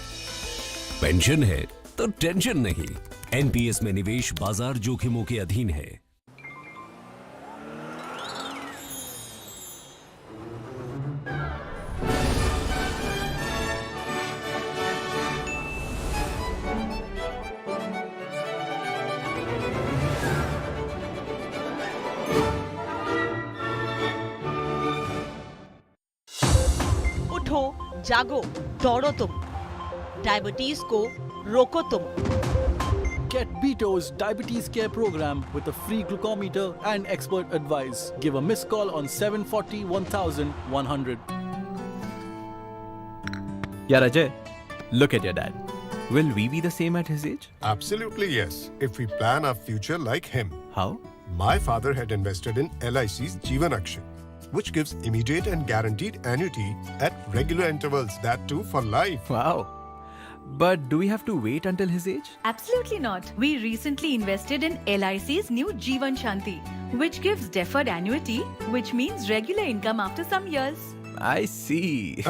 पेंशन है तो टेंशन नहीं। एनपीएस में निवेश बाजार जोखिमों के अधीन है।
उठो, जागो, दौड़ो तुम, डायबिटीज को रोको तुम।
Get Beto's Diabetes Care Program with a free glucometer and expert advice. Give a missed call on 740 1100.
Yeah, Ajay, look at your dad. Will we be the same at his age?
Absolutely yes, if we plan our future like him.
How?
My father had invested in LIC's Jeevan Akshay. which gives immediate and guaranteed annuity at regular intervals, that too for life.
Wow. But do we have to wait until his age?
Absolutely not. We recently invested in LIC's new Jeevan Shanti, which gives deferred annuity, which means regular income after some years.
I see.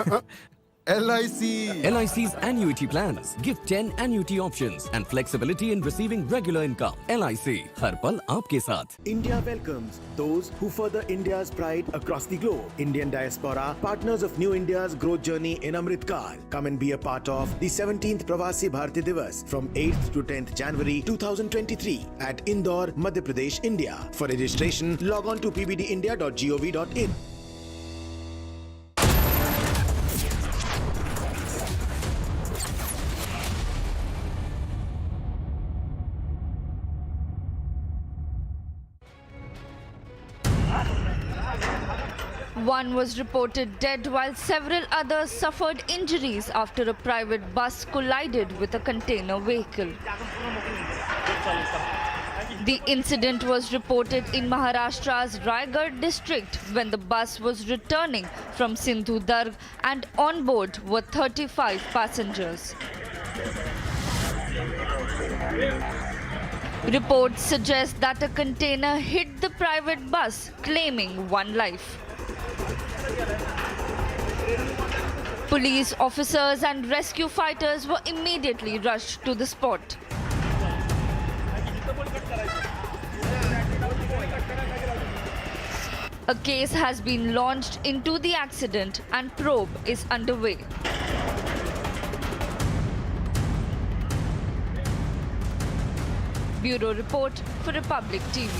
LIC.
LIC's annuity plans give 10 annuity options and flexibility in receiving regular income. LIC, हर पल आपके साथ.
India welcomes those who further India's pride across the globe. Indian diaspora, partners of New India's growth journey in Amrit Kaal. Come and be a part of the 17th Pravasi Bharati Divas from 8th to 10th January 2023 at Indore, Madhya Pradesh, India. For registration, log on to pbdindia.gov.in.
One was reported dead while several others suffered injuries after a private bus collided with a container vehicle. The incident was reported in Maharashtra's Raigad district when the bus was returning from Sindhudurg and on board were 35 passengers. Reports suggest that a container hit the private bus, claiming one life. Police officers and rescue fighters were immediately rushed to the spot. A case has been launched into the accident and probe is underway. Bureau report for Republic TV.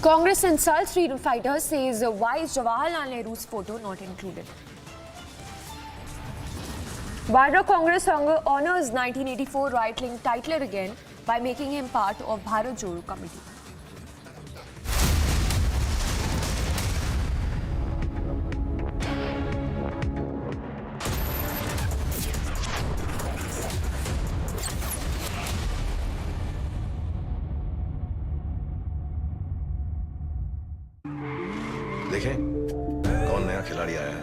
Congress insults freedom fighters, says why is Jawaharlal Nehru's photo not included? Vadra Congress honors 1984 right-wing titler again by making him part of Bharat Jodo committee.
देखें कौन नया खिलाड़ी आया है.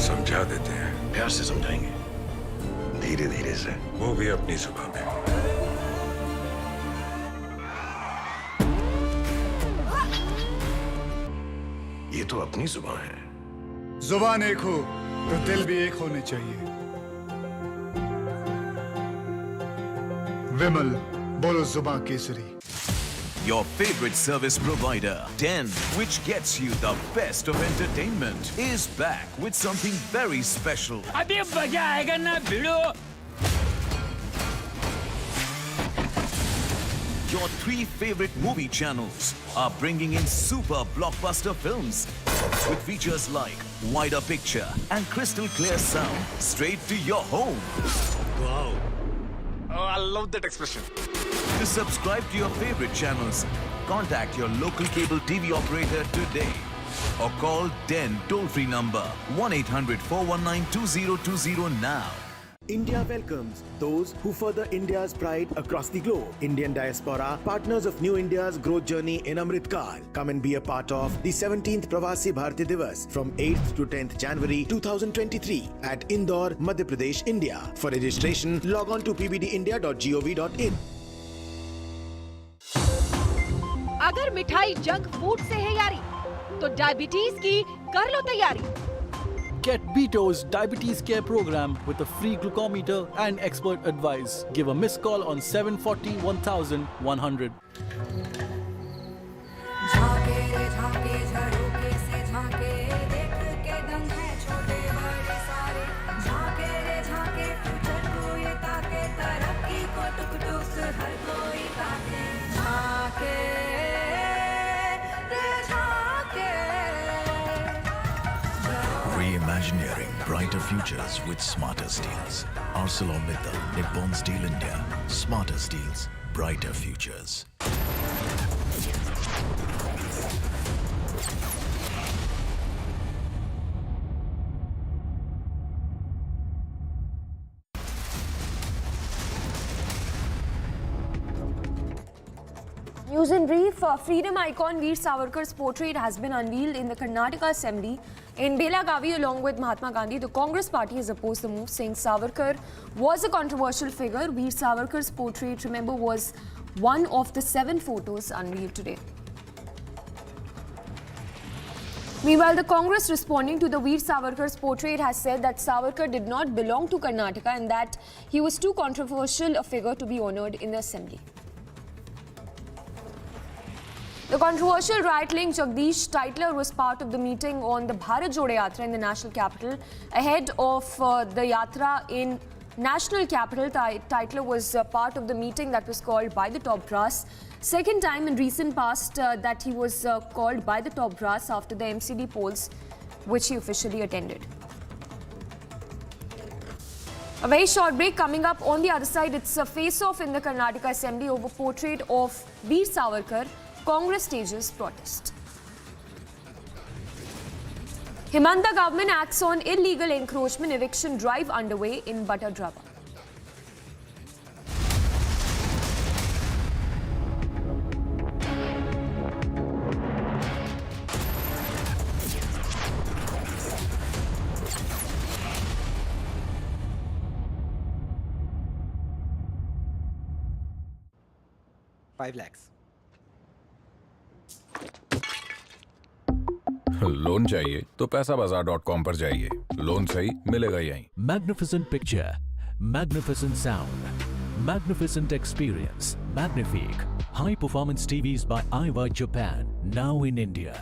समझा देते हैं.
प्यार से समझाएंगे, धीरे धीरे से.
वो भी अपनी जुबान में.
ये तो अपनी जुबान है.
जुबान एक हो तो दिल भी एक होने चाहिए. विमल बोलो जुबान Kesari.
Your favorite service provider, 10, which gets you the best of entertainment, is back with something very special.
अभी मजा आएगा ना भिड़ो.
Your 3 favorite movie channels are bringing in super blockbuster films with features like wider picture and crystal clear sound straight to your home.
Wow. Oh, I love that expression.
To subscribe to your favorite channels, contact your local cable TV operator today or call 10 toll-free number 1-800-419-2020 now.
India welcomes those who further India's pride across the globe. Indian diaspora, partners of New India's growth journey in Amrit Kaal. Come and be a part of the 17th Pravasi Bharati Divas from 8th to 10th January 2023 at Indore, Madhya Pradesh, India. For registration, log on to pbdindia.gov.in.
अगर मिठाई junk food से है यारी, तो diabetes की कर लो तैयारी.
Get Beto's Diabetes Care Program with a free glucometer and expert advice. Give a missed call on 740 1100.
Reimagineering brighter futures with smarter steels. ArcelorMittal, Nippon Steel India. Smarter steels, brighter futures.
News in brief, freedom icon Veer Savarkar's portrait has been unveiled in the Karnataka Assembly in Belagavi along with Mahatma Gandhi. The Congress party has opposed the move, saying Savarkar was a controversial figure. Veer Savarkar's portrait, remember, was one of the 7 photos unveiled today. Meanwhile, the Congress, responding to the Veer Savarkar's portrait, has said that Savarkar did not belong to Karnataka and that he was too controversial a figure to be honoured in the Assembly. The controversial right-linked Jagdish Titler was part of the meeting on the Bharat Jodo Yatra in the national capital. Ahead of the Yatra in national capital, Titler was part of the meeting that was called by the top brass. Second time in recent past that he was called by the top brass after the MCD polls, which he officially attended. A very short break coming up. On the other side, it's a face-off in the Karnataka Assembly over portrait of Veer Savarkar. Congress stages protest. Himanta government acts on illegal encroachment eviction drive underway in Batadrava.
$5 lakhs.
Loan चाहिए तो पैसाबाजार.com पर जाइए, loan सही मिलेगा यहीं।
Magnificent picture, magnificent sound, magnificent experience, Magnifique, high performance TVs by Aiwa Japan, now in India.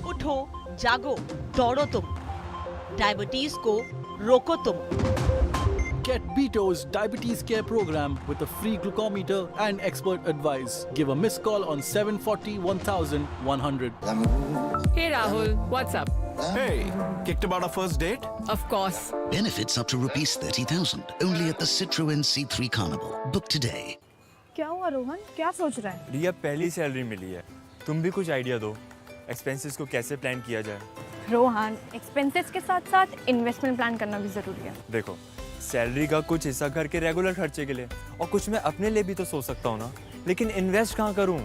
उठो, जागो, दौड़ो तुम, डायबिटीज को रोको तुम।
Get Bito's diabetes care program with a free glucometer and expert advice. Give a missed call on 740 1100.
Hey Rahul, what's up?
Hey, kicked about our first date?
Of course.
Benefits up to rupees 30,000 only at the Citroën C3 Carnival. Book today.
क्या हुआ रोहन? क्या सोच रहा है?
रिया पहली salary मिली है, तुम भी कुछ आइडिया दो, एक्सपेंसेस को कैसे प्लान किया जाए।
रोहन, एक्सपेंसेस के साथ साथ इन्वेस्टमेंट प्लान करना भी जरूरी है।
देखो, सैलरी का कुछ हिस्सा घर के रेगुलर खर्चे के लिए और कुछ मैं अपने लिए भी तो सोच सकता हूँ ना, लेकिन इन्वेस्ट कहाँ करूँ?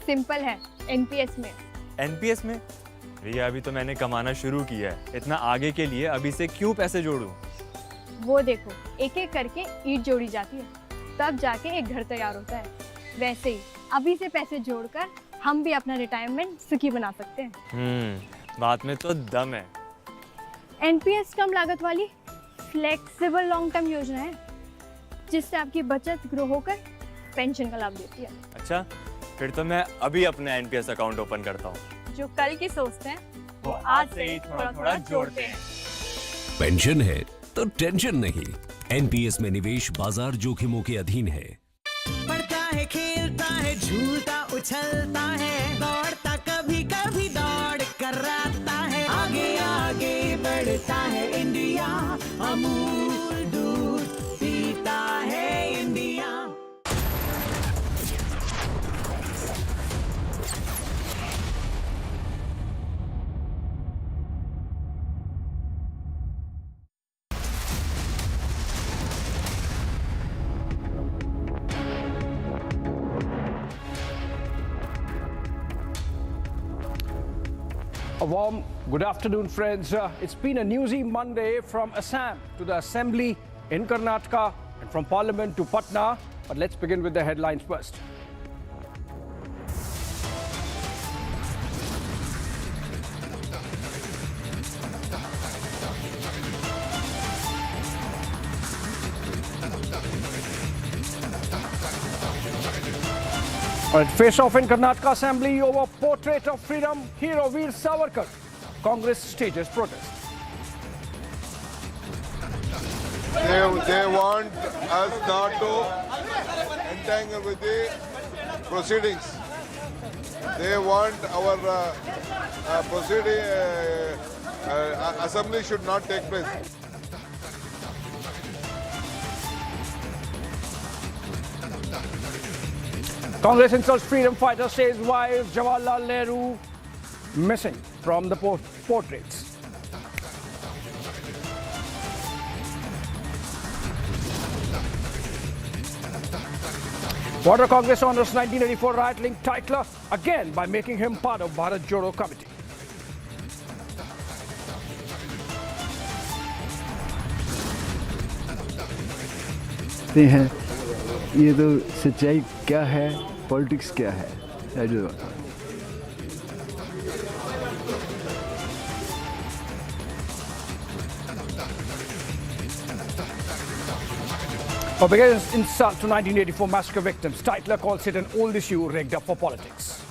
सिंपल है, एनपीएस में।
एनपीएस में? रिया अभी तो मैंने कमाना शुरू किया है, इतना आगे के लिए अभी से क्यों पैसे जोड़ूं?
वो देखो, एक एक करके ईंट जोड़ी जाती है, तब जाके एक घर तैयार होता है। वैसे ही अभी से पैसे जोड़कर हम भी अपना रिटायरमेंट सुखी बना सकते हैं।
बात में तो दम है।
एनपीएस कम लागत वाली फ्लेक्सिबल लॉन्ग टर्म योजना है, जिससे आपकी बचत ग्रो होकर पेंशन का लाभ देती है।
अच्छा, फिर तो मैं अभी अपना एनपीएस अकाउंट ओपन करता हूँ।
जो कल की सोचते हैं वो आज से ही थोड़ा थोड़ा जोड़ते हैं।
पेंशन है तो टेंशन नहीं। एनपीएस में निवेश बाजार जोखिमों के अधीन है।
पढ़ता है, खेलता है, झूलता उछलता है, दौड़ता कभी कभी दौड़ कराता है, आगे आगे बढ़ता है इंडिया, अमूल दूध पीता है India.
A warm good afternoon, friends. It's been a newsy Monday from Assam to the Assembly in Karnataka and from Parliament to Patna. But let's begin with the headlines first. All right, face off in Karnataka Assembly over portrait of freedom hero Veer Savarkar. Congress stages protest.
They want us not to entangle with the proceedings. They want our assembly should not take place.
Congress insults freedom fighter, says why is Jawaharlal Nehru missing from the portraits. Border Congress honors 1984 riot linked Titler again by making him part of Bharat Jodo Committee.
हैं ये तो सच्चाई क्या है, politics क्या है,
For biggest insult to 1984 massacre victims, Titler calls it an old issue rigged up for politics.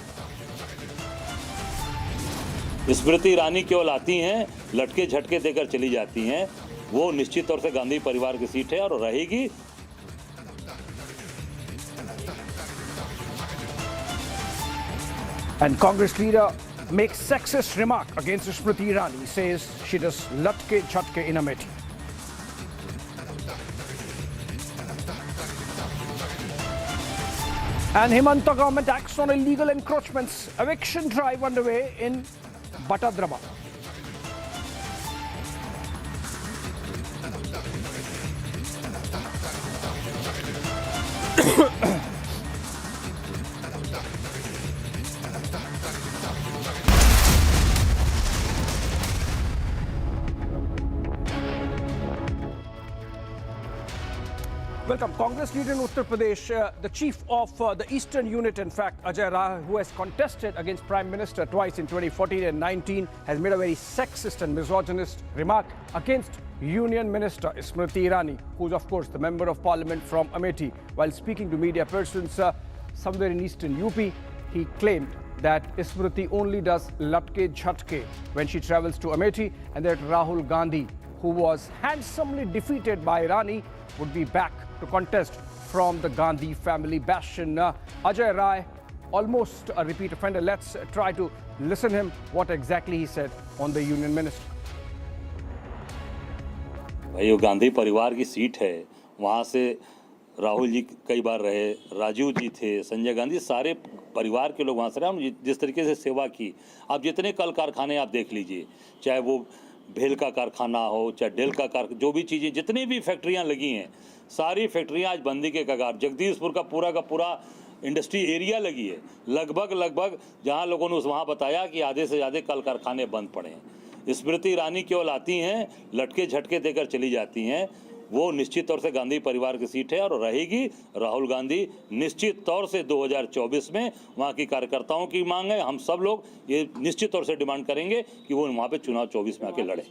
Smriti Irani केवल आती हैं, लटके झटके देकर चली जाती हैं। वो निश्चित तौर से गांधी परिवार की सीट है और रहेगी।
And Congress leader makes sexist remark against Smriti Irani, says she does latke jhatke in Amethi. And Himanta government acts on illegal encroachments. Eviction drive underway in Batadraba. Welcome. Congress leader in Uttar Pradesh, the chief of the Eastern Unit, in fact, Ajay Rai, who has contested against Prime Minister twice in 2014 and 19, has made a very sexist and misogynist remark against Union Minister Smriti Irani, who is, of course, the Member of Parliament from Amethi. While speaking to media persons somewhere in Eastern UP, he claimed that Smriti only does latke jhatke when she travels to Amethi, and that Rahul Gandhi, who was handsomely defeated by Irani, would be back to contest from the Gandhi family bastion. Ajay Rai, almost a repeat offender. Let's try to listen him what exactly he said on the Union Minister.
भाई वो गांधी परिवार की seat है, वहाँ से राहुल जी कई बार रहे, राजीव जी थे, संजय गांधी, सारे परिवार के लोग वहाँ से रहे। हम जिस तरीके से सेवा की, आप जितने कल कारखाने आप देख लीजिए, चाहे वो भेल का कारखाना हो, चाहे डेल का कारखाना, जो भी चीज़ें, जितनी भी फैक्ट्रियाँ लगी हैं, सारी फैक्ट्रियाँ आज बंदी के कगार। जगदीशपुर का पूरा इंडस्ट्री एरिया लगी है, लगभग जहाँ लोगों ने वहाँ बताया कि आधे से ज़्यादा कल कारखाने बंद पड़े हैं। स्मृति ईरानी केवल आती हैं, लटके झटके देकर चली जाती हैं। वो निश्चित तौर से गांधी परिवार की सीट है और रहेगी। राहुल गांधी निश्चित तौर से 2024 में वहाँ की कार्यकर्ताओं की मांग है। हम सब लोग ये निश्चित तौर से डिमांड करेंगे कि वो वहाँ पे चुनाव 24 में आके लड़े।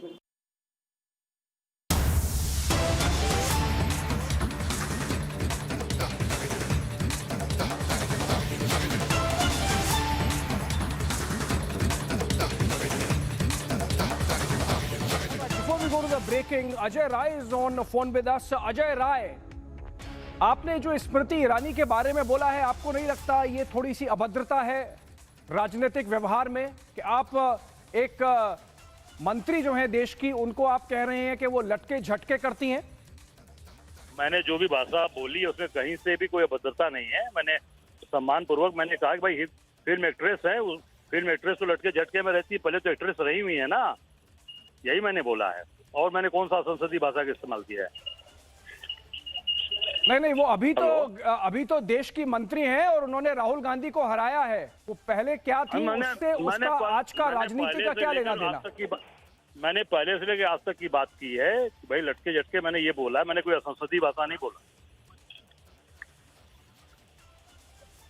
Breaking, Ajay Rai is on the phone with us. Ajay Rai, आपने जो स्मृति ईरानी के बारे में बोला है, आपको नहीं लगता ये थोड़ी सी अभद्रता है राजनीतिक व्यवहार में कि आप एक मंत्री जो है देश की, उनको आप कह रहे हैं कि वो लटके झटके करती हैं?
मैंने जो भी भाषा बोली उसमें कहीं से भी कोई अभद्रता नहीं है। मैंने सम्मानपूर्वक मैंने कहा कि भाई फिल्म एक्ट्रेस है, फिल्म एक्ट्रेस तो लटके झटके में रहती है, पहले तो एक्ट्रेस रही हुई है ना, यही मैंने बोला है। और मैंने कौन सा संसदीय भाषा का इस्तेमाल किया है?
नहीं, वो अभी तो देश की मंत्री हैं और उन्होंने राहुल गांधी को हराया है। वो पहले क्या थी, उससे उसका आज का राजनीति का क्या लेना देना?
मैंने पहले से लेकर आज तक की बात की है कि भाई लटके झटके मैंने ये बोला है, मैंने कोई असंसदीय भाषा नहीं बोला।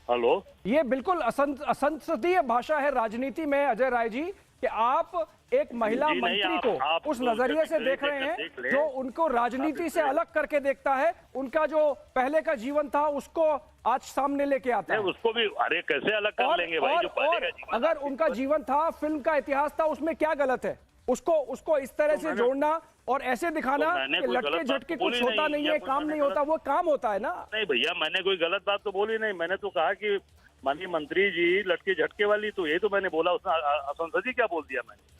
हेलो, ये बिल्कुल असंसदीय भाषा है राजनीति में अजय राय जी, कि आप एक महिला मंत्री को उस नजरिए से देख रहे हैं जो उनको राजनीति से अलग करके देखता है, उनका जो पहले का जीवन था उसको आज सामने लेके आता है। उसको भी अरे कैसे अलग कर लेंगे भाई, जो पहले का जीवन, अगर उनका जीवन था, फिल्म का इतिहास था, उसमें क्या गलत है? उसको इस तरह से जोड़ना और ऐसे दिखाना कि लटके झटके कुछ होता नहीं है, काम नहीं होता, वो काम होता है ना। नहीं भैया, मैंने कोई गलत बात तो बोली नहीं। मैंने तो कहा कि माननीय मंत्री जी लटके झटके वाली, तो ये तो मैंने बोला, उसने असंसदीय क्या बोल दिया मैंने?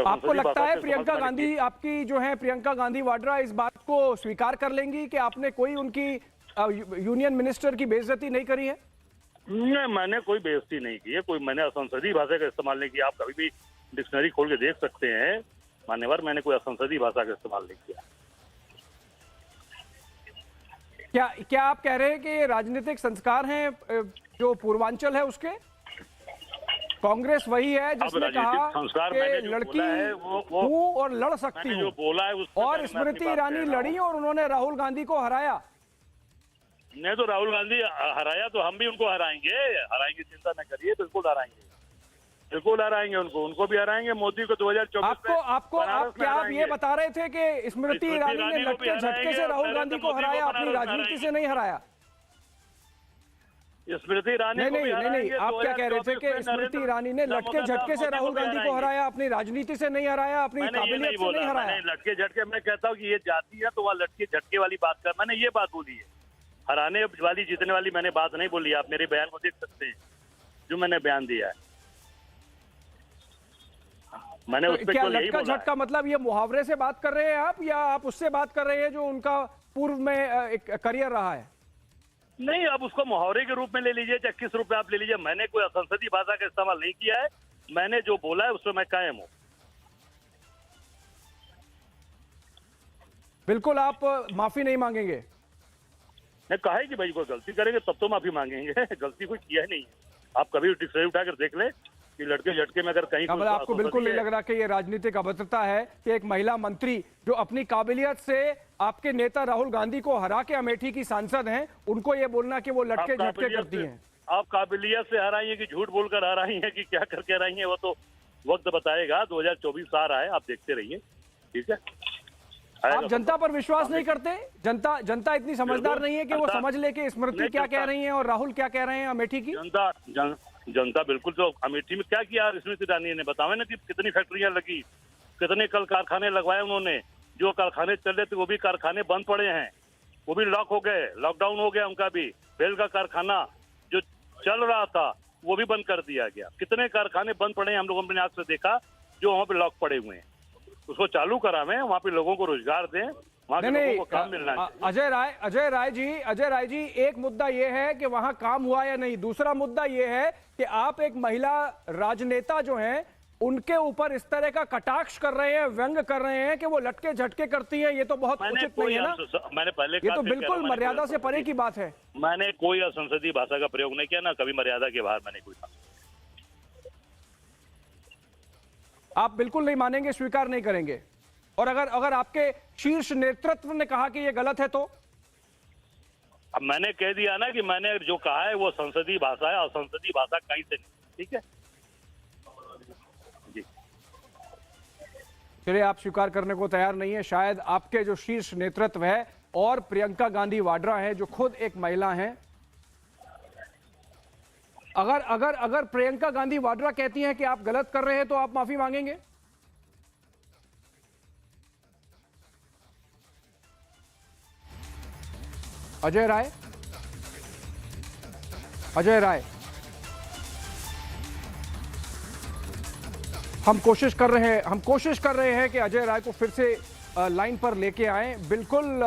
आपको लगता है प्रियंका गांधी, आपकी जो है प्रियंका गांधी वाड्रा, इस बात को स्वीकार कर लेंगी कि आपने कोई उनकी यूनियन मिनिस्टर की बेइज्जती नहीं करी है? नहीं, मैंने कोई बेइज्जती नहीं की है, कोई मैंने असंसदीय भाषा का इस्तेमाल नहीं किया। आप कभी भी डिक्शनरी खोल के देख सकते हैं मान्यवर, मैंने कोई असंसदीय भाषा का इस्तेमाल नहीं किया।
क्या आप कह रहे हैं कि ये राजनीतिक संस्कार हैं जो पूर्वांचल है उसके? कांग्रेस वही है जिसने कहा कि लड़की हूँ और लड़ सकती हूँ, और स्मृति ईरानी लड़ी और उन्होंने राहुल गांधी को हराया।
नहीं तो राहुल गांधी हराया तो हम भी उनको हराएंगे, चिंता न करिए, बिल्कुल हराएंगे उनको भी हराएंगे। मोदी को 2024
आप ये बता रहे थे कि स्मृति ईरानी ने लटके झटके से राहुल गांधी को हराया, अपनी राजनीति से नहीं हराया।
स्मृति ईरानी
नहीं, आप क्या कह रहे थे कि स्मृति ईरानी ने लटके झटके से राहुल गांधी को हराया, अपनी राजनीति से नहीं हराया, अपनी काबिलियत से नहीं हराया।
लटके झटके मैं कहता हूँ कि ये जाती है तो वह लटके झटके वाली बात कर, मैंने ये बात बोली है। हराने वाली जीतने वाली मैंने बात नहीं बोली। आप मेरे बयान को देख सकते हैं जो मैंने बयान दिया है, मैंने उस पे
क्या
यही
लटका
बोला
झटका मतलब ये मुहावरे से बात कर रहे हैं आप, या आप उससे बात कर रहे हैं जो उनका पूर्व में एक करियर रहा है?
नहीं, अब उसको मुहावरे के रूप में ले लीजिए, चाहे किस रूप में आप ले लीजिए। मैंने कोई असंसदीय भाषा का इस्तेमाल नहीं किया है, मैंने जो बोला है उस पर मैं कायम हूँ।
बिल्कुल आप माफी नहीं मांगेंगे?
नहीं, कहा है कि भाई कोई गलती करेंगे तब तो माफी मांगेंगे। गलती कोई किया ही नहीं है। आप कभी डिक्शनरी उठाकर देख ले कि लड़के झटके में अगर कहीं
आपको बिल्कुल नहीं लग रहा कि ये राजनीतिक अभद्रता है कि एक महिला मंत्री जो अपनी काबिलियत से आपके नेता राहुल गांधी को हरा के अमेठी की सांसद हैं, उनको ये बोलना कि वो लटके झटके करती हैं?
आप काबिलियत से हराई है कि झूठ बोलकर हराई है कि क्या करके हराई है, वो तो वक्त बताएगा। 2024 आ रहा है, आप देखते रहिए, ठीक है।
आप जनता पर विश्वास नहीं करते? जनता इतनी समझदार नहीं है कि वो समझ ले कि स्मृति क्या कह रही है और राहुल क्या कह रहे हैं अमेठी की?
जनता बिल्कुल। तो अमेठी में क्या किया स्मृति ईरानी ने, बतावे ना कि कितनी फैक्ट्रियां लगी, कितने कल कारखाने लगवाए उन्होंने। जो कारखाने चल रहे थे वो भी कारखाने बंद पड़े हैं, वो भी लॉक हो गए, लॉकडाउन हो गया उनका भी। बेल का कारखाना जो चल रहा था वो भी बंद कर दिया गया। कितने कारखाने बंद पड़े हैं हम लोगों ने आज से देखा, जो वहाँ पे लॉक पड़े हुए हैं। उसको चालू करावें, वहाँ पे लोगों को रोजगार दें, वहाँ के लोगों को काम मिलना चाहिए।
अजय राय जी, एक मुद्दा ये है कि वहां काम हुआ या नहीं, दूसरा मुद्दा ये है कि आप एक महिला राजनेता जो हैं उनके ऊपर इस तरह का कटाक्ष कर रहे हैं, व्यंग कर रहे हैं कि वो लटके झटके करती हैं। ये तो बहुत उचित नहीं है ना।
मैंने पहले
ये तो बिल्कुल मर्यादा से परे की बात है।
मैंने कोई असंसदीय भाषा का प्रयोग नहीं किया, ना कभी मर्यादा के बाहर मैंने कोई कहा।
आप बिल्कुल नहीं मानेंगे, स्वीकार नहीं करेंगे? और अगर आपके शीर्ष नेतृत्व ने कहा कि ये गलत है तो?
अब मैंने कह दिया ना कि मैंने जो कहा है वो संसदीय भाषा है, असंसदीय भाषा कहीं से नहीं, ठीक है जी।
चलिए, आप स्वीकार करने को तैयार नहीं है। शायद आपके जो शीर्ष नेतृत्व है और प्रियंका गांधी वाड्रा है जो खुद एक महिला हैं, अगर प्रियंका गांधी वाड्रा कहती हैं कि आप गलत कर रहे हैं तो आप माफी मांगेंगे? अजय राय, हम कोशिश कर रहे हैं कि अजय राय को फिर से लाइन पर लेके आए। बिल्कुल,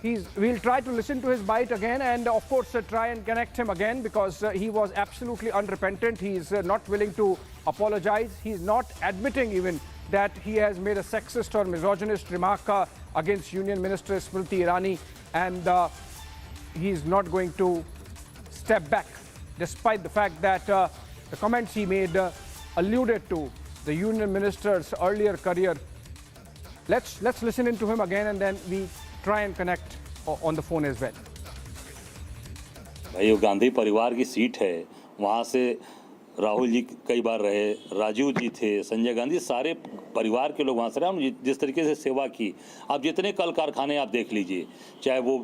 we'll try to listen to his bite again and of course try and connect him again because he was absolutely unrepentant. He's not willing to apologize. He's not admitting even that he has made a sexist or misogynist remark against Union Minister Smriti Irani, and he's not going to step back despite the fact that the comments he made alluded to the Union Minister's earlier career. Let's listen into him again and then we try and connect on the phone as well.
भाई, वो गांधी परिवार की seat है, वहाँ से राहुल जी कई बार रहे, राजीव जी थे, संजय गांधी, सारे परिवार के लोग वहाँ से रहे। जिस तरीके से सेवा की, आप जितने कल कारखाने आप देख लीजिए, चाहे वो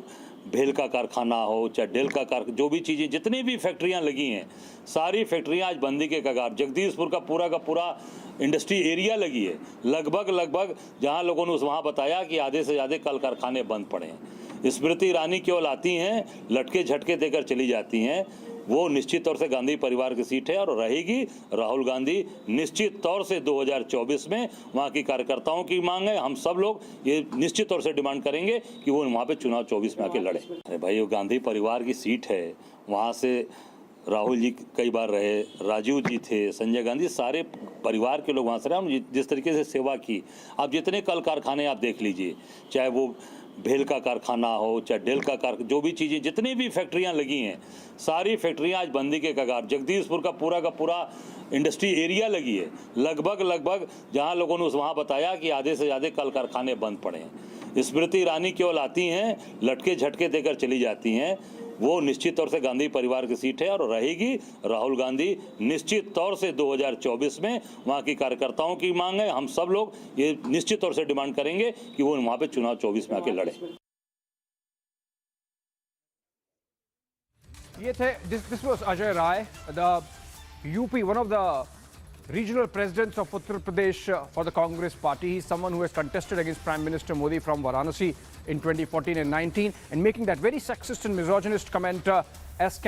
भेल का कारखाना हो, चाहे डेल का कारखाना, जो भी चीज़ें, जितनी भी फैक्ट्रियाँ लगी हैं, सारी फैक्ट्रियाँ आज बंदी के कगार। जगदीशपुर का पूरा इंडस्ट्री एरिया लगी है, लगभग जहाँ लोगों ने वहाँ बताया कि आधे से ज़्यादा कल कारखाने बंद पड़े हैं। स्मृति ईरानी केवल आती हैं, लटके झटके देकर चली जाती हैं। वो निश्चित तौर से गांधी परिवार की सीट है और रहेगी। राहुल गांधी निश्चित तौर से 2024 में वहाँ की कार्यकर्ताओं की मांग है, हम सब लोग ये निश्चित तौर से डिमांड करेंगे कि वो वहाँ पे चुनाव 24 में आके लड़े। अरे भाई, वो गांधी परिवार की सीट है, वहाँ से राहुल जी कई बार रहे, राजीव जी थे, संजय गांधी, सारे परिवार के लोग वहाँ से रहे। जिस तरीके से सेवा की, आप जितने कल कारखाने आप देख लीजिए, चाहे वो भेल का कारखाना हो, चाहे डेल का कारखाना, जो भी चीज़ें, जितनी भी फैक्ट्रियां लगी हैं, सारी फैक्ट्रियां आज बंदी के कगार। जगदीशपुर का पूरा इंडस्ट्री एरिया लगी है, लगभग जहां लोगों ने वहाँ बताया कि आधे से ज़्यादा कल कारखाने बंद पड़े हैं। स्मृति ईरानी केवल आती हैं, लटके झटके देकर चली जाती हैं। वो निश्चित तौर से गांधी परिवार की सीट है और रहेगी। राहुल गांधी निश्चित तौर से 2024 में वहाँ की कार्यकर्ताओं की मांग है। हम सब लोग ये निश्चित तौर से डिमांड करेंगे कि वो वहाँ पे चुनाव 24 में आके लड़े।
ये थे, this was Ajay Rai, the UP, one of the regional presidents of Uttar Pradesh for the Congress party. He's someone who has contested against Prime Minister Modi from Varanasi in 2014 and 19, and making that very sexist and misogynist comment as can